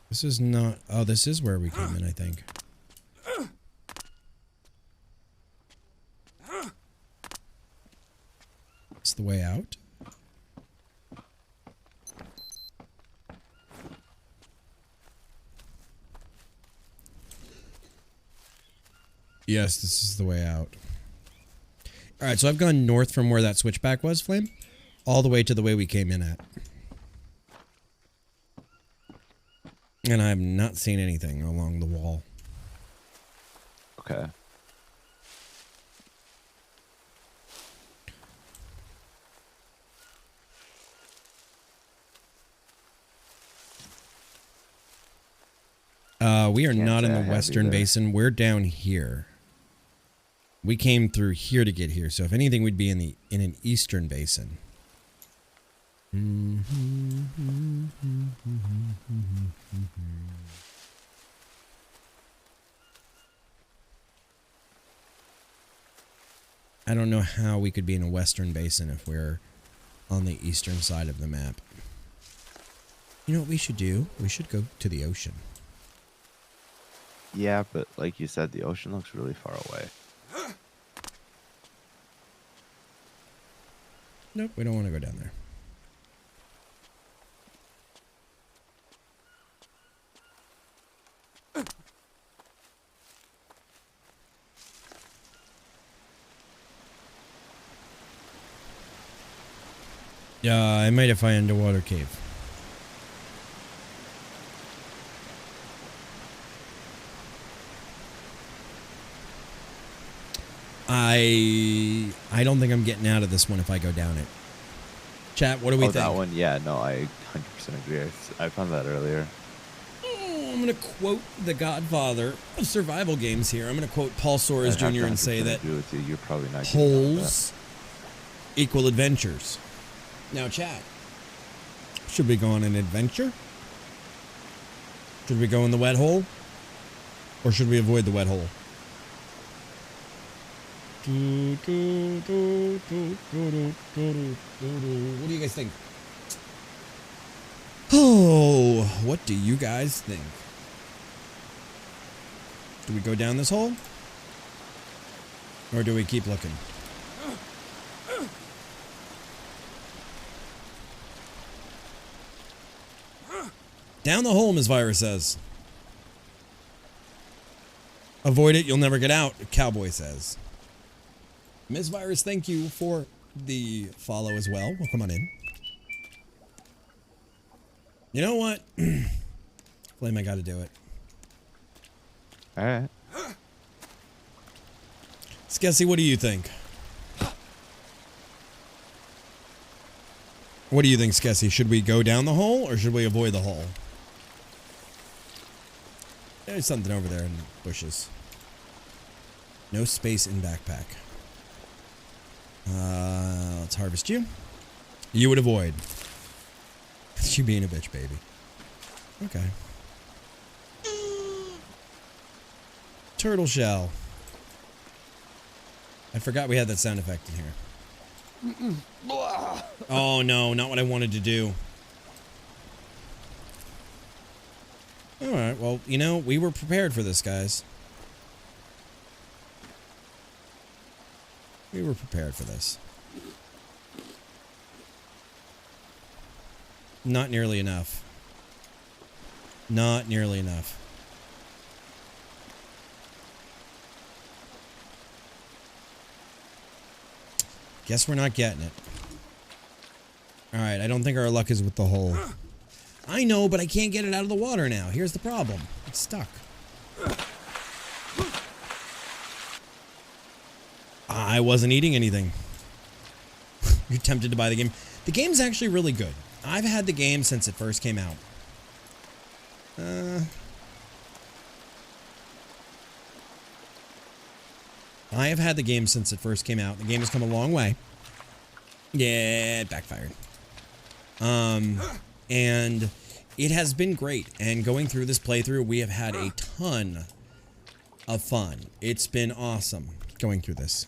This is not... Oh, this is where we came in, I think. It's the way out. Yes, this is the way out. Alright, so I've gone north from where that switchback was, Flame, all the way to the way we came in at. And I have not seen anything along the wall. Okay. We are Can't not in say I the have western either. basin. We're down here. We came through here to get here. So if anything, we'd be in an eastern basin. I don't know how we could be in a western basin if we're on the eastern side of the map. You know what we should do? We should go to the ocean. Yeah, but like you said, the ocean looks really far away. Nope, we don't want to go down there. Yeah, I might have found a underwater cave. I don't think I'm getting out of this one if I go down it. Chat, what do we think? That one, yeah, no, I 100% agree. I found that earlier. I'm going to quote the godfather of survival games here. I'm going to quote Paul Soares I Jr. and say 100% that agree with you. You're probably not getting out of holes equal adventures. Now, chat, should we go on an adventure? Should we go in the wet hole? Or should we avoid the wet hole? What do you guys think? Oh, what do you guys think? Do we go down this hole? Or do we keep looking? Down the hole, Ms. Virus says. Avoid it, you'll never get out, Cowboy says. Ms. Virus, thank you for the follow as well. Welcome on in. You know what? Flame, I gotta do it. Alright. Skessy, what do you think? What do you think, Skessy? Should we go down the hole or should we avoid the hole? There's something over there in the bushes. No space in backpack. Let's harvest you. You would avoid. You being a bitch, baby. Okay. Turtle shell. I forgot we had that sound effect in here. Oh no, not what I wanted to do. Alright, well, you know, we were prepared for this, guys. We were prepared for this. Not nearly enough. Not nearly enough. Guess we're not getting it. Alright, I don't think our luck is with the hole. I know, but I can't get it out of the water now. Here's the problem. It's stuck. I wasn't eating anything. You're tempted to buy the game. The game's actually really good. I've had the game since it first came out. I have had the game since it first came out. The game has come a long way. Yeah, it backfired. And it has been great. And going through this playthrough, we have had a ton of fun. It's been awesome going through this.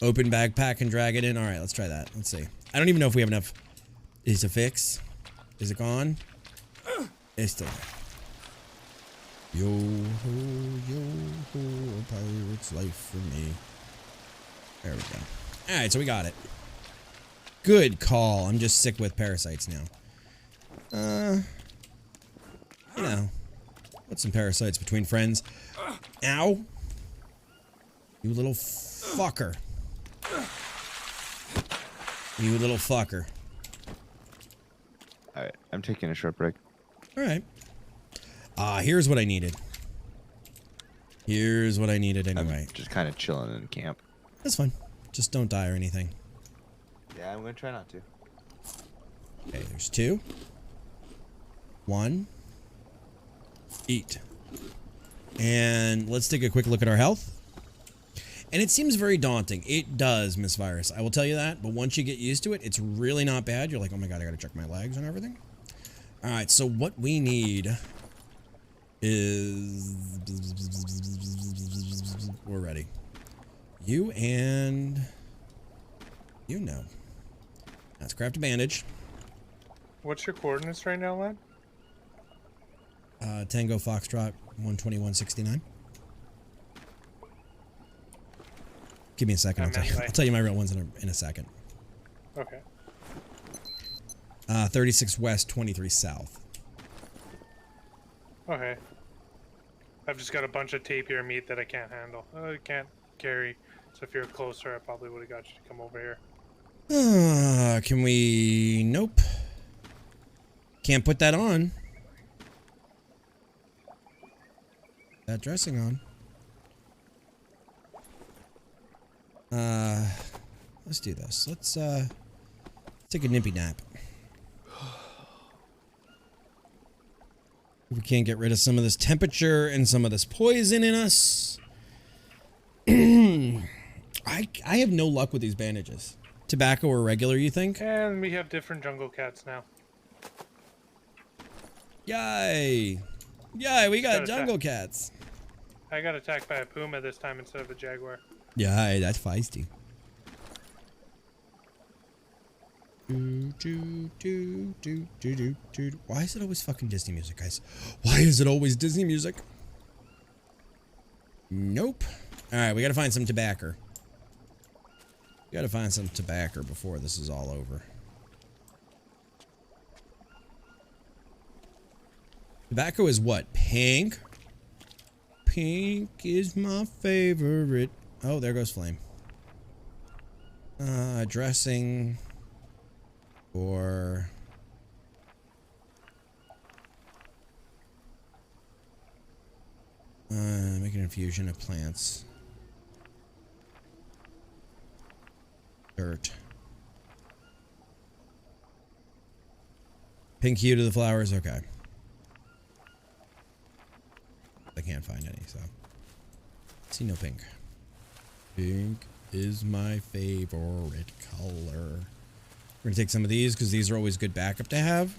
Open backpack and drag it in. All right, let's try that. Let's see. I don't even know if we have enough. Is it fixed? Is it gone? It's still there. Yo ho, yo ho, a pirate's life for me. There we go. All right, so we got it. Good call. I'm just sick with parasites now. You know, put some parasites between friends. Ow. You little fucker. You little fucker. Alright, I'm taking a short break. Alright. Here's what I needed. Here's what I needed anyway. I'm just kind of chilling in camp. That's fine. Just don't die or anything. Yeah, I'm gonna try not to. Okay, there's 2. 1. Eat. And let's take a quick look at our health. And it seems very daunting. It does, Miss Virus. I will tell you that. But once you get used to it, it's really not bad. You're like, oh my god, I gotta check my legs and everything. Alright, so what we need is... We're ready. You and... You know. Let's craft a bandage. What's your coordinates right now, lad? Tango Foxtrot 12169. Give me a second. I'll tell you my real ones in a second. Okay. 36 west, 23 south. Okay. I've just got a bunch of tape here meat that I can't handle. I can't carry. So if you're closer, I probably would have got you to come over here. Can we... Nope. Can't put that on. That dressing on. Let's do this. Let's take a nippy nap. If we can't get rid of some of this temperature and some of this poison in us. I have no luck with these bandages. Tobacco or regular, you think? And we have different jungle cats now. Yay! Yay, we got jungle cats. I got attacked by a puma this time instead of a jaguar. Yeah, that's feisty. Why is it always fucking Disney music, guys? Why is it always Disney music? Nope. Alright, we gotta find some tobacco. We gotta find some tobacco before this is all over. Tobacco is what? Pink? Pink is my favorite. Oh, there goes Flame. Dressing. Or... make an infusion of plants. Dirt. Pink hue to the flowers, okay. I can't find any, so. See no pink. Pink is my favorite color. We're gonna take some of these because these are always good backup to have.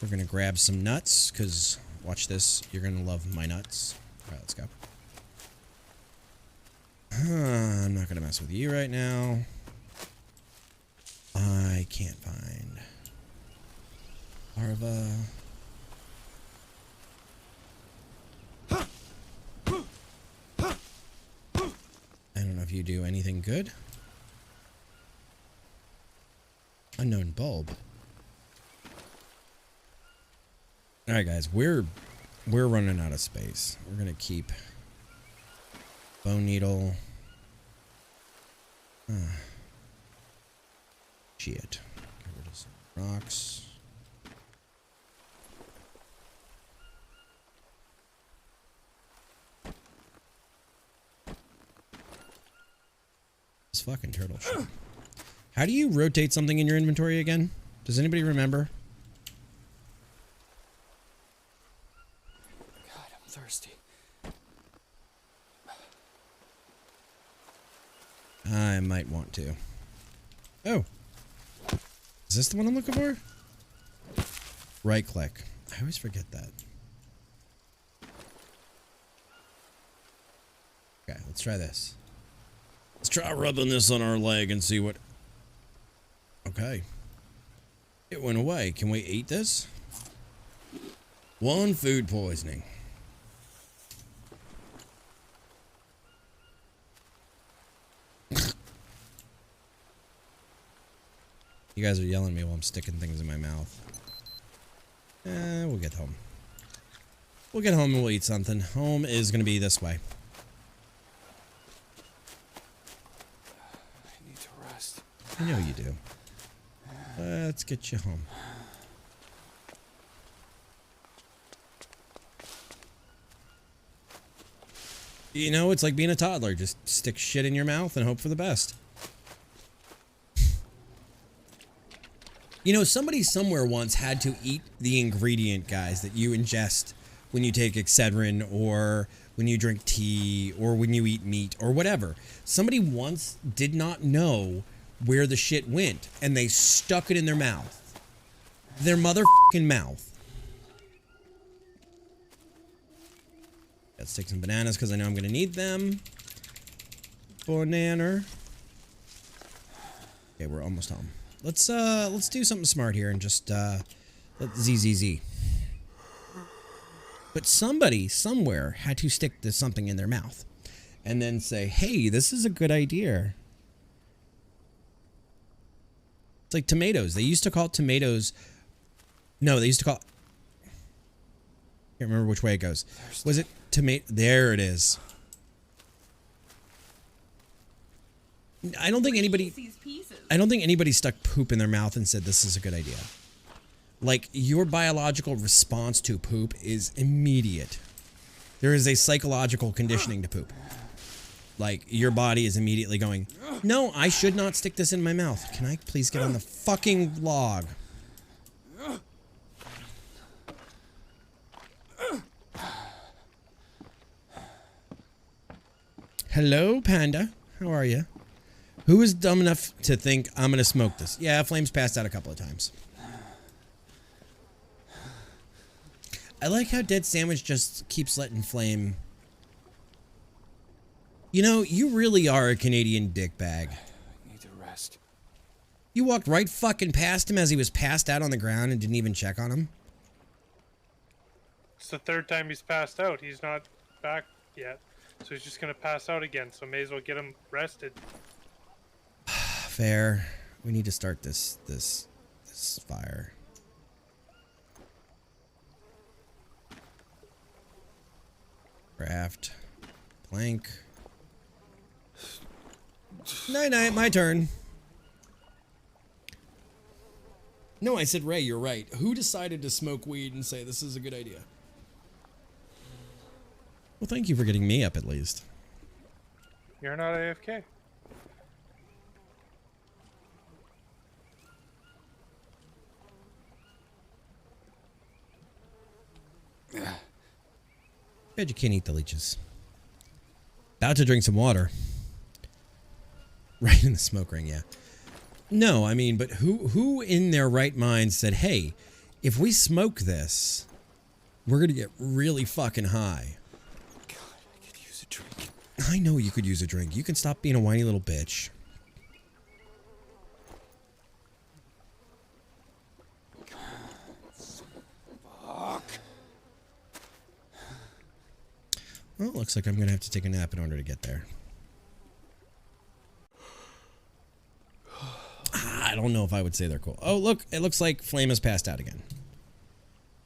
We're gonna grab some nuts because watch this. You're gonna love my nuts. Alright, let's go. I'm not gonna mess with you right now. I can't find larva. I don't know if you do anything good. Unknown bulb. Alright guys, we're running out of space. We're gonna keep bone needle. Shit. Get rid of some rocks. This fucking turtle shit. How do you rotate something in your inventory again? Does anybody remember? God, I'm thirsty. I might want to. Oh. Is this the one I'm looking for? Right click. I always forget that. Okay, let's try this. Let's try rubbing this on our leg and see what... Okay. It went away. Can we eat this? 1 food poisoning. You guys are yelling at me while I'm sticking things in my mouth. We'll get home. We'll get home and we'll eat something. Home is going to be this way. I need to rest. I know you do. Let's get you home. You know, it's like being a toddler. Just stick shit in your mouth and hope for the best. You know, somebody somewhere once had to eat the ingredient, guys, that you ingest when you take Excedrin or when you drink tea or when you eat meat or whatever. Somebody once did not know where the shit went and they stuck it in their mouth. Their motherfucking mouth. Let's take some bananas because I know I'm going to need them. Banana. Okay, we're almost home. Let's do something smart here and just let ZZZ. But somebody somewhere had to stick this something in their mouth and then say, "Hey, this is a good idea." It's like tomatoes. They used to call it tomatoes. No, they used to call it... Can't remember which way it goes. Was it tomato? There it is. I don't think anybody stuck poop in their mouth and said this is a good idea. Like, your biological response to poop is immediate. There is a psychological conditioning to poop. Like, your body is immediately going, no, I should not stick this in my mouth. Can I please get on the fucking log? Hello, Panda. How are you? Who is dumb enough to think I'm going to smoke this? Yeah, Flame's passed out a couple of times. I like how Dead Sandwich just keeps letting Flame... You know, you really are a Canadian dickbag. I need to rest. You walked right fucking past him as he was passed out on the ground and didn't even check on him. It's the 3rd time he's passed out. He's not back yet. So he's just gonna pass out again. So may as well get him rested. Fair. We need to start this fire. Craft. Plank. Night, my turn. No, I said Ray, you're right. Who decided to smoke weed and say this is a good idea? Well, thank you for getting me up at least. You're not AFK. Bet you can't eat the leeches. About to drink some water. Right in the smoke ring, yeah. No, I mean, but who in their right mind said, hey, if we smoke this, we're going to get really fucking high. God, I could use a drink. I know you could use a drink. You can stop being a whiny little bitch. Fuck. Well, it looks like I'm going to have to take a nap in order to get there. I don't know if I would say they're cool. Oh, look, it looks like Flame has passed out again.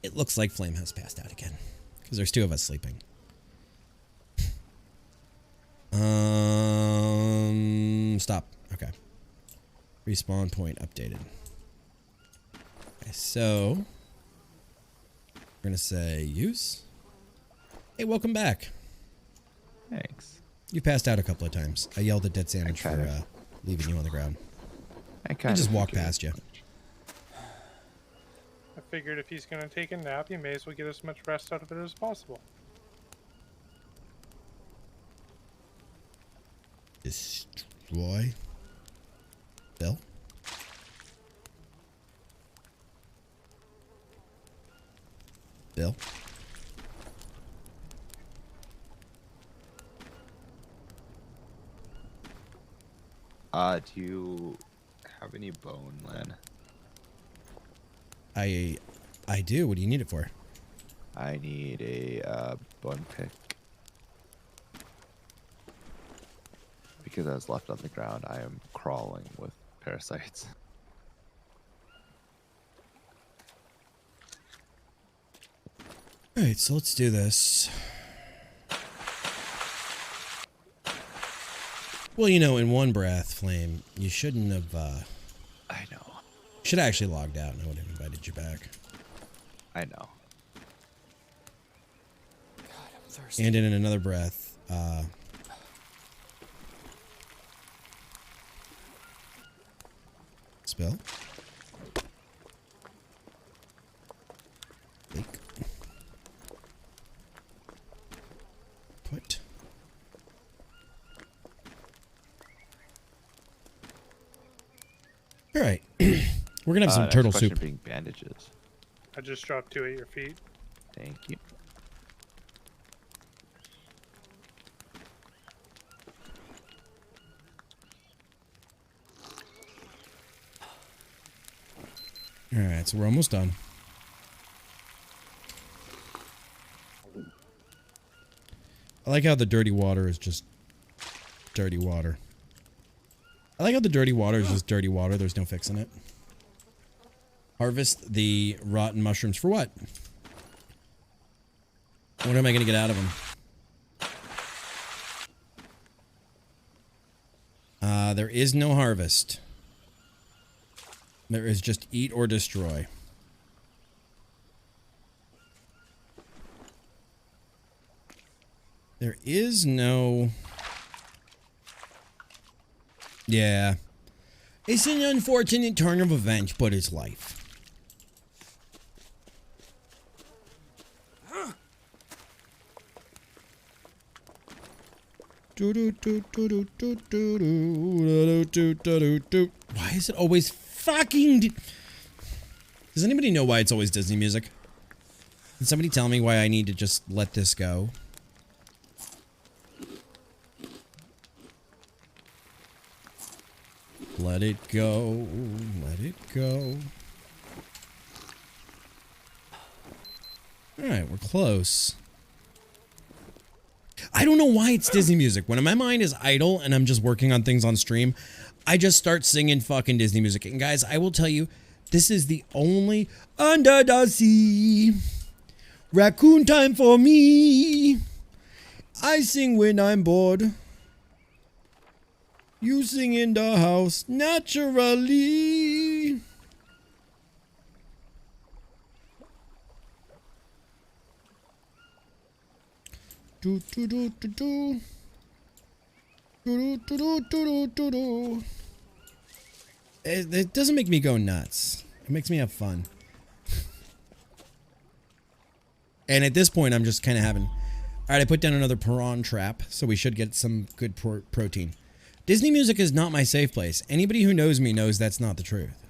It looks like Flame has passed out again. Because there's two of us sleeping. Stop. Okay. Respawn point updated. Okay, so we're going to say use. Hey, welcome back. Thanks. You passed out a couple of times. I yelled at Dead Sandwich for kinda- leaving you on the ground. I I just walked figured. past you. I figured if he's gonna take a nap, you may as well get as much rest out of it as possible. Destroy. Bill? Bill? Do you have any bone, Len? I do. What do you need it for? I need a bone pick. Because I was left on the ground, I am crawling with parasites. Alright, so let's do this. Well, you know, in one breath, Flame, you shouldn't have, I know. should have actually logged out and I would have invited you back. I know. God, I'm thirsty. And in another breath, spell. Leak. Put. All right. We're going to have some Next turtle question soup. being bandages. I just dropped 2 at your feet. Thank you. All right, so we're almost done. I like how the dirty water is just dirty water. I like how the dirty water is just dirty water. There's no fixing it. Harvest the rotten mushrooms for what? What am I going to get out of them? There is no harvest. There is just eat or destroy. There is no... Yeah. It's an unfortunate turn of events, but it's life. Why is it always fucking... Does anybody know why it's always Disney music? Can somebody tell me why I need to just let this go? Let it go. Let it go. Alright, we're close. I don't know why it's Disney music. When my mind is idle and I'm just working on things on stream, I just start singing fucking Disney music. And guys, I will tell you, this is the only under the sea raccoon time for me. I sing when I'm bored. You sing in the house naturally. Do do do do do. Do do do do do do. It doesn't make me go nuts. It makes me have fun. And at this point, I'm just kind of having... Alright, I put down another prawn trap, so we should get some good protein. Disney music is not my safe place. Anybody who knows me knows that's not the truth.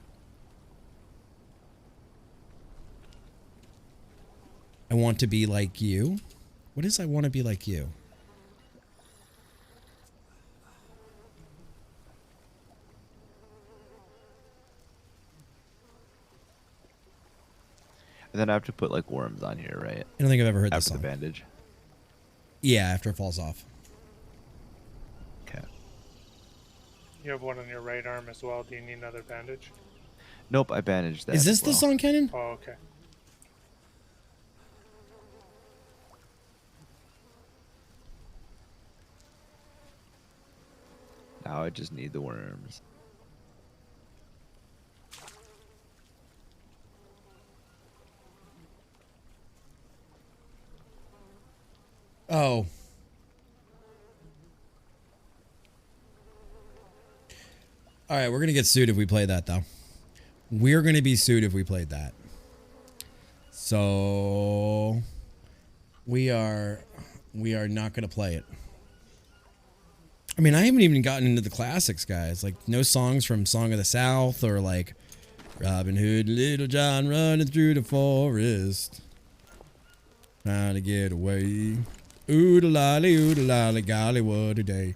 I want to be like you. What is I want to be like you? And then I have to put like worms on here, right? I don't think I've ever heard this After song. the bandage. Yeah, after it falls off. Okay. You have one on your right arm as well. Do you need another bandage? Nope, I bandaged that. Is this as well. the song, Kenan? Oh, okay. Now I just need the worms. Oh. Alright, we're going to get sued if we play that, though. We're going to be sued if we played that. So... We are not going to play it. I mean, I haven't even gotten into the classics, guys. Like, no songs from Song of the South or, like, Robin Hood, Little John running through the forest. Trying to get away. Oodle-lolly, golly, what a day.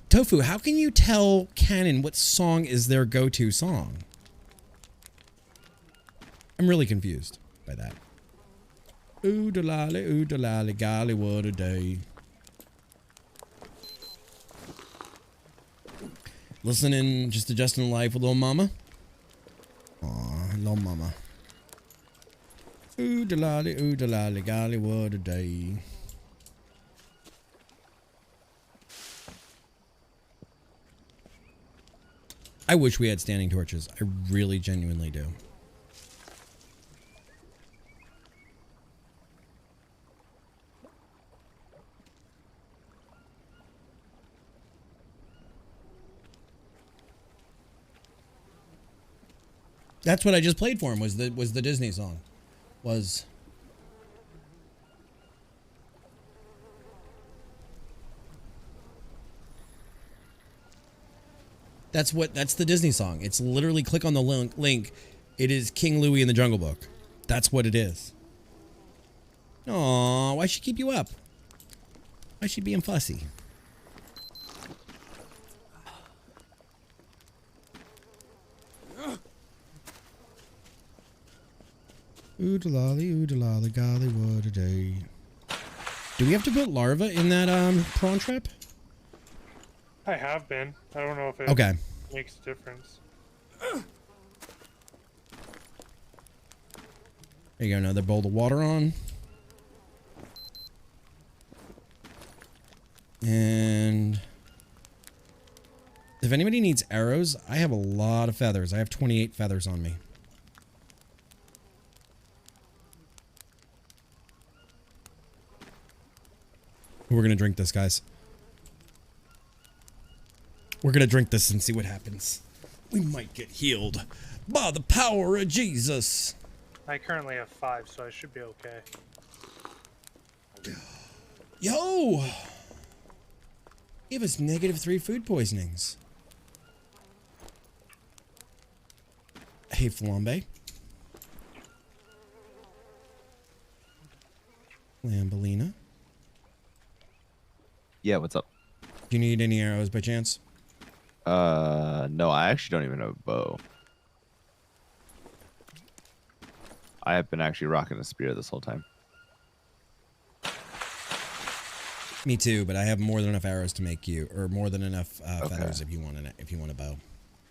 Tofu, how can you tell Canon what song is their go-to song? I'm really confused by that. Oodle-lolly, golly, what a day. Listening, just adjusting life with little mama. Aw, little mama. Oodle-lolly, golly, what a day. I wish we had standing torches. I really genuinely do. That's what I just played for him, was the Disney song. That's the Disney song. It's literally click on the link. It is King Louie in the Jungle Book. That's what it is. Aw, why should she keep you up? Why is she being fussy? Oodle-lolly, golly, what a day. Do we have to put larva in that prawn trap? I have been. I don't know if it makes a difference. There you go, another bowl of water on. And if anybody needs arrows, I have a lot of feathers. I have 28 feathers on me. We're going to drink this, guys. We're going to drink this and see what happens. We might get healed by the power of Jesus. I currently have 5, so I should be okay. Yo! Give us -3 food poisonings. Hey, Flambe. Lambolina. Yeah, what's up? Do you need any arrows by chance? No, I actually don't even have a bow. I have been actually rocking a spear this whole time. Me too, but I have more than enough arrows to make you, or more than enough feathers if you want a bow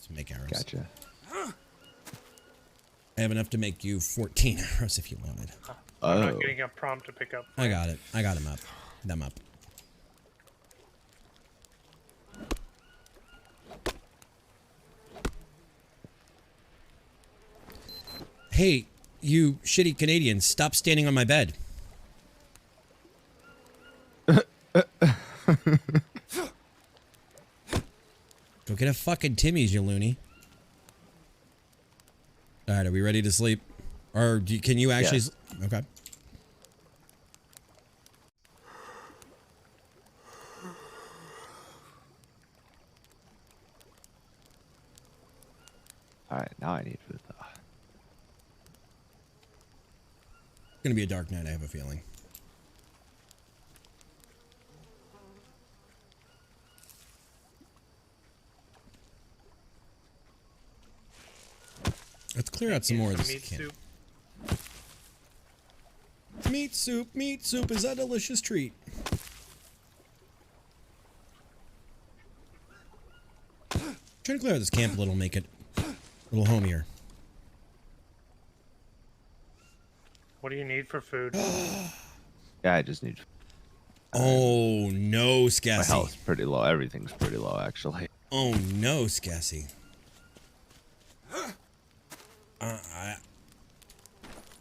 to make arrows. Gotcha. I have enough to make you 14 arrows if you wanted. I'm Oh. not getting a prompt to pick up. I got it. I got them up. Hey, you shitty Canadians, stop standing on my bed. Go get a fucking Timmy's, you loony. All right, are we ready to sleep? Or can you actually... Yes. Okay. All right, now I need food. It's gonna be a dark night, I have a feeling. Let's clear out some more of this Meat camp. soup. Meat soup is a delicious treat. Trying to clear out this camp a little, make it a little homier. What do you need for food? Yeah, I just need. Oh no, My Scassi. health's pretty low. Everything's pretty low, actually. Oh no, Scassi.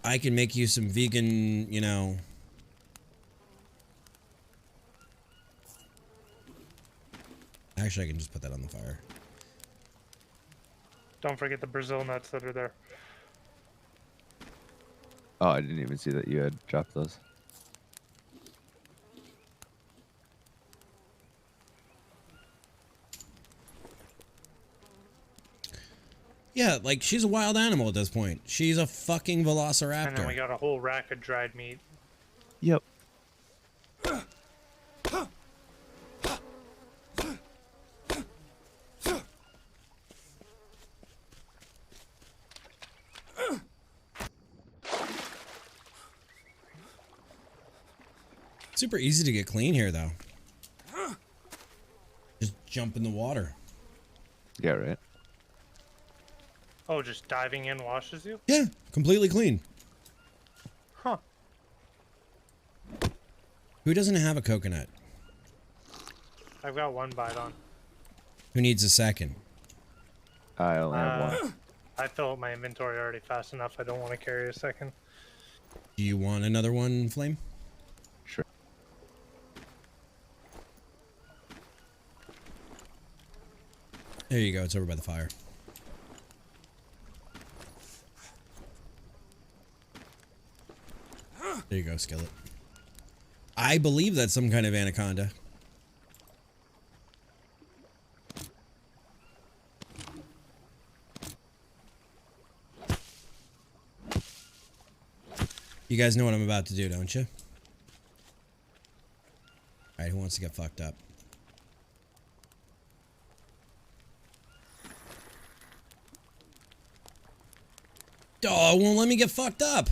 I can make you some vegan, you know. Actually, I can just put that on the fire. Don't forget the Brazil nuts that are there. Oh, I didn't even see that you had dropped those. Yeah, like she's a wild animal at this point. She's a fucking And then we velociraptor. got a whole rack of dried meat. Yep. Super easy to get clean here, though. Just jump in the water. Yeah, right. Oh, just diving in washes you? Yeah, completely clean. Huh. Who doesn't have a coconut? I've got one bite on. Who needs a second? I only have one. I fill up my inventory already fast enough. I don't want to carry a second. Do you want another one, Flame? Sure. There you go. It's over by the fire. There you go, Skillet. I believe that's some kind of anaconda. You guys know what I'm about to do, don't you? Alright, who wants to get fucked up? Oh, it won't let me get fucked up.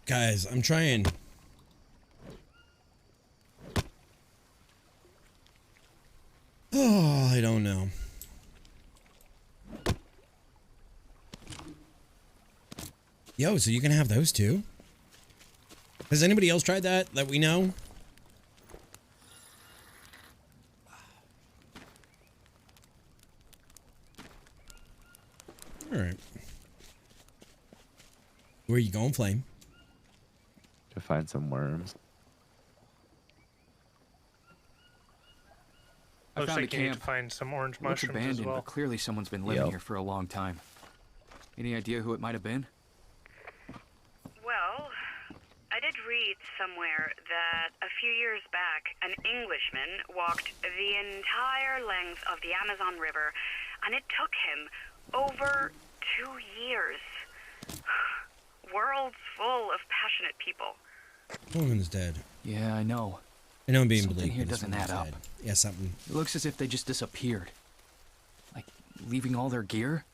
Guys, I'm trying. Oh, I don't know. Yo, so you can have those too? Has anybody else tried that we know? Alright. Where are you going, Flame? To find some worms. I Looks found like a you need camp. to find some orange It looks mushrooms as abandoned, well. but clearly someone's been living Yep. here for a long time. Any idea who it might have been? Well, I did read somewhere that a few years back, an Englishman walked the entire length of the Amazon River, and it took him over 2 years. Worlds full of passionate people. Woman's dead. Yeah, I know. I know I'm being Something bleak. here but it's doesn't from add up. inside. Yeah, something. It looks as if they just disappeared. Like, leaving all their gear?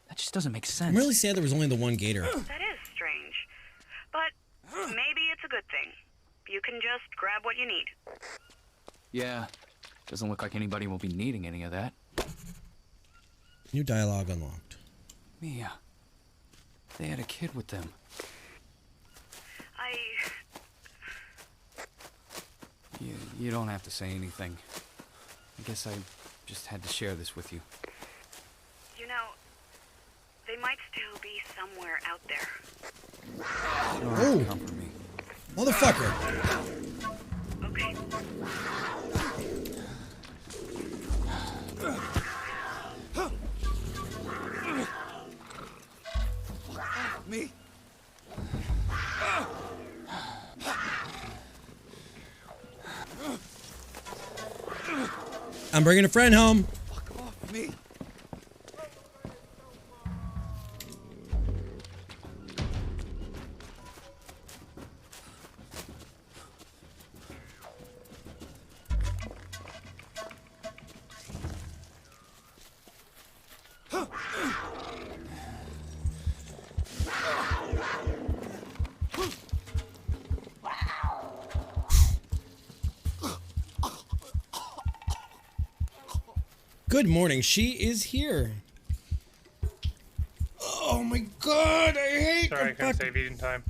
That just doesn't make sense. I'm really sad there was only the one gator. That is strange. But maybe it's a good thing. You can just grab what you need. Yeah. Doesn't look like anybody will be needing any of that. New dialogue unlocked. Mia. They had a kid with them. You don't have to say anything. I guess I just had to share this with you. You know, they might still be somewhere out there. You don't have to comfort me. Motherfucker! Okay. Me? I'm bringing a friend home. Fuck off me. Good morning. She is here. Oh my god, I hate Sorry, I the couldn't fuck- save you in time.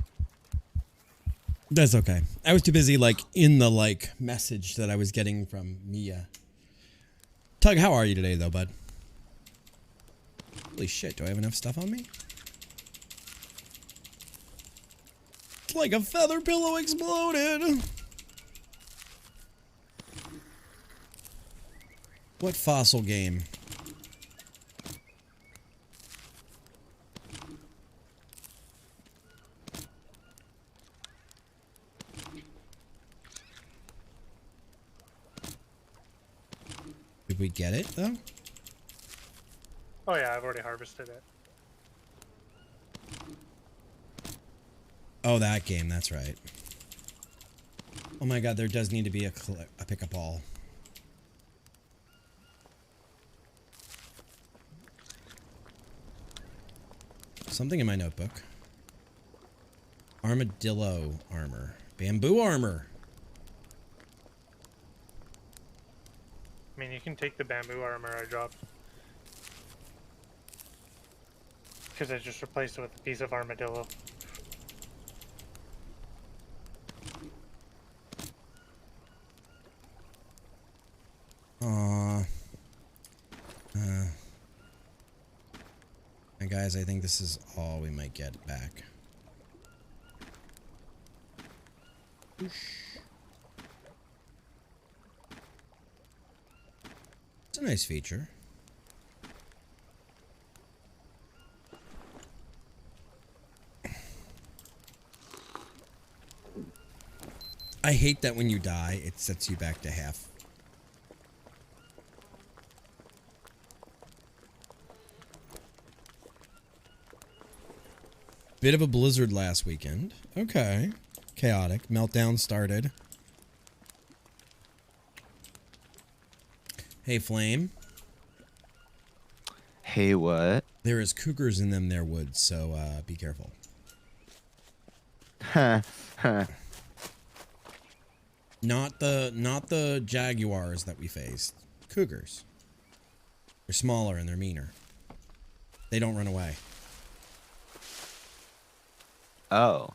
That's okay. I was too busy, like, in the, like, message that I was getting from Mia. Tug, how are you today, though, bud? Holy shit, do I have enough stuff on me? It's like a feather pillow exploded. What fossil game? Did we get it, though? Oh yeah, I've already harvested it. Oh, that game, that's right. Oh my god, there does need to be a pickup all. Something in my notebook. Armadillo armor. Bamboo armor. I mean, you can take the bamboo armor I dropped. Because I just replaced it with a piece of armadillo. Aww. And guys, I think this is all we might get back. It's a nice feature. I hate that when you die, it sets you back to half. Bit of a blizzard last weekend. Okay. Chaotic. Meltdown started. Hey, Flame. Hey, what? There is cougars in them there woods, so be careful. Not the jaguars that we faced. Cougars. They're smaller and they're meaner. They don't run away. Oh.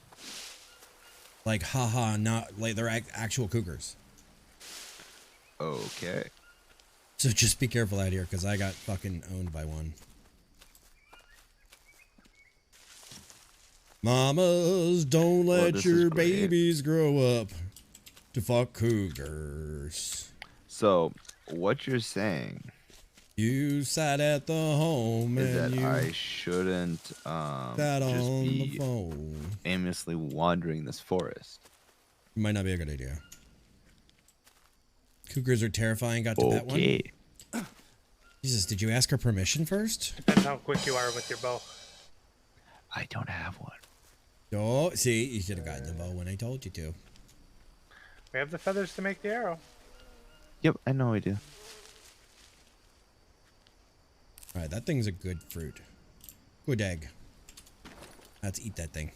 Like, haha, not like they're actual cougars. Okay. So just be careful out here, because I got fucking owned by one. Mamas, don't let this your is great. babies grow up to fuck cougars. So, what you're saying You sat at the home is and that you I shouldn't sat just on the be phone. aimlessly wandering this forest. Might not be a good idea. Cougars are terrifying. Got to that one. Okay. Jesus, did you ask her permission first? Depends how quick you are with your bow. I don't have one. Oh, see, you should have gotten the bow when I told you to. We have the feathers to make the arrow. Yep, I know we do. Alright, that thing's a good fruit. Good egg. Let's eat that thing.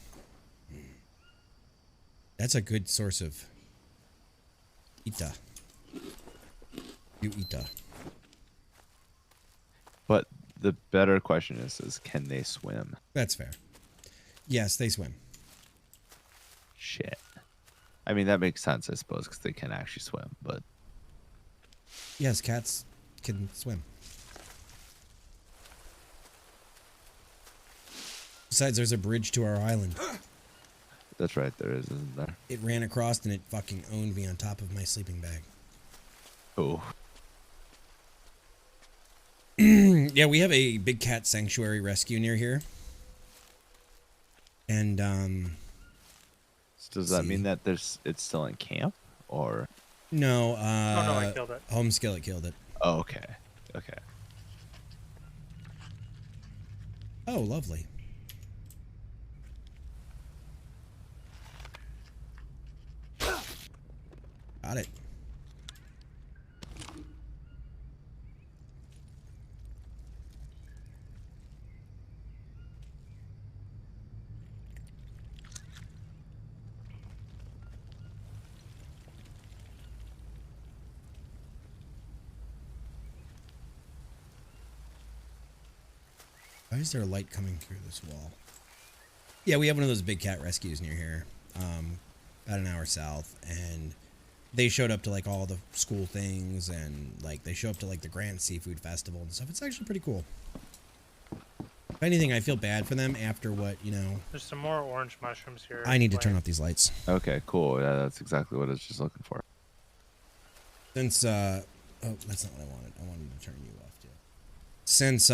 That's a good source of Ita. You Ita. But the better question is can they swim? That's fair. Yes, they swim. Shit. I mean, that makes sense, I suppose, because they can actually swim, but... Yes, cats can swim. Besides, there's a bridge to our island. That's right, there is, isn't there? It ran across and it fucking owned me on top of my sleeping bag. Oh. Yeah, we have a big cat sanctuary rescue near here. And, So does that mean that it's still in camp, or? No, Oh no, I killed it. Home Skillet killed it. Oh, okay. Okay. Oh, lovely. Got it. Why is there a light coming through this wall? Yeah, we have one of those big cat rescues near here, about an hour south, and they showed up to like all the school things, and like they show up to like the Grand Seafood Festival and stuff. It's actually pretty cool. If anything, I feel bad for them after what, you know. There's some more orange mushrooms here. I need to turn off these lights. Okay, cool. Yeah, that's exactly what I was just looking for. Since, oh, that's not what I wanted. I wanted to turn you off, too. Since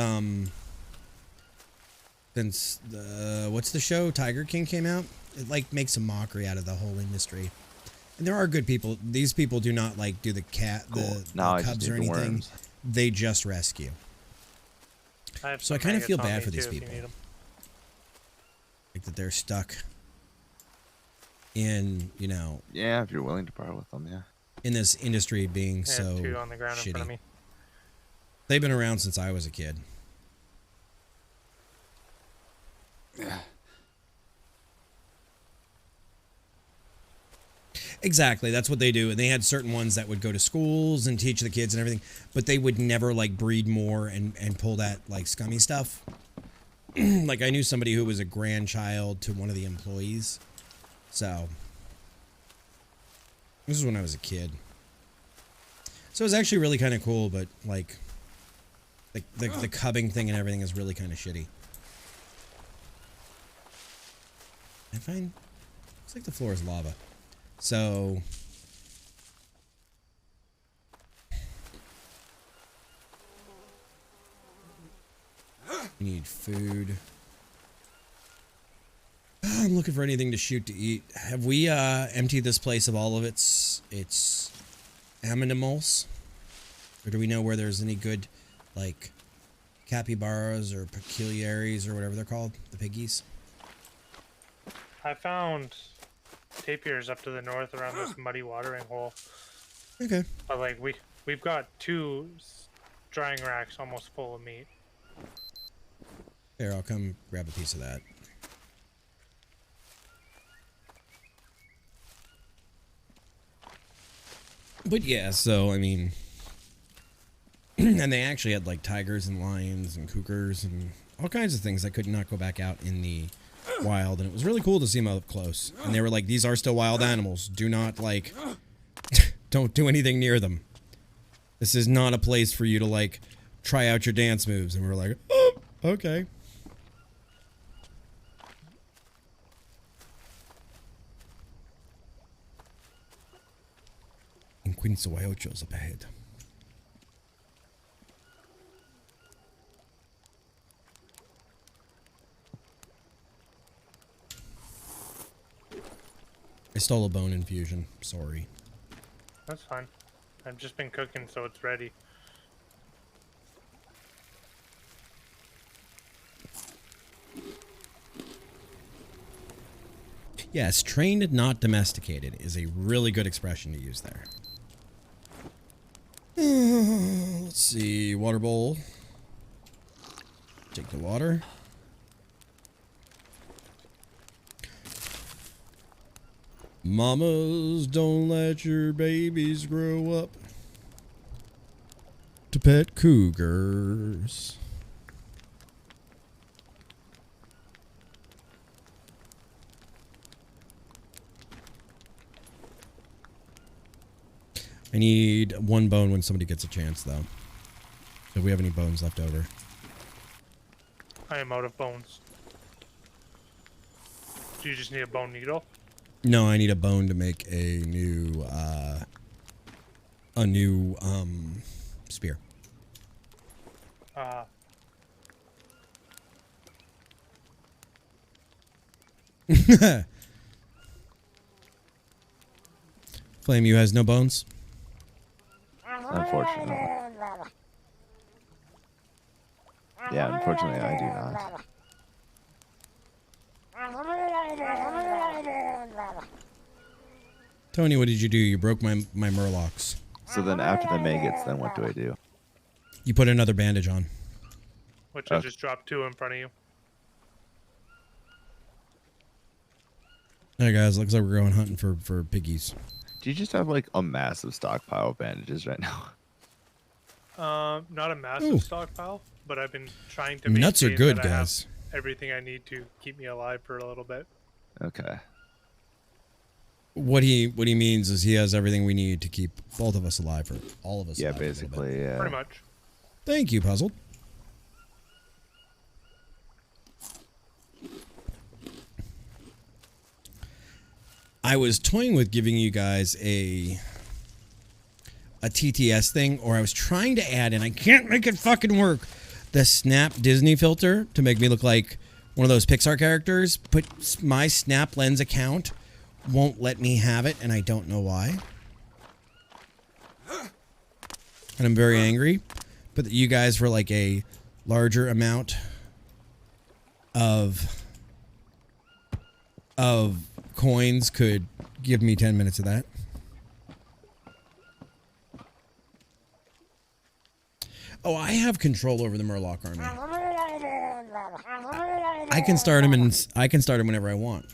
the, what's the show? Tiger King came out? It, like, makes a mockery out of the whole industry. And there are good people. These people do not, like, do the the cubs or anything. Worms. They just rescue. So I kind of feel bad for these people. Like, that they're stuck in, you know... Yeah, if you're willing to part with them, yeah. In this industry being so two on the ground in front of shitty. me. They've been around since I was a kid. Exactly, that's what they do. And they had certain ones that would go to schools and teach the kids and everything, but they would never like breed more and pull that like scummy stuff. Like I knew somebody who was a grandchild to one of the employees. So this is when I was a kid. So it was actually really kind of cool, but like the cubbing thing and everything is really kind of shitty. I find looks like the floor is lava. So we need food. I'm looking for anything to shoot to eat. Have we emptied this place of all of its animals? Or do we know where there's any good like capybaras or peculiaries or whatever they're called? The piggies? I found tapirs up to the north around this muddy watering hole. Okay. But like we've got two drying racks almost full of meat. Here, I'll come grab a piece of that. But yeah, so I mean, and they actually had like tigers and lions and cougars and all kinds of things that could not go back out in the wild, and it was really cool to see them up close. And they were like, these are still wild animals. Do not like, don't do anything near them. This is not a place for you to like try out your dance moves. And we were like, oh, okay. And Quinceañeros up ahead. I stole a bone infusion. Sorry. That's fine. I've just been cooking, so it's ready. Yes, trained, not domesticated is a really good expression to use there. Let's see, water bowl. Take the water. Mamas, don't let your babies grow up to pet cougars. I need one bone when somebody gets a chance, though. If we have any bones left over. I am out of bones. Do you just need a bone needle? No, I need a bone to make a new spear. Flame, you has no bones? Unfortunately. Yeah, unfortunately I do not. Tony, what did you do? You broke my murlocs. So then after the maggots, then what do I do? You put another bandage on. Which I just dropped 2 in front of you. Hey guys, looks like we're going hunting for piggies. Do you just have like a massive stockpile of bandages right now? Not a massive stockpile, but I've been trying to make nuts are good, guys. Everything I need to keep me alive for a little bit. Okay. What he means is he has everything we need to keep both of us alive, or all of us alive. Yeah, basically, yeah. Pretty much. Thank you, Puzzled. I was toying with giving you guys a TTS thing, or I was trying to add, and I can't make it fucking work, the Snap Disney filter to make me look like one of those Pixar characters, but my Snap Lens account won't let me have it, and I don't know why. And I'm very angry, but you guys for like a larger amount of coins could give me 10 minutes of that. Oh, I have control over the Murloc army. I can start them whenever I want.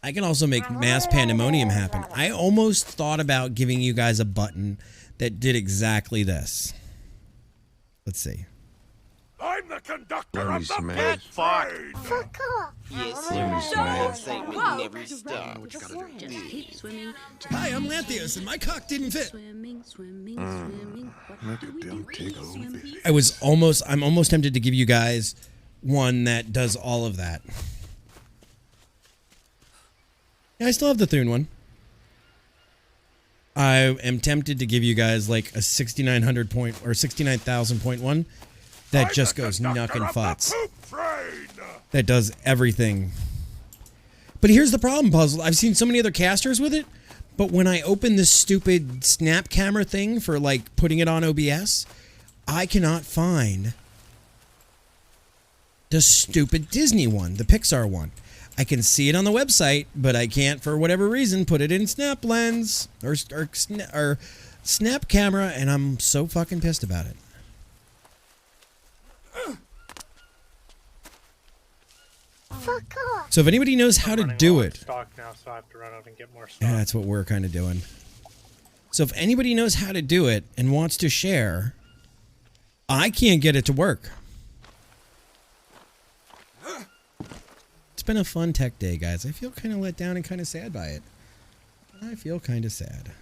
I can also make mass pandemonium happen. I almost thought about giving you guys a button that did exactly this. Let's see. I'm the conductor of the pit fight! Fuck off. Yes, sir. The excitement never stops. Hi, I'm Lanthius, and my cock didn't fit. Look at them tickle fish. I'm almost tempted to give you guys one that does all of that. Yeah, I still have the Thune one. I am tempted to give you guys like a 6,900 point or 69,000 point one that just goes knuck and futz. That does everything. But here's the problem, Puzzle. I've seen so many other casters with it, but when I open this stupid snap camera thing for like putting it on OBS, I cannot find the stupid Disney one, the Pixar one. I can see it on the website, but I can't, for whatever reason, put it in Snap Lens or Snap Camera, and I'm so fucking pissed about it. Fuck off. So if anybody knows how to do it, Stock now, so I have to run out and get more stock. yeah, that's what we're kind of doing. So if anybody knows how to do it and wants to share, I can't get it to work. It's been a fun tech day, guys. I feel kind of let down and kind of sad by it. I feel kind of sad.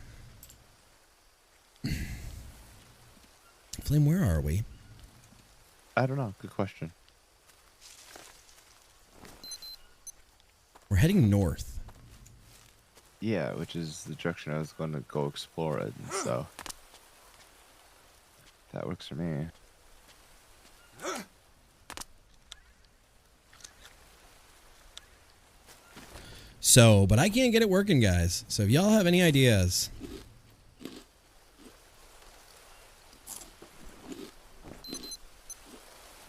Flame, where are we? I don't know. Good question. We're heading north. Yeah, which is the direction I was going to go explore it, and so that works for me. So, but I can't get it working, guys. So if y'all have any ideas.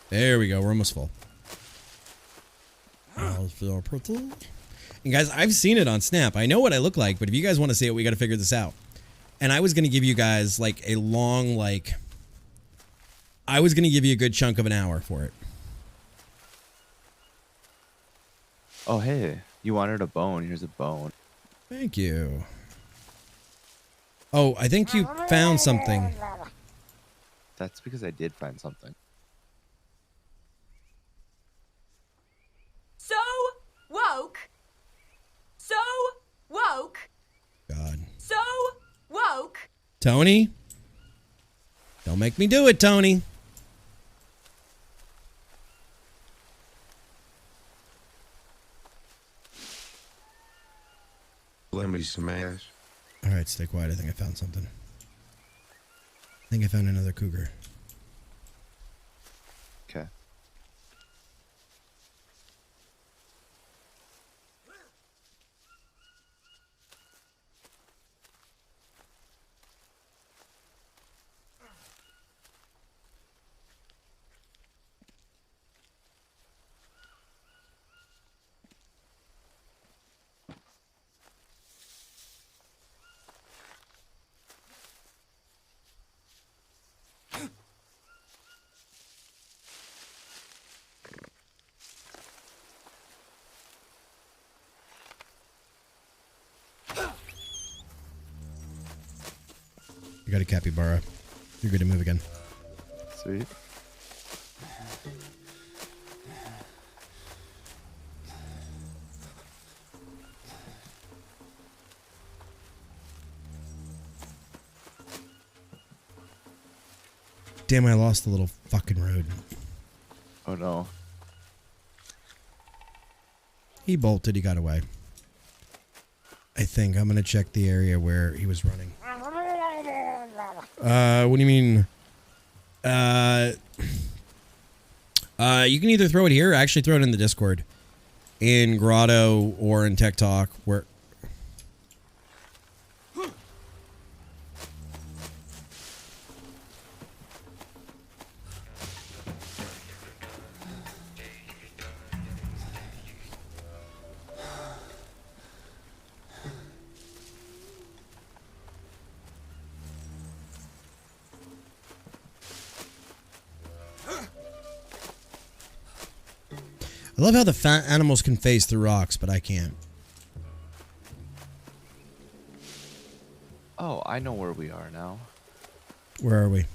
There we go. We're almost full. And guys, I've seen it on Snap. I know what I look like, but if you guys want to see it, we got to figure this out. And I was going to give you guys like a long, I was going to give you a good chunk of an hour for it. Oh, hey, you wanted a bone. Here's a bone. Thank you. Oh, I think you found something. That's because I did find something. So woke. So woke. God. So woke. Tony? Don't make me do it, Tony. Let me smash. All right, stay quiet. I think I found something. I think I found another cougar. Okay. You got a capybara. You're good to move again. Sweet. Damn, I lost the little fucking road. Oh no. He bolted. He got away. I think I'm going to check the area where he was running. What do you mean? You can either throw it here or actually throw it in the Discord. In Grotto or in Tech Talk. Where... I love how the fat animals can phase through rocks, but I can't. Oh, I know where we are now. Where are we?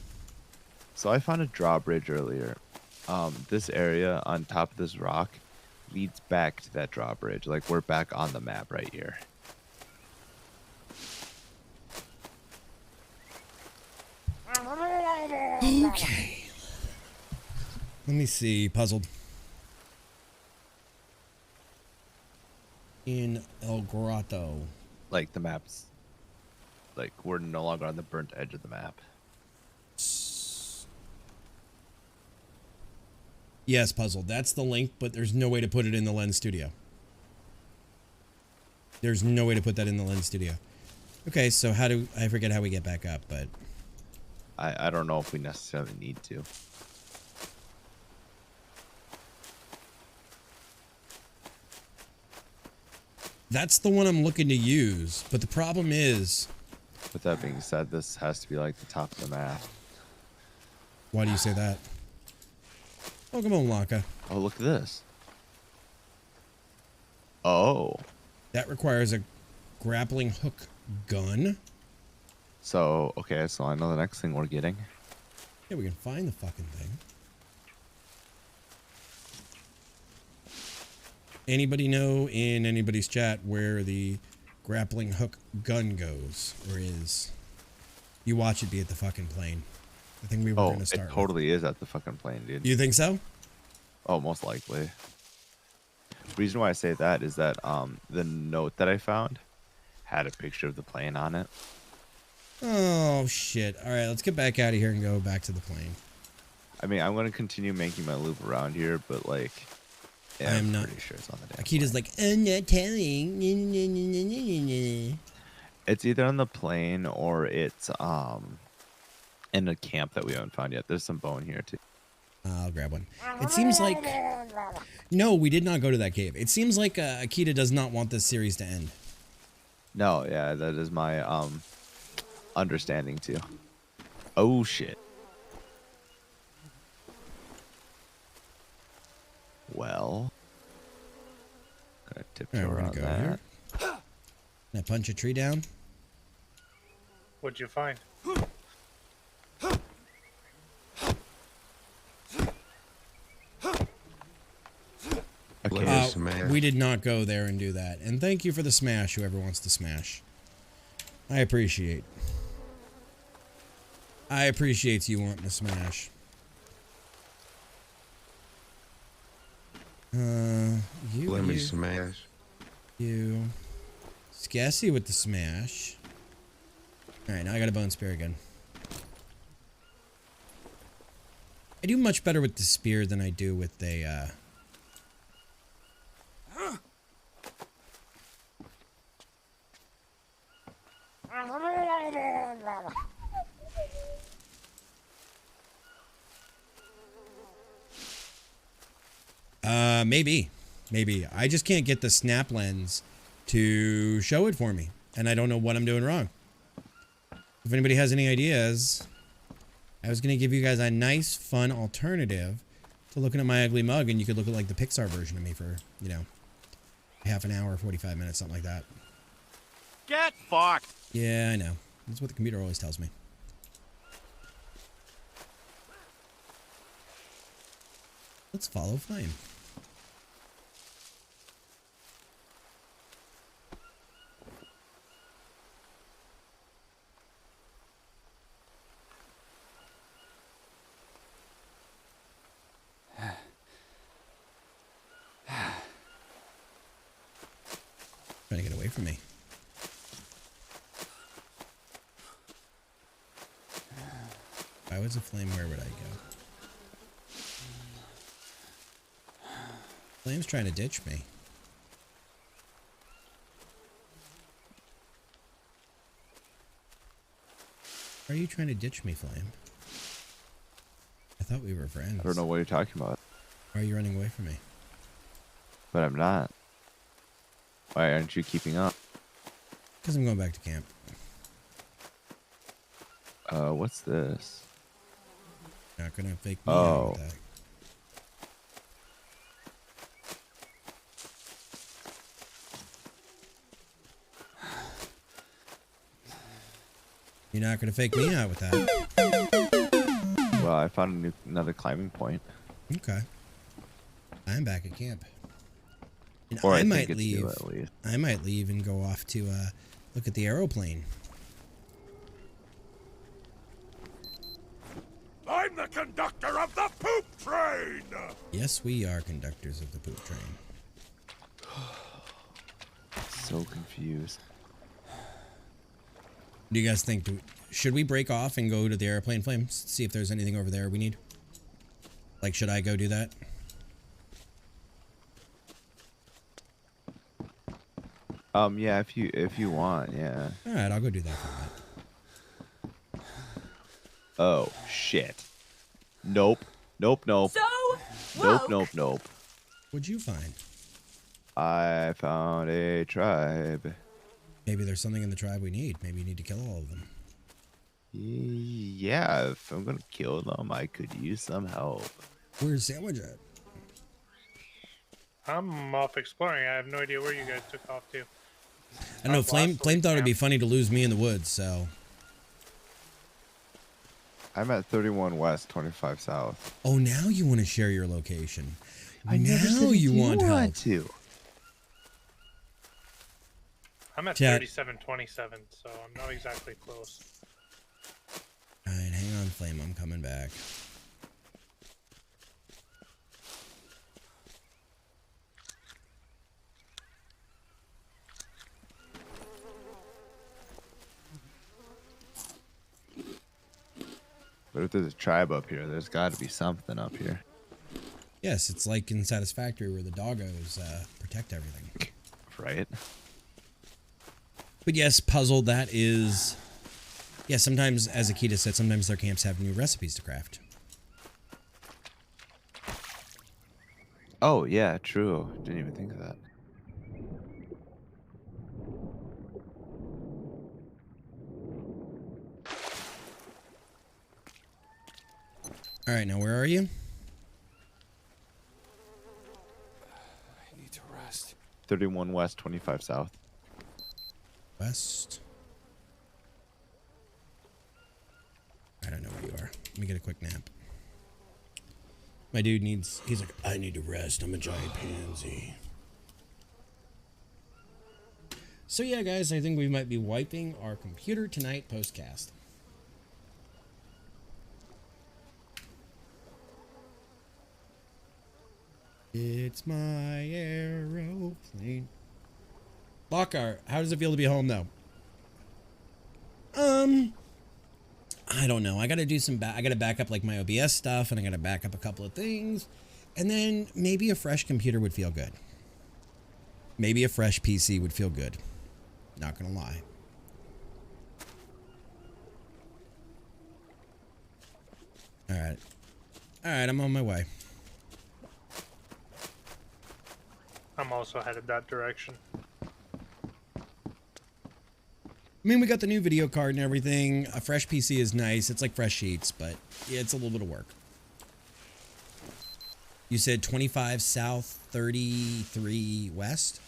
So I found a drawbridge earlier. This area on top of this rock leads back to that drawbridge. Like, we're back on the map right here. Okay. Let me see. Puzzled. In El Grotto. Like, the map's... Like, we're no longer on the burnt edge of the map. Yes, puzzled. That's the link, but there's no way to put it in the Lens Studio. There's no way to put that in the Lens Studio. Okay, so how do... I forget how we get back up, but... I don't know if we necessarily need to. That's the one I'm looking to use, but the problem is... With that being said, this has to be like the top of the map. Why do you say that? Oh, come on, Lanka. Oh, look at this. Oh. That requires a grappling hook gun. So, okay, so I know the next thing we're getting. Yeah, we can find the fucking thing. Anybody know in anybody's chat where the grappling hook gun goes or is? You watch it be at the fucking plane. I think we were going to start. It totally is at the fucking plane, dude. You think so? Oh, most likely. The reason why I say that is that the note that I found had a picture of the plane on it. Oh, shit. All right, let's get back out of here and go back to the plane. I mean, I'm going to continue making my loop around here, but, like, yeah, I'm not pretty sure it's on the damn Akita's like, I'm not telling. It's either on the plane or it's in a camp that we haven't found yet. There's some bone here, too. I'll grab one. It seems like... No, we did not go to that cave. It seems like Akita does not want this series to end. No, yeah, that is my understanding too. Oh shit. Well, gotta tiptoe Alright, we're around gonna go that. here. Can I punch a tree down? What'd you find? Okay. We did not go there and do that. And thank you for the smash, whoever wants to smash. I appreciate. I appreciate you wanting to smash. Let me smash. You. Scassy with the smash. Alright, now I got a bone spear again. I do much better with the spear than I do with a, maybe. Maybe. I just can't get the snap lens to show it for me. And I don't know what I'm doing wrong. If anybody has any ideas, I was going to give you guys a nice, fun alternative to looking at my ugly mug, and you could look at like the Pixar version of me for, you know, half an hour, 45 minutes, something like that. Get fucked. Yeah, I know. That's what the computer always tells me. Let's follow Flame. Trying to get away from me. If I was a flame, where would I go? Flame's trying to ditch me. Why are you trying to ditch me, Flame? I thought we were friends. I don't know what you're talking about, Why are you running away from me? but I'm not. Why aren't you keeping up? Because I'm going back to camp. What's this? Not gonna fake me out with that. You're not gonna fake me out with that. Well, I found another climbing point. Okay. I'm back at camp. And Or I I might think it's leave. new, at least. I might leave and go off to look at the aeroplane. I'm the conductor of the poop train. Yes, we are conductors of the poop train. So confused. Do you guys think? Should we break off and go to the airplane, Flame? See if there's anything over there we need. Like, should I go do that? Yeah, if you want, yeah. All right, I'll go do that for a minute. Oh shit. Nope. Nope. Nope. So Nope. woke. Nope. Nope. What'd you find? I found a tribe. Maybe there's something in the tribe we need. Maybe you need to kill all of them. Yeah, if I'm gonna kill them, I could use some help. Where's Sandwich at? I'm off exploring. I have no idea where you guys took off to. I don't know. Flame thought it'd be funny to lose me in the woods, so. I'm at 31 west, 25 south. Oh, now you want to share your location. I never said you want help. to. I'm at Chat. 3727, so I'm not exactly close. All right, hang on, Flame. I'm coming back. But if there's a tribe up here, there's got to be something up here. Yes, it's like in Satisfactory where the doggos protect everything. Right? But yes, puzzle, that is... Yeah, sometimes, as Akita said, sometimes their camps have new recipes to craft. Oh, yeah, true. Didn't even think of that. All right, now where are you? I need to rest. 31 west, 25 south. West. I don't know where you are. Let me get a quick nap. My dude needs, he's like, I need to rest. I'm a giant pansy. So yeah, guys, I think we might be wiping our computer tonight postcast. It's my aeroplane. Lockhart, how does it feel to be home though? I don't know. I got to do some I got to back up like my OBS stuff, and I got to back up a couple of things, and then maybe a fresh computer would feel good. Maybe a fresh PC would feel good. Not gonna lie. All right. All right, I'm on my way. I'm also headed that direction. I mean, we got the new video card and everything. A fresh PC is nice. It's like fresh sheets, but yeah, it's a little bit of work. You said 25 south, 33 west?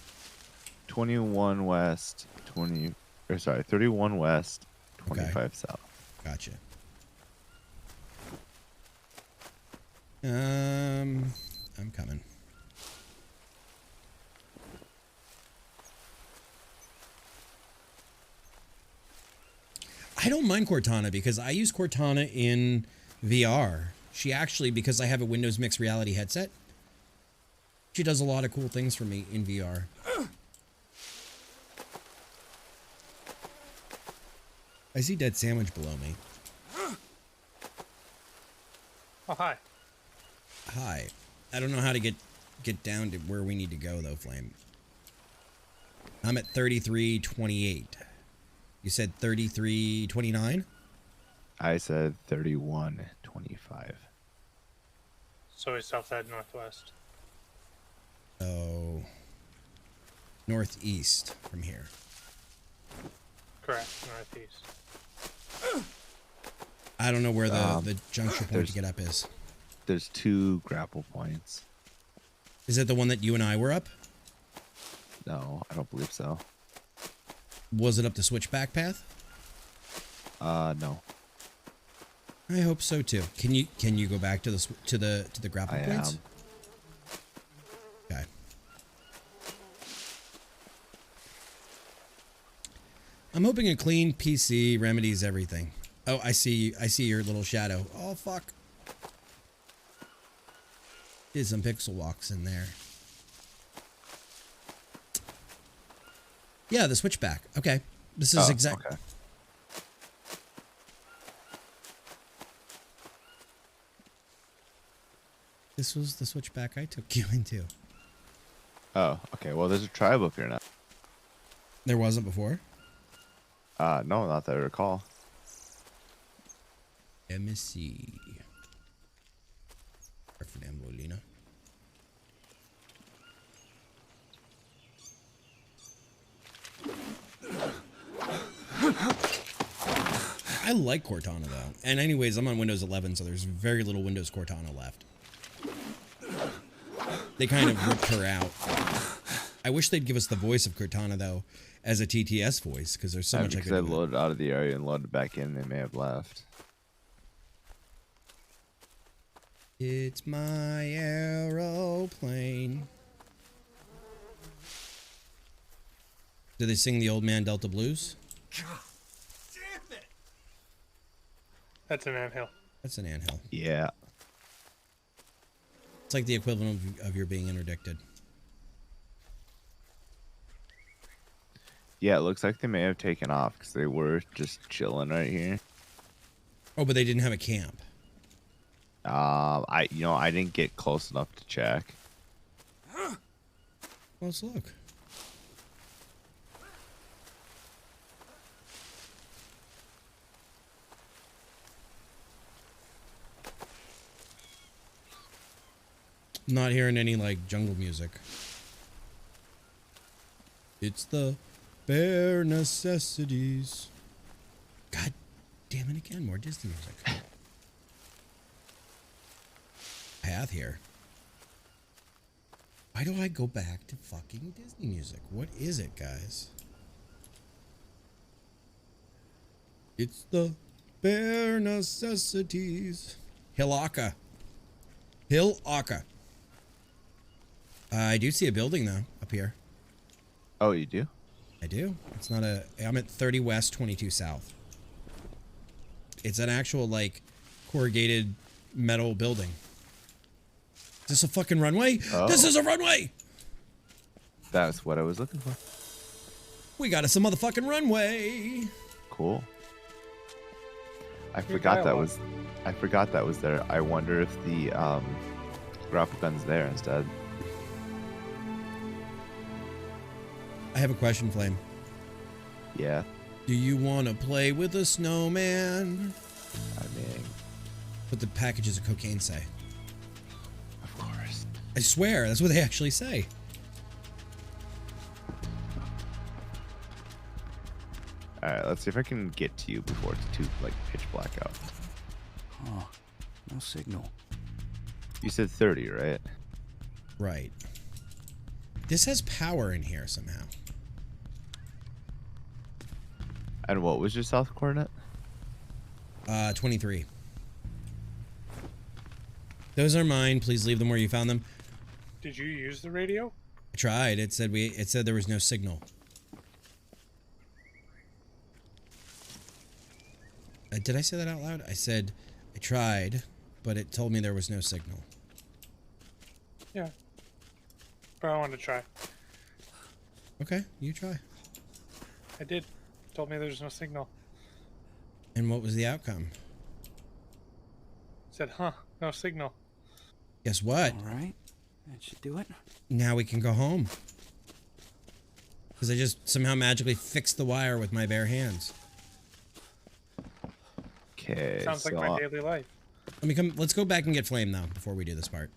21 west, 31 west, 25 Okay. south. Gotcha. I'm coming. I don't mind Cortana because I use Cortana in VR. She actually, because I have a Windows Mixed Reality headset, she does a lot of cool things for me in VR. I see Dead Sandwich below me. Oh, hi. Hi. I don't know how to get down to where we need to go though, Flame. I'm at 33:28. You said 33:29? I said 31:25. So we south head northwest. So northeast from here. Correct, northeast. I don't know where the juncture point there's- to get up is. There's 2 grapple points. Is it the one that you and I were up? No, I don't believe so. Was it up the switchback path? No. I hope so too. Can you go back to the grapple I points? am. Okay. I'm hoping a clean PC remedies everything. Oh, I see your little shadow. Oh fuck. Did some pixel walks in there. Yeah, the switchback. Okay. This is exact. Okay. This was the switchback I took you into. Oh, okay. Well, there's a tribe up here now. There wasn't before? No, not that I recall. Let me see. Fernando Molina. I like Cortana though. And anyways, I'm on Windows 11, so there's very little Windows Cortana left. They kind of ripped her out. I wish they'd give us the voice of Cortana though, as a TTS voice, because there's so much I Because could I do. loaded out of the area and loaded back in, they may have left. It's my aeroplane. Do they sing the Old Man Delta Blues? That's an anthill. That's an anthill. Yeah. It's like the equivalent of your being interdicted. Yeah, it looks like they may have taken off because they were just chilling right here. Oh, but they didn't have a camp. I didn't get close enough to check. Let's look. Not hearing any, like, jungle music. It's the bare necessities. God damn it again, more Disney music. Path here. Why do I go back to fucking Disney music? What is it, guys? It's the bare necessities. Hilaka. Hilaka. I do see a building, though, up here. Oh, you do? I do. It's not a... I'm at 30 West, 22 South. It's an actual, like, corrugated metal building. Is this a fucking runway? Oh. This is a runway! That's what I was looking for. We got us a motherfucking runway! Cool. I forgot that was there. I wonder if the grapple gun's there instead. I have a question, Flame. Yeah. Do you want to play with a snowman? I mean, What the packages of cocaine say. of course. I swear, that's what they actually say. Alright, let's see if I can get to you before it's too, like, pitch black out. Oh, no signal. You said 30, right? Right. This has power in here somehow. And what was your south coordinate? 23. Those are mine. Please leave them where you found them. Did you use the radio? I tried. It said there was no signal. Did I say that out loud? I said I tried, but it told me there was no signal. Yeah. But I wanted to try. Okay, you try. I did. Told me there's no signal. And what was the outcome? Said, huh, no signal. Guess what? All right, that should do it. Now we can go home. Because I just somehow magically fixed the wire with my bare hands. Okay. Sounds like my daily life. Let's go back and get Flame now before we do this part.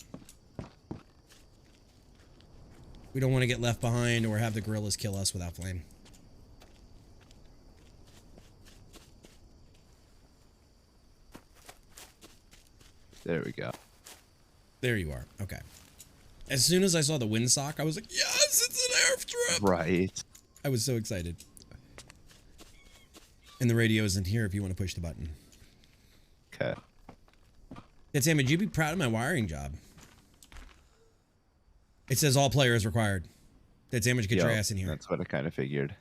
We don't want to get left behind or have the gorillas kill us without Flame. There we go. There you are. Okay. As soon as I saw the windsock, I was like, yes, it's an airstrip! Right. I was so excited. And the radio isn't here if you want to push the button. Okay. Yeah, Sam, would you be proud of my wiring job? It says all players required. That's Sam, get your ass in here. That's what I kind of figured.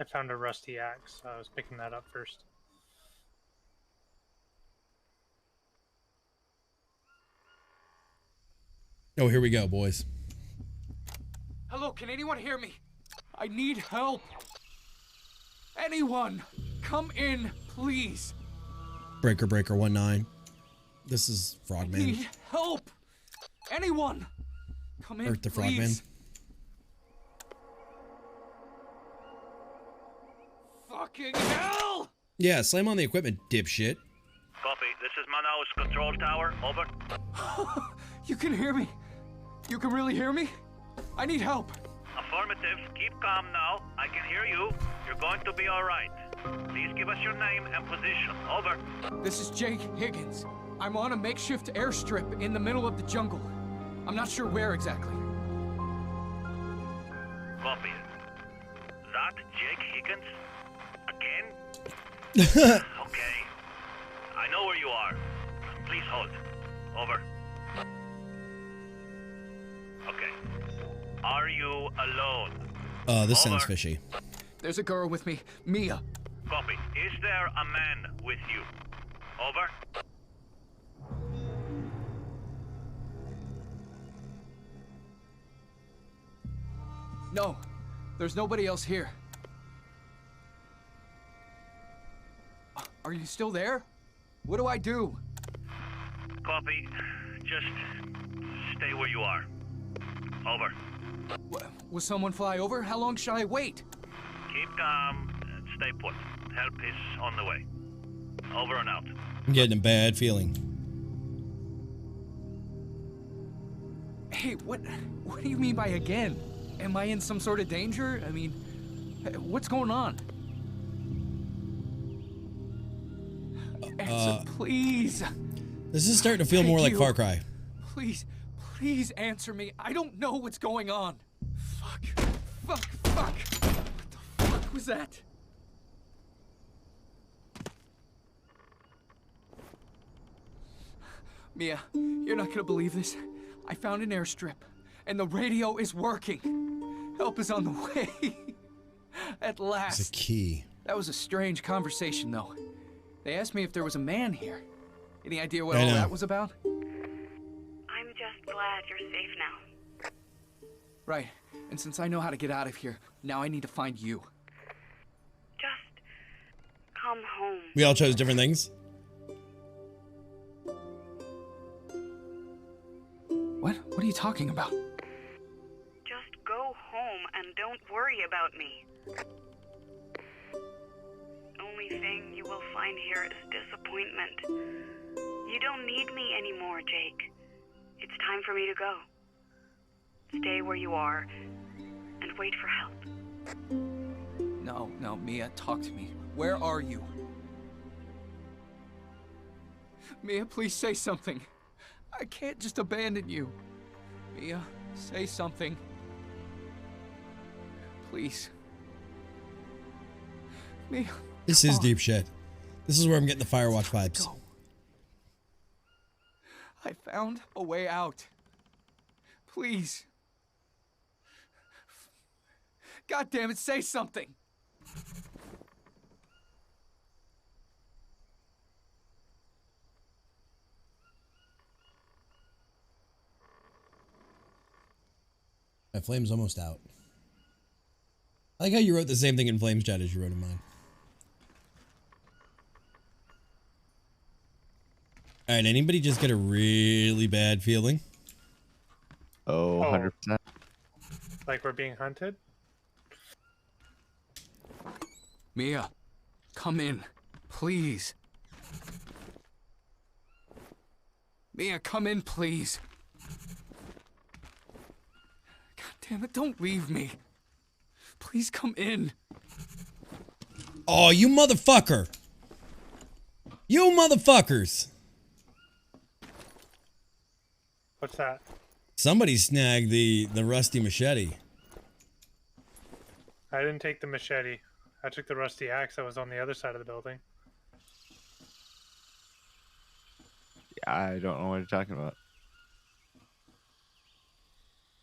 I found a rusty axe, so I was picking that up first. Oh, here we go, boys. Hello, can anyone hear me? I need help. Anyone, come in, please. Breaker 19. This is I Frogman. need help. Anyone, come in, Earth the Frogman. please. Fucking hell! Yeah, slam on the equipment, dipshit. Copy. This is Manaus Control Tower. Over. You can hear me? You can really hear me? I need help. Affirmative. Keep calm now. I can hear you. You're going to be all right. Please give us your name and position. Over. This is Jake Higgins. I'm on a makeshift airstrip in the middle of the jungle. I'm not sure where exactly. Copy it. That Jake Higgins? Again? Okay. I know where you are. Please hold. Over. Okay. Are you alone? This sounds Over. fishy. There's a girl with me, Mia. Copy. Is there a man with you? Over. No, there's nobody else here. Are you still there? What do I do? Copy. Just stay where you are. Over. Will someone fly over? How long should I wait? Keep calm and stay put. help is on the way. Over and out. I'm getting a bad feeling. Hey, what do you mean by again? Am I in some sort of danger? I mean, what's going on? Answer, please. This is starting to feel more like Far Cry. Please answer me. I don't know what's going on. Fuck. What the fuck was that? Mia, you're not gonna believe this. I found an airstrip, and the radio is working. Help is on the way. At last. It's a key. That was a strange conversation, though. They asked me if there was a man here. Any idea what all that was about? I'm just glad you're safe now. Right. And since I know how to get out of here, now I need to find you. Just come home. We all chose different things. What? What are you talking about? Just go home and don't worry about me. Only thing you will find here is disappointment. You don't need me anymore, Jake. It's time for me to go. Stay where you are and wait for help. No, Mia, talk to me. Where are you? Mia, please say something. I can't just abandon you. Mia, say something. Please. Mia. This is deep shit. This is where I'm getting the Firewatch vibes. Go. I found a way out. Please. God damn it, say something. My flame's almost out. I like how you wrote the same thing in Flames chat as you wrote in mine. Alright, anybody just get a really bad feeling? Oh, 100%. Like we're being hunted? Mia, come in, please. Mia, come in, please. God damn it, don't leave me. Please come in. Oh, you motherfucker! You motherfuckers! What's that? Somebody snagged the rusty machete. I didn't take the machete. I took the rusty axe that was on the other side of the building. Yeah, I don't know what you're talking about.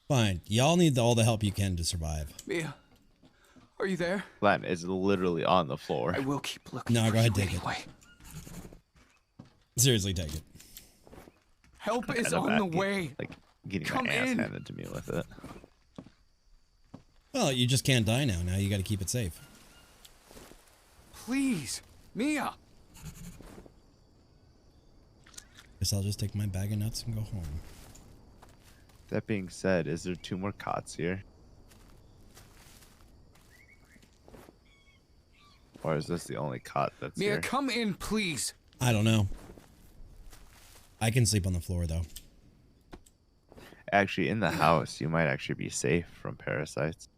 Fine. Y'all need all the help you can to survive. Mia, are you there? Latin is literally on the floor. I will keep looking. No, for go ahead, you take it. anyway. Seriously, take it. Help is And I'm on the back, way. Like getting Come my ass in. handed to me with it. Well, you just can't die now. Now you gotta keep it safe. Please, Mia. Guess I'll just take my bag of nuts and go home. That being said, is there 2 more cots here? Or is this the only cot that's Mia, here? come in, please. I don't know. I can sleep on the floor, though. Actually, in the house, you might actually be safe from parasites.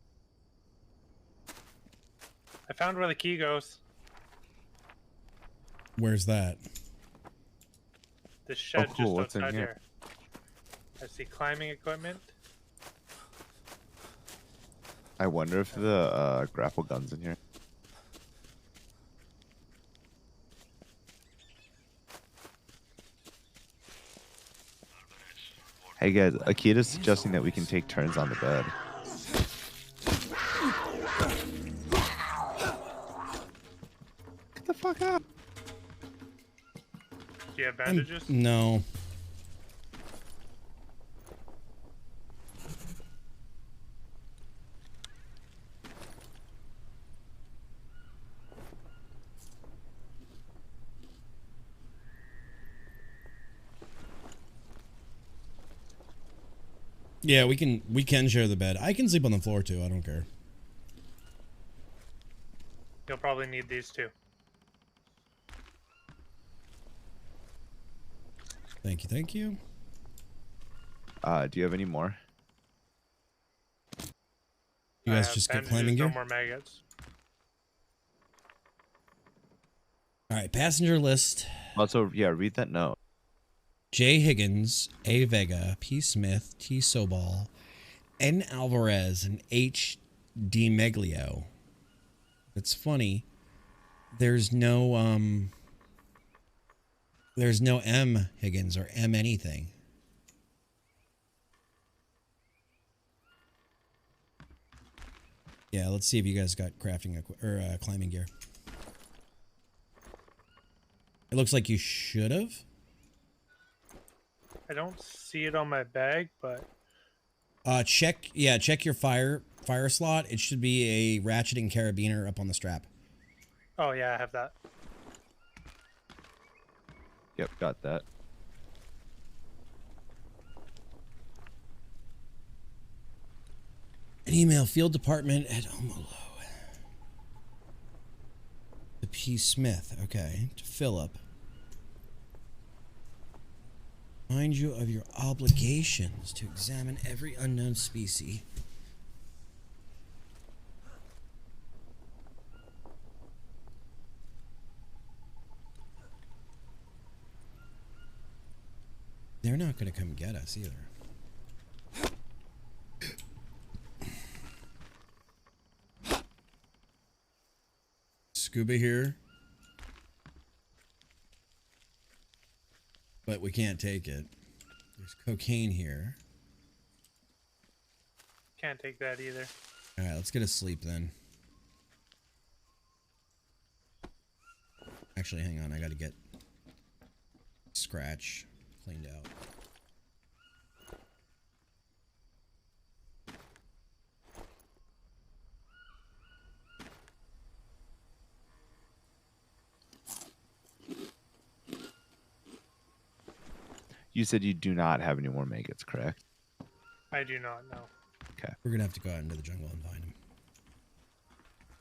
I found where the key goes. Where's that? This shed Oh, cool. What's just in outside here? here. I see climbing equipment. I wonder if the grapple gun's in here. Hey guys, Akita's suggesting that we can take turns on the bed. Get the fuck up. Do you have bandages? No. Yeah, we can share the bed. I can sleep on the floor too. I don't care. You'll probably need these two. Thank you, thank you. Do you have any more? You I guys have just get bandages, climbing no gear? more maggots. All right, passenger list. Also, yeah, read that note. J. Higgins, A. Vega, P. Smith, T. Sobal, N. Alvarez, and H. D. Meglio. It's funny. There's no M. Higgins or M anything. Yeah, let's see if you guys got crafting or climbing gear. It looks like you should have. I don't see it on my bag, but Check your fire slot. It should be a ratcheting carabiner up on the strap. oh yeah, I have that. Yep, got that. An email, field department at Omolo. To P. Smith, okay. To Philip. Remind you of your obligations to examine every unknown species. They're not going to come get us either. Scuba here. But we can't take it. There's cocaine here. Can't take that either. All right, let's get a sleep then. Actually, hang on. I got to get Scratch cleaned out. You said you do not have any more maggots, correct? I do not know. Okay. We're going to have to go out into the jungle and find him.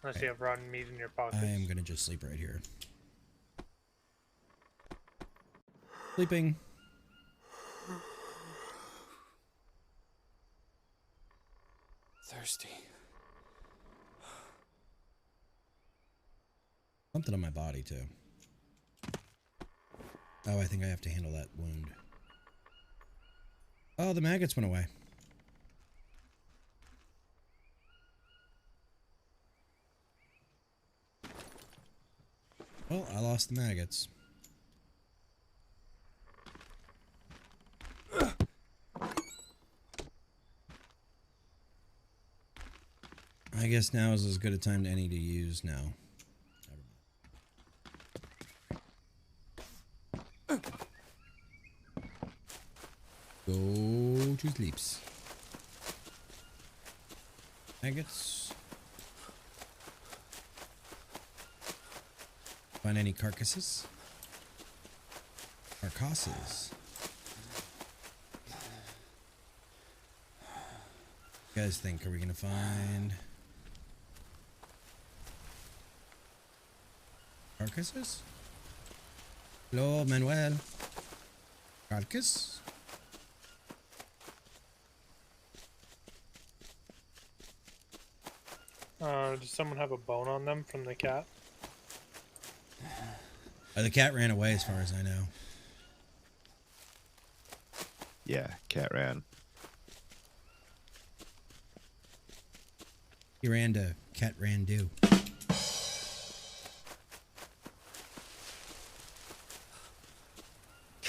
Unless you have rotten meat in your pockets. I am going to just sleep right here. Sleeping. Thirsty. Something on my body, too. Oh, I think I have to handle that wound. Oh, the maggots went away. Well, I lost the maggots. I guess now is as good a time as any to use now. Go to sleeps. Maggots. Find any carcasses? Carcasses. You guys think, are we gonna find carcasses? Hello, Manuel. Carcass? Does someone have a bone on them from the cat? The cat ran away as far as I know. Yeah, cat ran. He ran to Cat Randu.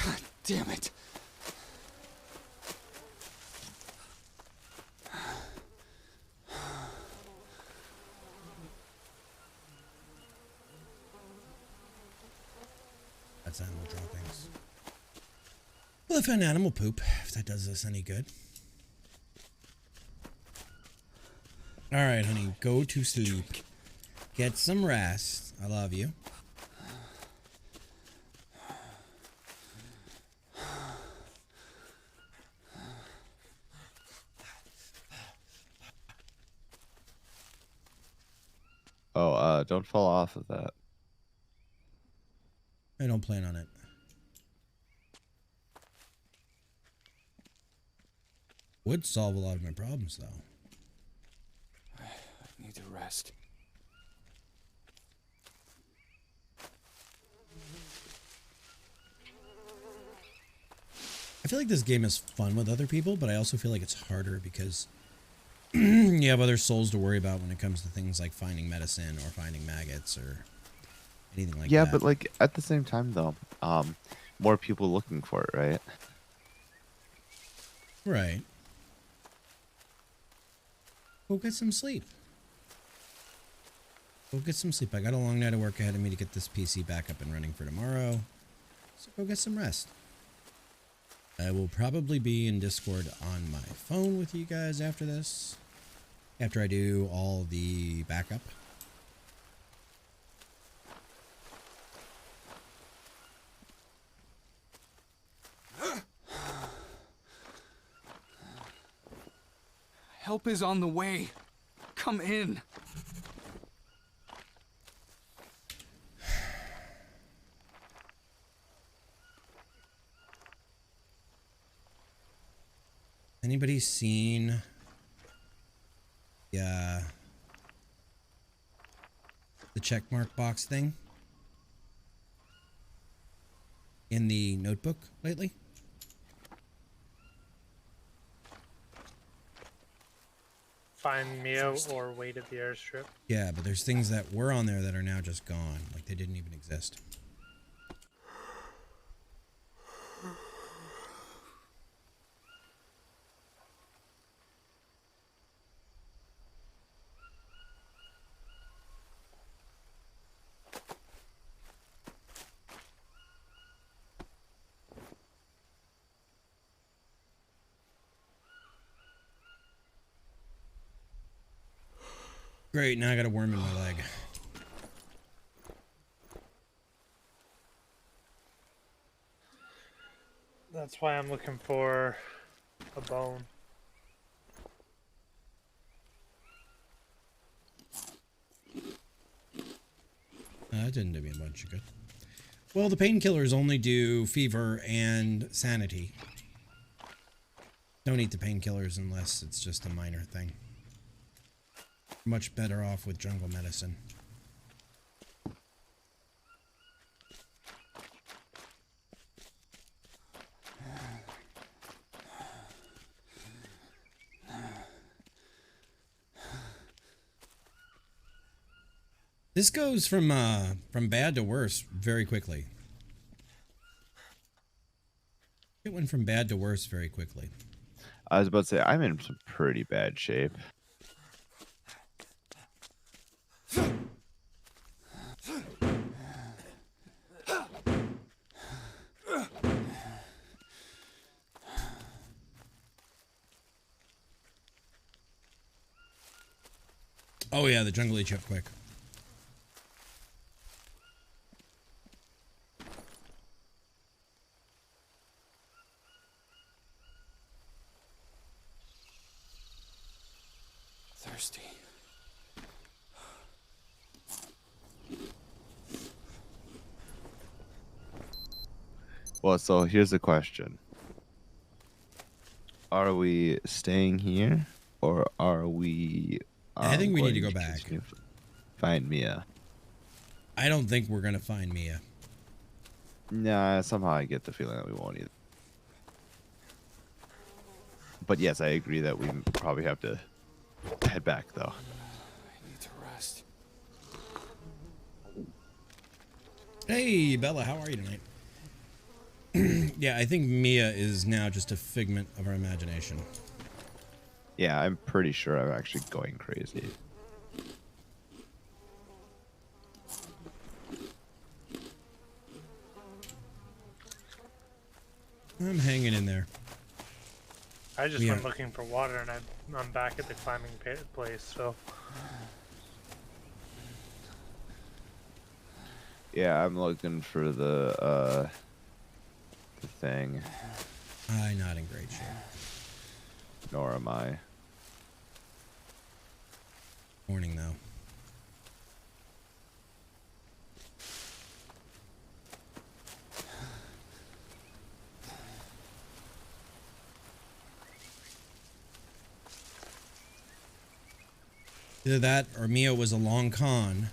God damn it. That's animal droppings. Well, I found animal poop, if that does us any good. Alright, honey, go to sleep. Get some rest. I love you. Oh, don't fall off of that. I don't plan on it. would solve a lot of my problems, though. I need to rest. I feel like this game is fun with other people, but I also feel like it's harder because you have other souls to worry about when it comes to things like finding medicine or finding maggots or anything like Yeah, that. but like at the same time though, more people looking for it, right? Right. Go get some sleep. Go get some sleep. I got a long night of work ahead of me to get this PC back up and running for tomorrow. So go get some rest. I will probably be in Discord on my phone with you guys after this. After I do all the backup. Help is on the way. Come in. Anybody seen the checkmark box thing in the notebook lately? Find Mia or wait at the airstrip. Yeah, but there's things that were on there that are now just gone. Like they didn't even exist. Great, now I got a worm in my leg. That's why I'm looking for a bone. That didn't do me a bunch of good. Well, the painkillers only do fever and sanity. Don't eat the painkillers unless it's just a minor thing. Much better off with jungle medicine. This goes from bad to worse very quickly. It went from bad to worse very quickly. I was about to say I'm in some pretty bad shape. Oh yeah, the jungle eats you up quick. Thirsty. Well, so here's the question. Are we staying here or are we I think we need to going go back. continue to find Mia? I don't think we're gonna find Mia. Nah, somehow I get the feeling that we won't either. But yes, I agree that we probably have to head back though. I need to rest. Hey, Bella, how are you tonight? Yeah, I think Mia is now just a figment of our imagination. Yeah, I'm pretty sure I'm actually going crazy. I'm hanging in there. I just Yeah. went looking for water and I'm back at the climbing place, so. Yeah, I'm looking for the thing. I'm not in great shape. Nor am I. Morning, though. Either that or Mia was a long con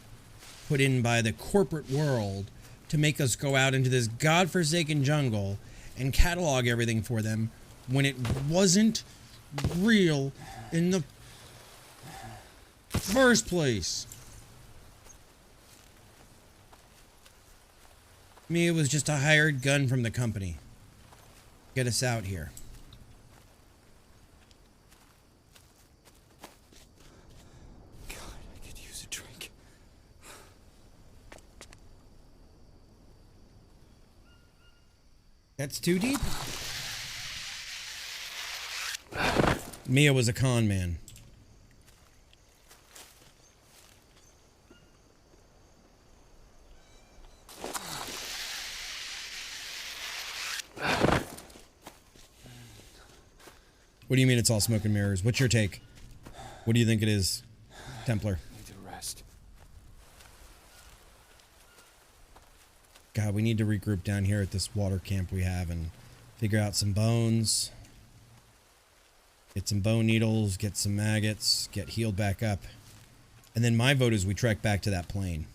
put in by the corporate world to make us go out into this godforsaken jungle and catalog everything for them when it wasn't real in the first place. Mia was just a hired gun from the company. Get us out here. God, I could use a drink. That's too deep? Mia was a con man. What do you mean it's all smoke and mirrors? What's your take? What do you think it is, Templar? I need to rest. God, we need to regroup down here at this water camp we have and figure out some bones. Get some bone needles, get some maggots, get healed back up. And then my vote is we trek back to that plane.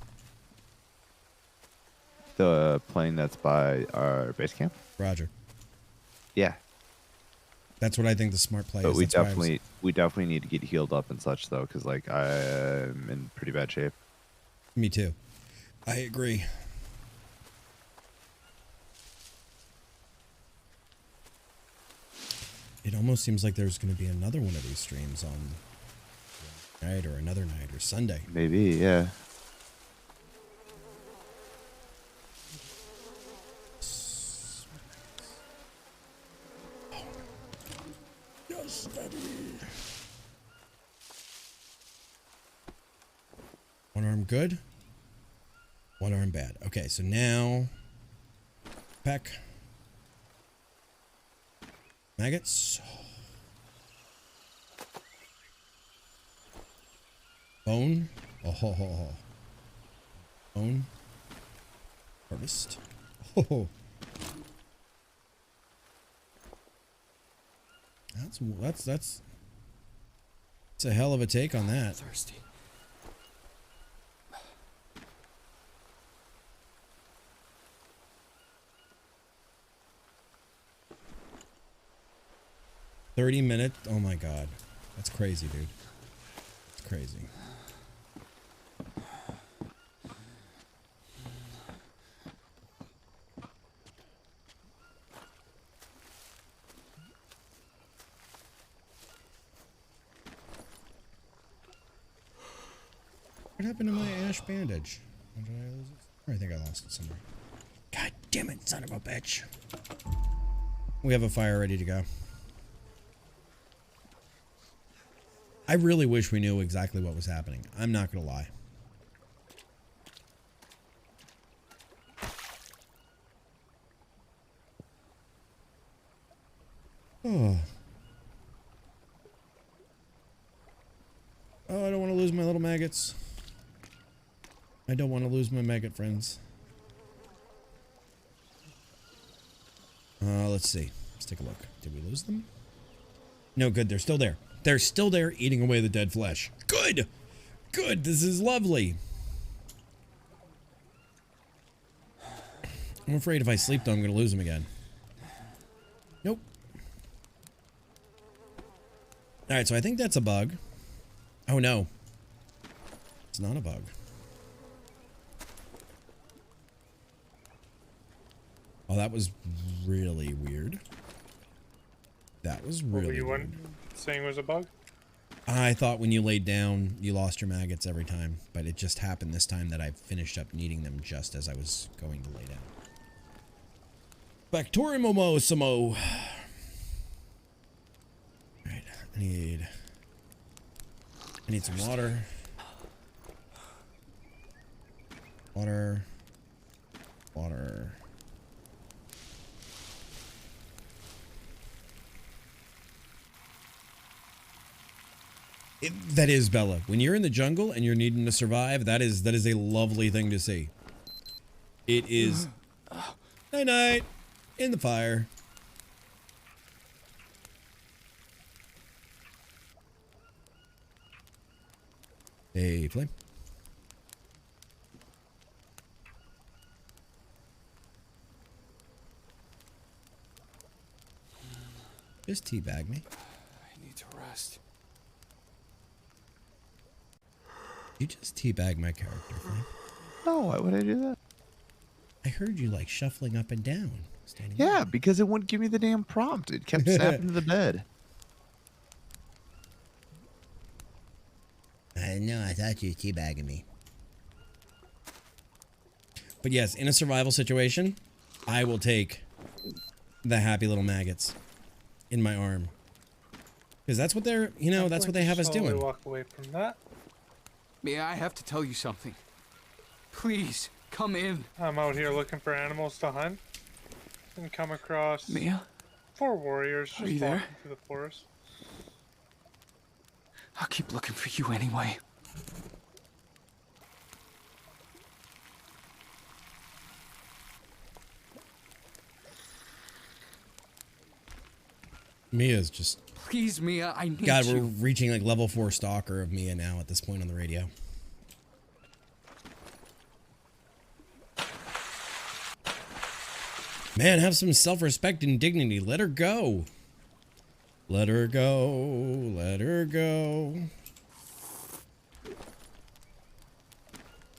The plane that's by our base camp? Roger. Yeah. That's what I think the smart play But is. we That's why I was- we definitely need to get healed up and such though, because like I'm in pretty bad shape. Me too. I agree. It almost seems like there's going to be another one of these streams on night or another night or Sunday. Maybe, yeah. Yes, Daddy. One arm good. One arm bad. Okay, so now peck. Maggots. Bone. Oh, ho, ho, ho. Bone. Harvest. Oh, ho. That's a hell of a take on that. Thirsty. $30-minute. Oh my god. That's crazy, dude. It's crazy. What happened to my ash bandage? Did I lose it? I think I lost it somewhere. God damn it, son of a bitch. We have a fire ready to go. I really wish we knew exactly what was happening. I'm not going to lie. Oh. Oh, I don't want to lose my little maggots. I don't want to lose my maggot friends. Let's see. Let's take a look. Did we lose them? No, good. They're still there. They're still there eating away the dead flesh. Good! Good! This is lovely. I'm afraid if I sleep, though, I'm going to lose them again. Nope. Alright, so I think that's a bug. Oh, no. It's not a bug. Oh, that was really weird. That was What were really you weird. saying was a bug? I thought when you laid down, you lost your maggots every time, but it just happened this time that I finished up needing them just as I was going to lay down. Bactoriumomosimo. Alright, I need some water. Water. Water. That is Bella. When you're in the jungle and you're needing to survive, that is a lovely thing to see. It is night night in the fire. Hey, Flame. Just teabag me. I need to rest. You just teabag my character, Flame. No, why would I do that? I heard you like shuffling up and down. Standing Yeah, up. because it wouldn't give me the damn prompt. It kept snapping to the bed. I know, I thought you were teabagging me. But yes, in a survival situation, I will take the happy little maggots in my arm. Because that's what they're, you know, that's what they have us doing. Walk away from that. Mia, I have to tell you something. Please, come in. I'm out here looking for animals to hunt and come across Mia? 4 warriors Are just you there? walking through the forest. I'll keep looking for you anyway. Mia's just... Please, Mia, I need God, you. we're reaching like level 4 stalker of Mia now at this point on the radio. Man, have some self-respect and dignity. Let her go. Let her go. Let her go.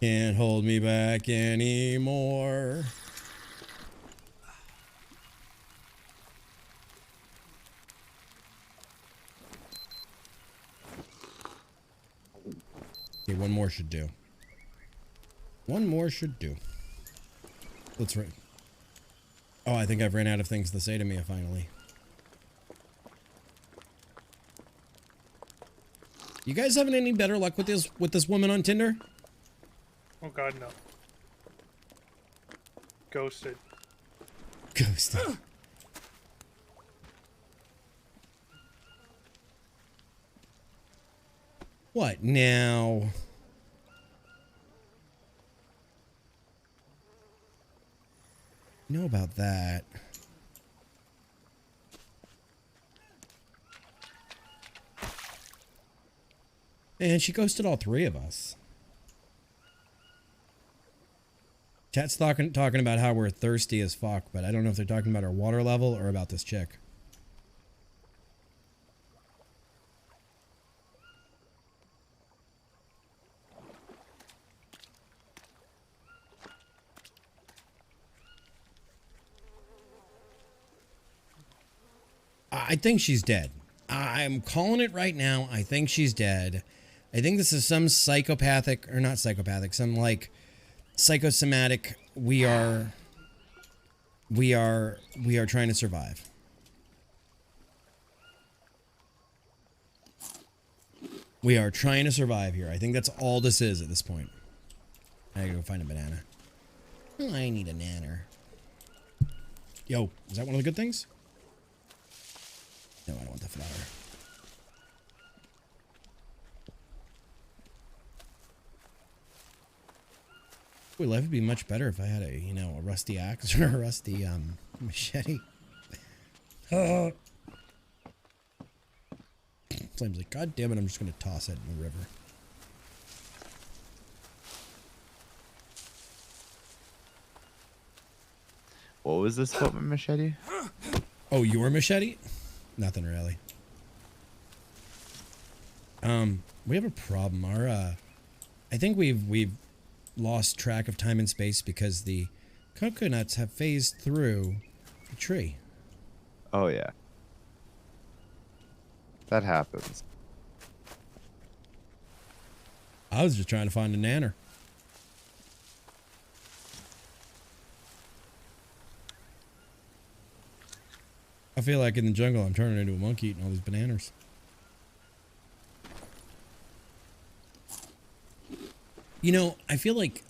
Can't hold me back anymore. Okay, one more should do. One more should do. Let's right. Oh, I think I've ran out of things to say to Mia finally. You guys having any better luck with this woman on Tinder? Oh god, no. Ghosted. Ghosted. What now? Know about that. And she ghosted all 3 of us. Chat's talking about how we're thirsty as fuck, but I don't know if they're talking about our water level or about this chick. I think she's dead. I'm calling it right now. I think she's dead. I think this is some psychopathic, or not psychopathic, some like psychosomatic. We are trying to survive. We are trying to survive here. I think that's all this is at this point. I gotta go find a banana. Oh, I need a nanner. Yo, is that one of the good things? No, I don't want the flower. Boy, life would be much better if I had a, you know, a rusty axe or a rusty machete. Flame's like, God damn it, I'm just gonna toss it in the river. What was this about my machete? Oh, your machete? Nothing really. We have a problem. Our I think we've lost track of time and space because the coconuts have phased through the tree. Oh yeah. That happens. I was just trying to find a nanner. I feel like in the jungle I'm turning into a monkey eating all these bananas. You know, I feel like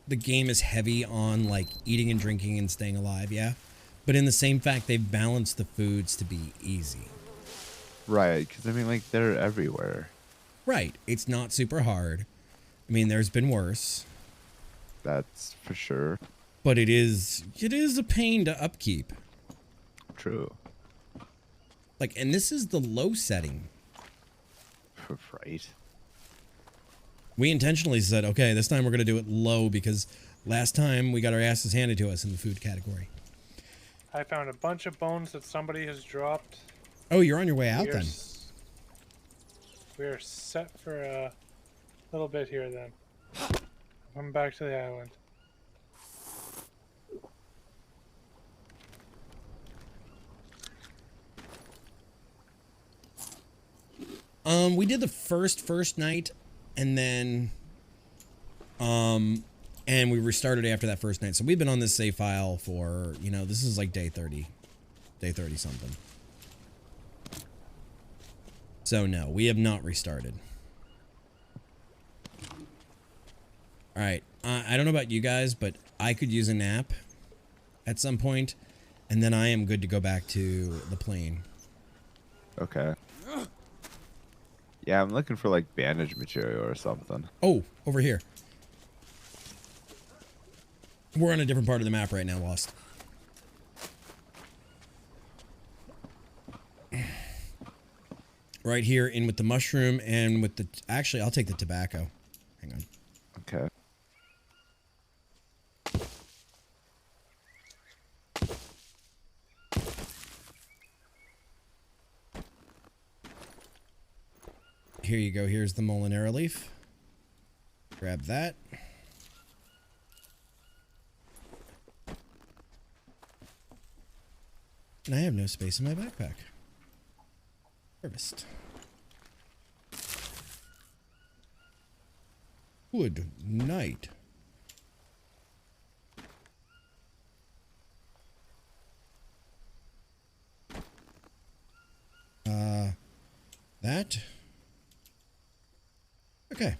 the game is heavy on like eating and drinking and staying alive, yeah? But in the same fact, they've balanced the foods to be easy. Right, because I mean, like, they're everywhere. Right. It's not super hard. I mean, there's been worse. That's for sure. But it is a pain to upkeep. True. Like, and this is the low setting. Right. We intentionally said, okay, this time we're going to do it low because last time we got our asses handed to us in the food category. I found a bunch of bones that somebody has dropped. Oh, you're on your way out We are then. We are set for a little bit here then. I'm back to the island. We did the first night, and then, and we restarted after that first night. So we've been on this save file for, you know, this is like day 30 something. So no, we have not restarted. All right, I don't know about you guys, but I could use a nap at some point, and then I am good to go back to the plane. Okay. Yeah, I'm looking for like bandage material or something. Oh, over here. We're on a different part of the map right now, Lost. Right here in with the mushroom and with the... Actually, I'll take the tobacco. Hang on. Okay. Here you go. Here's the Molinera leaf. Grab that. And I have no space in my backpack. Harvest. Good night. That. Okay.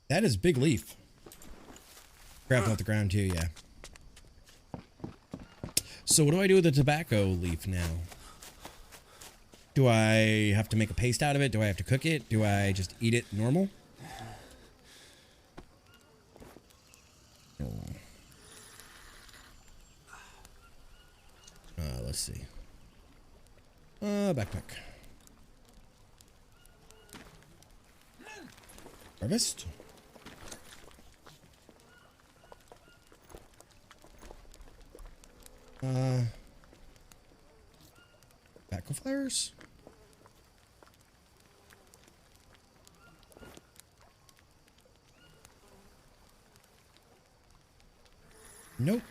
That is big leaf. Grabbed off the ground too, yeah. So what do I do with the tobacco leaf now? Do I have to make a paste out of it? Do I have to cook it? Do I just eat it normal? Let's see. Backpack. Harvest. Tobacco flowers. Nope.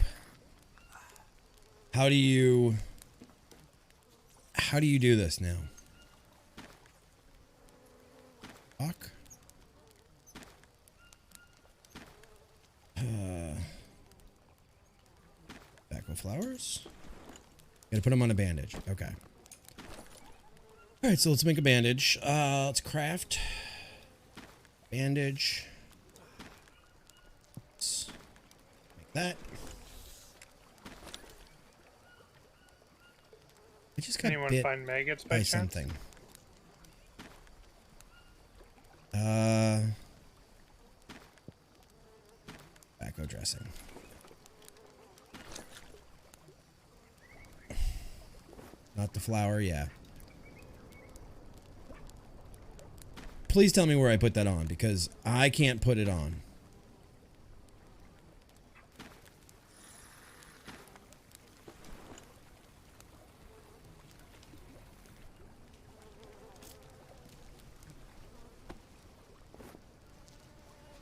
How do you do this now? Fuck. Tobacco flowers. Gotta put them on a bandage. Okay. All right, so let's make a bandage. Let's craft bandage. Let's make that. I just got Anyone bit find maggots by chance? something. Tobacco dressing. Not the flour, yeah. Please tell me where I put that on, because I can't put it on.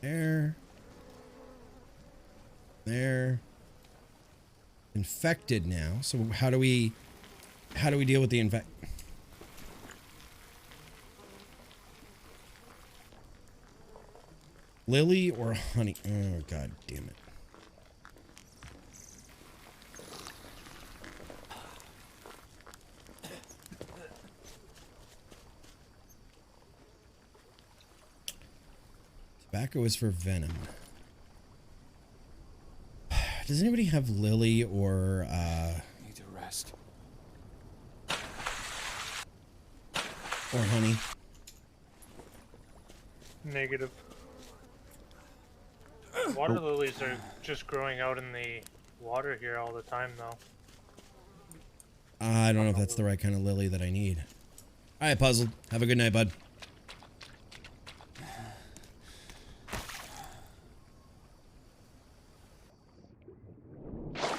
There. There. Infected now. So how do we deal with the infect? Lily or honey? Oh, god damn it. Tobacco is for venom. Does anybody have Lily or Need to rest. or honey? Negative. Water lilies are just growing out in the water here all the time, though. I don't know if that's the right kind of lily that I need. All right, Puzzled. Have a good night, bud.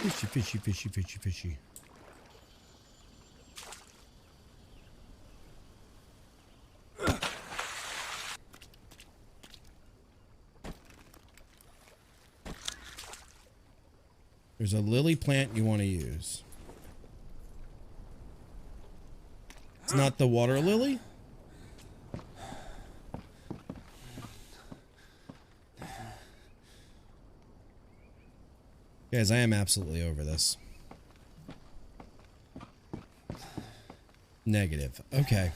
Fishy, fishy, fishy, fishy, fishy. There's a lily plant you want to use. It's not the water lily? Guys, I am absolutely over this. Negative. Okay.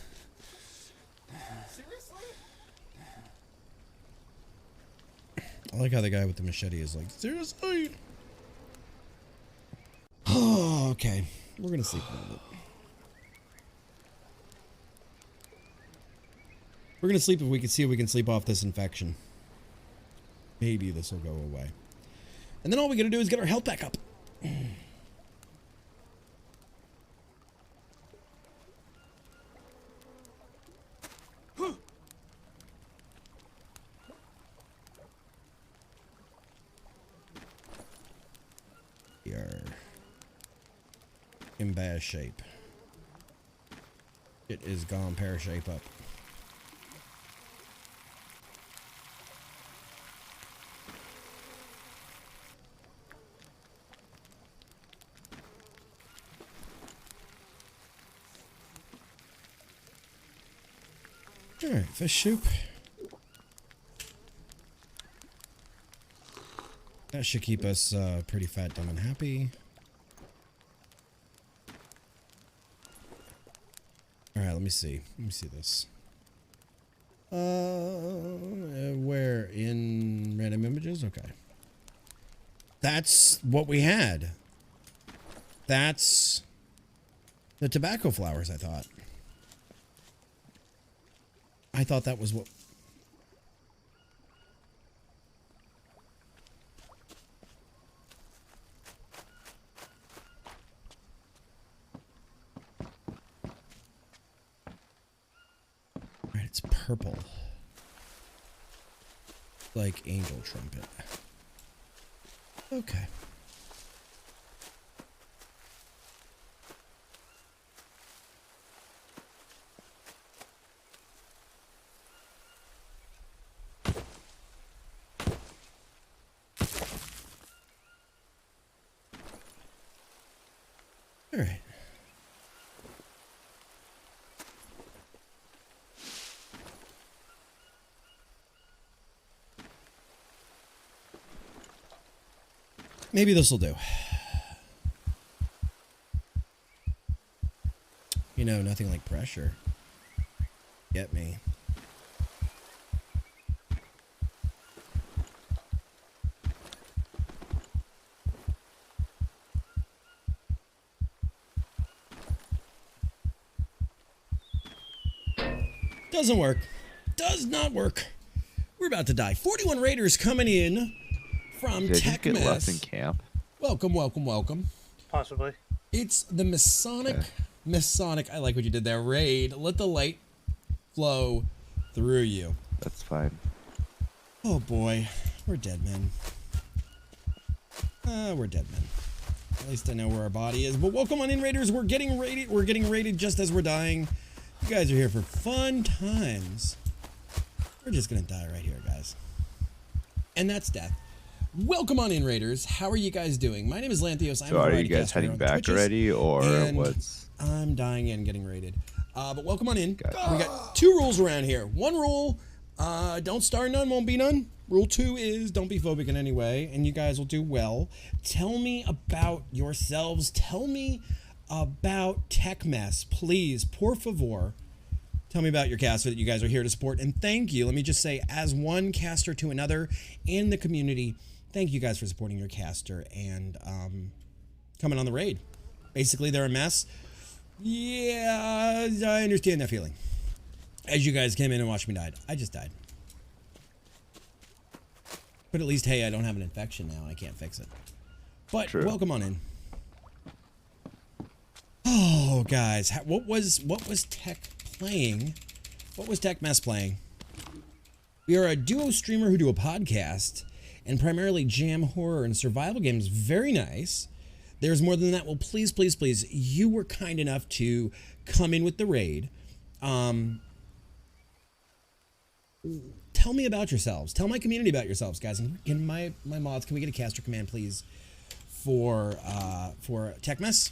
I like how the guy with the machete is like, seriously? Oh, okay. We're gonna sleep a little bit. We're gonna sleep if we can see if we can sleep off this infection. Maybe this will go away. And then all we gotta do is get our health back up. We are in bad shape. It is gone pear shape up. Alright, fish soup. That should keep us pretty fat, dumb, and happy. Alright, let me see. Let me see this. Where? In random images? Okay. That's what we had. That's the tobacco flowers, I thought. I thought that was what... Right, it's purple. Like angel trumpet. Okay. All right. Maybe this will do. You know, nothing like pressure. Get me. Doesn't work. Does not work. We're about to die. 41 Raiders coming in from Did I just get left in Techmas. camp? Welcome, welcome, welcome. Possibly. It's the Masonic, I like what you did there. Raid. Let the light flow through you. That's fine. Oh boy. We're dead men. We're dead men. At least I know where our body is. But welcome on in, Raiders. We're getting raided. We're getting raided just as we're dying. You guys are here for fun times. We're just gonna die right here, guys. And that's death. Welcome on in, Raiders. How are you guys doing? My name is Lanthios. I'm So are you variety guys caster heading on back Twitches, already, or and what's... I'm dying and getting raided. But welcome on in. Gotcha. We got 2 rules around here. 1 rule, don't star none, won't be none. Rule 2 is don't be phobic in any way, and you guys will do well. Tell me about yourselves. Tell me about Techmas, please, por favor. Tell me about your caster that you guys are here to support, and thank you. Let me just say, as one caster to another in the community, thank you guys for supporting your caster and coming on the raid. Basically, they're a mess. Yeah, I understand that feeling. As you guys came in and watched me die, I just died. But at least, hey, I don't have an infection now, and I can't fix it. But True. welcome on in. Oh, guys, what was Tech playing? What was Techmas playing? We are a duo streamer who do a podcast and primarily jam horror and survival games. Very nice. There's more than that. Well, please, please, please, you were kind enough to come in with the raid. Tell me about yourselves. Tell my community about yourselves, guys. And can my mods, can we get a caster command, please, for Techmess?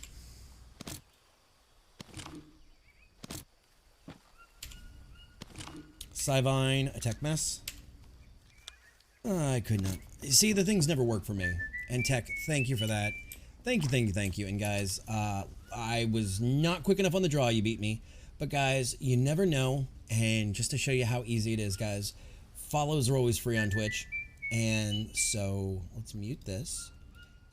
Sivine, a Techmess. I could not. See, the things never work for me. And Tech, thank you for that. Thank you, thank you, thank you. And guys, I was not quick enough on the draw. You beat me. But guys, you never know. And just to show you how easy it is, guys, follows are always free on Twitch. And so let's mute this.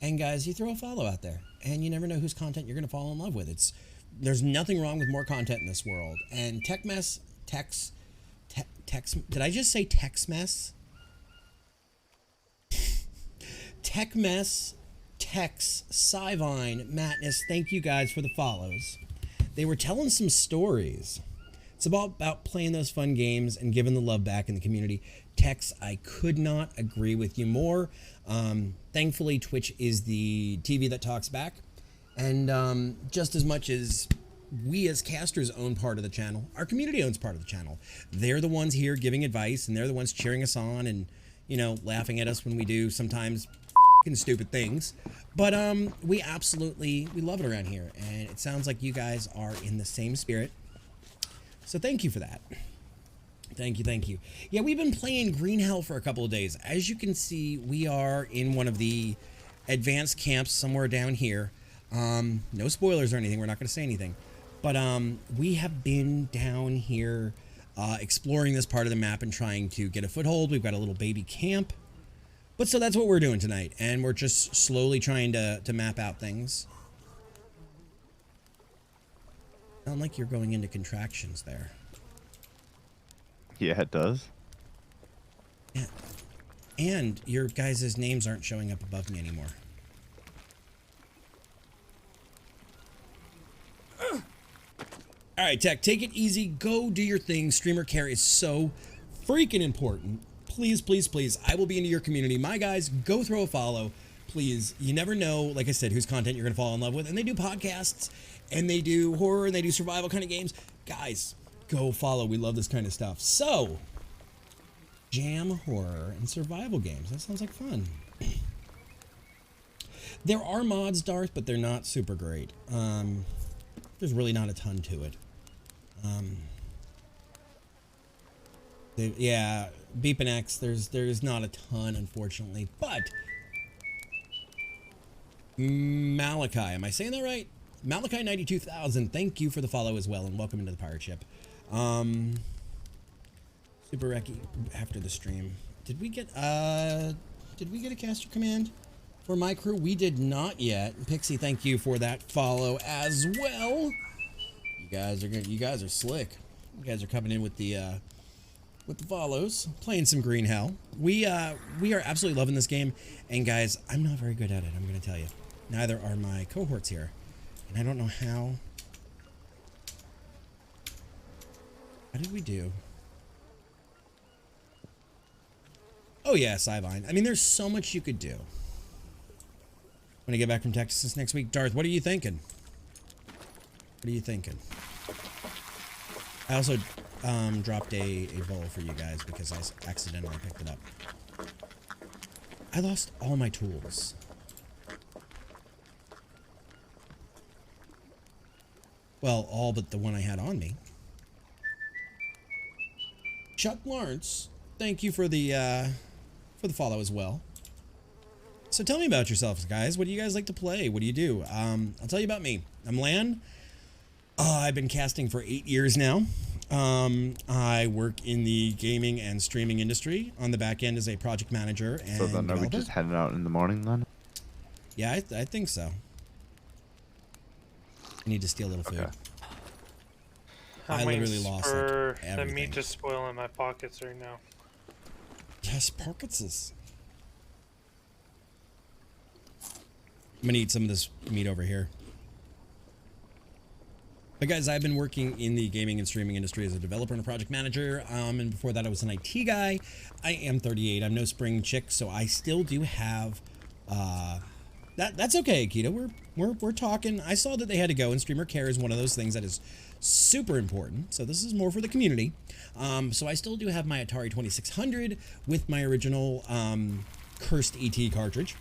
And guys, you throw a follow out there. And you never know whose content you're going to fall in love with. There's nothing wrong with more content in this world. And Techmess, did I just say Techmess? Techmess, Tex, Sivine, Madness, thank you guys for the follows. They were telling some stories. It's about playing those fun games and giving the love back in the community. Tex, I could not agree with you more. Thankfully, Twitch is the TV that talks back. And just as much as we as casters own part of the channel, our community owns part of the channel. They're the ones here giving advice, and they're the ones cheering us on and, you know, laughing at us when we do sometimes stupid things. But we love it around here, and it sounds like you guys are in the same spirit. So thank you for that. Thank you, thank you. Yeah, we've been playing Green Hell for a couple of days. As you can see, we are in one of the advanced camps somewhere down here. No spoilers or anything. We're not going to say anything. But we have been down here exploring this part of the map and trying to get a foothold. We've got a little baby camp. But so that's what we're doing tonight. And we're just slowly trying to map out things. Sound like you're going into contractions there. Yeah, it does. Yeah. And your guys' names aren't showing up above me anymore. All right, Tech, take it easy. Go do your thing. Streamer care is so freaking important. Please, please, please. I will be into your community. My guys, go throw a follow. Please. You never know, like I said, whose content you're going to fall in love with. And they do podcasts, and they do horror, and they do survival kind of games. Guys, go follow. We love this kind of stuff. So, jam horror and survival games. That sounds like fun. There are mods, Darth, but they're not super great. There's really not a ton to it. Yeah, Beep and X, there's not a ton, unfortunately, but Malachi, am I saying that right? Malachi 92,000, thank you for the follow as well, and welcome into the pirate ship. Super Recce after the stream. Did we get a caster command for my crew? We did not yet. Pixie, thank you for that follow as well. You guys are slick. You guys are coming in with the follows, playing some Green Hell. We are absolutely loving this game, and guys, I'm not very good at it, I'm gonna tell you. Neither are my cohorts here, and I don't know how. How did we do? Oh yeah, Sivine. I mean, there's so much you could do. When I get back from Texas next week, Darth, what are you thinking? What are you thinking? I also dropped a bowl for you guys because I accidentally picked it up. I lost all my tools. Well, all but the one I had on me. Chuck Lawrence, thank you for the follow as well. So tell me about yourselves, guys. What do you guys like to play? What do you do? I'll tell you about me. I'm Lan. I've been casting for 8 years now. I work in the gaming and streaming industry on the back end as a project manager and So then are we developer. just heading out in the morning then? Yeah, I think so. I need to steal a little food. Okay. I literally lost for like the everything. meat to spoil in my pockets right now. Yes, pockets. I'm gonna eat some of this meat over here. But guys, I've been working in the gaming and streaming industry as a developer and a project manager, and before that I was an IT guy. I am 38. I'm no spring chick, so I still do have That's okay, Keto. We're talking. I saw that they had to go, and streamer care is one of those things that is super important. So this is more for the community. So I still do have my Atari 2600 with my original cursed ET cartridge.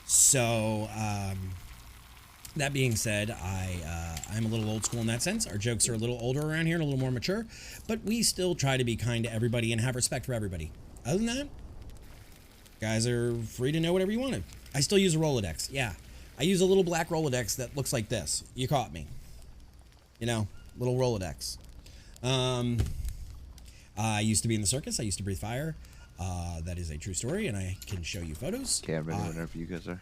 So that being said, I'm a little old school in that sense. Our jokes are a little older around here and a little more mature, but we still try to be kind to everybody and have respect for everybody. Other than that, guys are free to know whatever you want to. I still use a Rolodex. Yeah, I use a little black Rolodex that looks like this. You caught me. You know, little Rolodex. I used to be in the circus. I used to breathe fire. That is a true story, and I can show you photos. Okay, I'm ready whenever you guys are.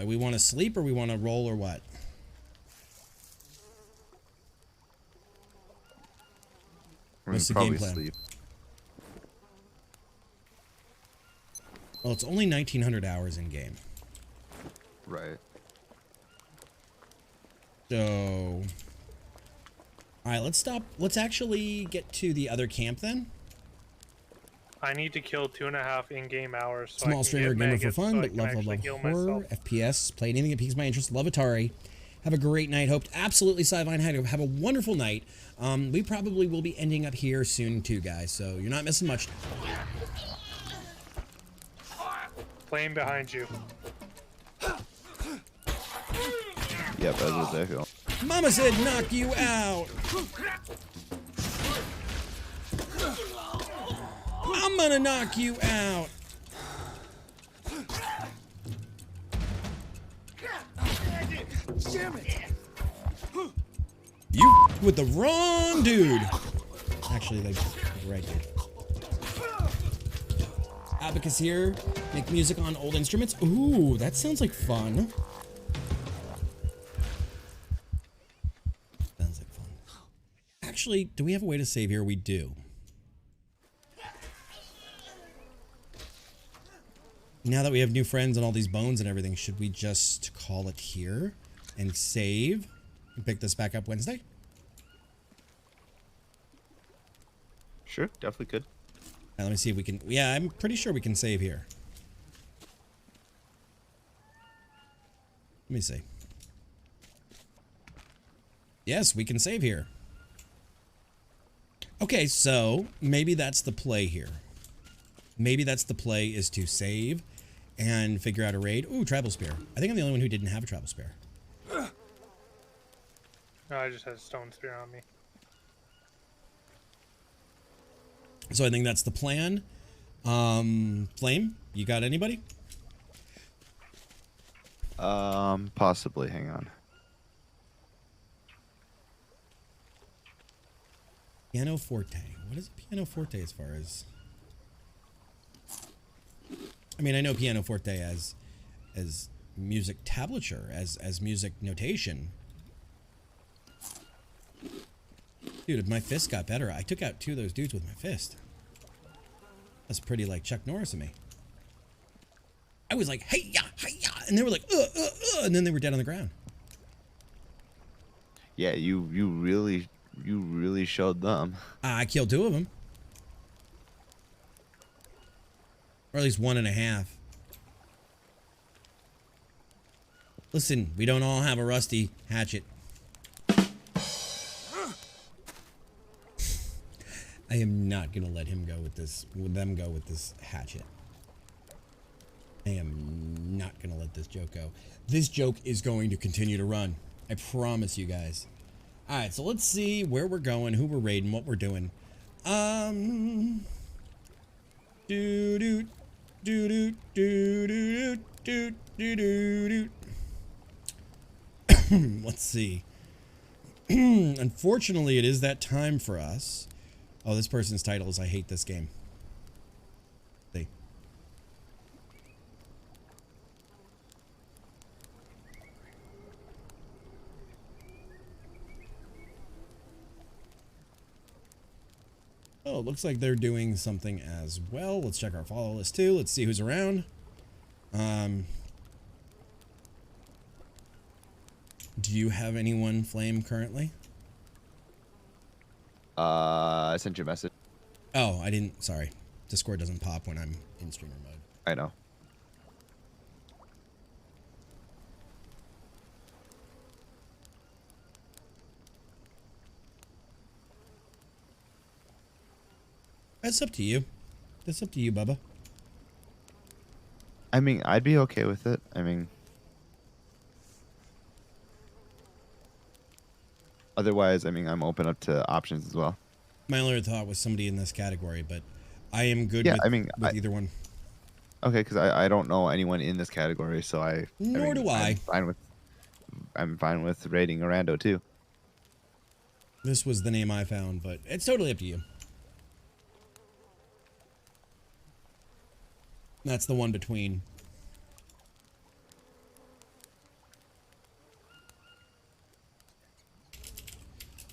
We want to sleep or we want to roll or what? What's the game plan? Sleep. Well, it's only 1,900 hours in game. Right. So, all right, let's stop. Let's actually get to the other camp then. I need to kill 2.5 in-game hours. So Small streamer gamer for fun, but love horror, FPS, play anything that piques my interest. Love Atari. Have a great night. Hope absolutely Sidevine have a wonderful night. We probably will be ending up here soon too, guys. So you're not missing much. Flame behind you. Yep, that was echo. Mama said knock you out. I'm gonna knock you out. You with the wrong dude. Actually, they right dude. Abacus here. Make music on old instruments. Ooh, that sounds like fun. Sounds like fun. Actually, do we have a way to save here? We do. Now that we have new friends and all these bones and everything, should we just call it here and save and pick this back up Wednesday? Sure, definitely could. Let me see if we can. Yeah, I'm pretty sure we can save here. Let me see. Yes, we can save here. Okay, so maybe that's the play here. Maybe that's the play, is to save and figure out a raid. Ooh, tribal spear. I think I'm the only one who didn't have a tribal spear. No, I just had a stone spear on me. So I think that's the plan. Flame, you got anybody? Possibly. Hang on. Pianoforte. What is a pianoforte as far as? I mean, I know pianoforte as music tablature, as music notation. Dude, my fist got better. I took out 2 of those dudes with my fist. That's pretty like Chuck Norris of me. I was like, hey ya, and they were like, and then they were dead on the ground. Yeah, you really showed them. I killed 2 of them. Or at least 1.5. Listen, we don't all have a rusty hatchet. I am not gonna let him go with this. Them go with this hatchet. I am not gonna let this joke go. This joke is going to continue to run. I promise you guys. All right, so let's see where we're going, who we're raiding, what we're doing. Let's see. Unfortunately, it is that time for us. Oh, this person's title is I hate this game. See. Oh, it looks like they're doing something as well. Let's check our follow list too. Let's see who's around. Do you have anyone, Flame, currently? I sent you a message. Oh, I didn't. Sorry. Discord doesn't pop when I'm in streamer mode. I know. That's up to you. That's up to you, Bubba. I mean, I'd be okay with it. I mean, otherwise, I mean, I'm open up to options as well. My only other thought was somebody in this category, but I am good Yeah, with, I mean, either one. Okay, because I don't know anyone in this category, so Nor do I. I'm fine with raiding a rando too. This was the name I found, but it's totally up to you. That's the one between.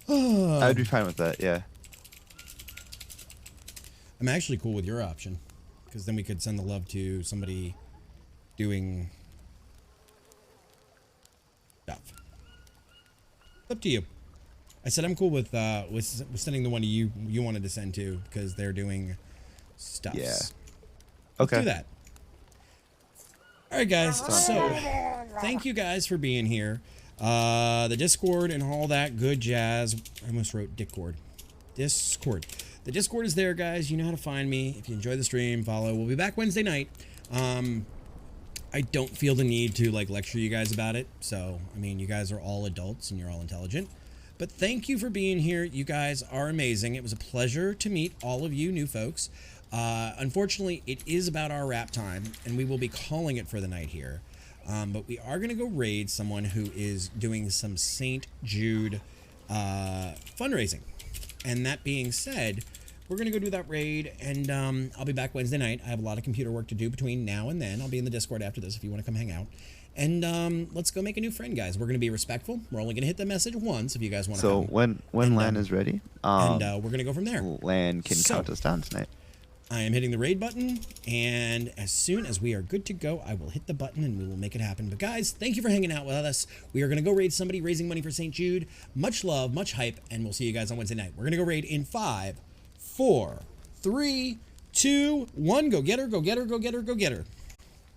I'd be fine with that. Yeah. I'm actually cool with your option, because then we could send the love to somebody doing stuff. Up to you. I said I'm cool with sending the one you wanted to send to, because they're doing stuff. Yeah. Let's Okay. do that. All right, guys. So, thank you guys for being here. The Discord and all that good jazz. I almost wrote Discord. Discord. The Discord is there, guys. You know how to find me. If you enjoy the stream, follow. We'll be back Wednesday night. I don't feel the need to like lecture you guys about it. So, I mean, you guys are all adults and you're all intelligent. But thank you for being here. You guys are amazing. It was a pleasure to meet all of you new folks. Unfortunately, it is about our wrap time, and we will be calling it for the night here. But we are going to go raid someone who is doing some St. Jude fundraising. And that being said, we're going to go do that raid, and I'll be back Wednesday night. I have a lot of computer work to do between now and then. I'll be in the Discord after this if you want to come hang out. And let's go make a new friend, guys. We're going to be respectful. We're only going to hit the message once if you guys want to So come. when LAN is ready, we're going to go from there. LAN can count us down tonight. I am hitting the raid button, and as soon as we are good to go, I will hit the button and we will make it happen. But guys, thank you for hanging out with us. We are going to go raid somebody raising money for St. Jude. Much love, much hype, and we'll see you guys on Wednesday night. We're going to go raid in 5, 4, 3, 2, 1. Go get her, go get her, go get her, go get her.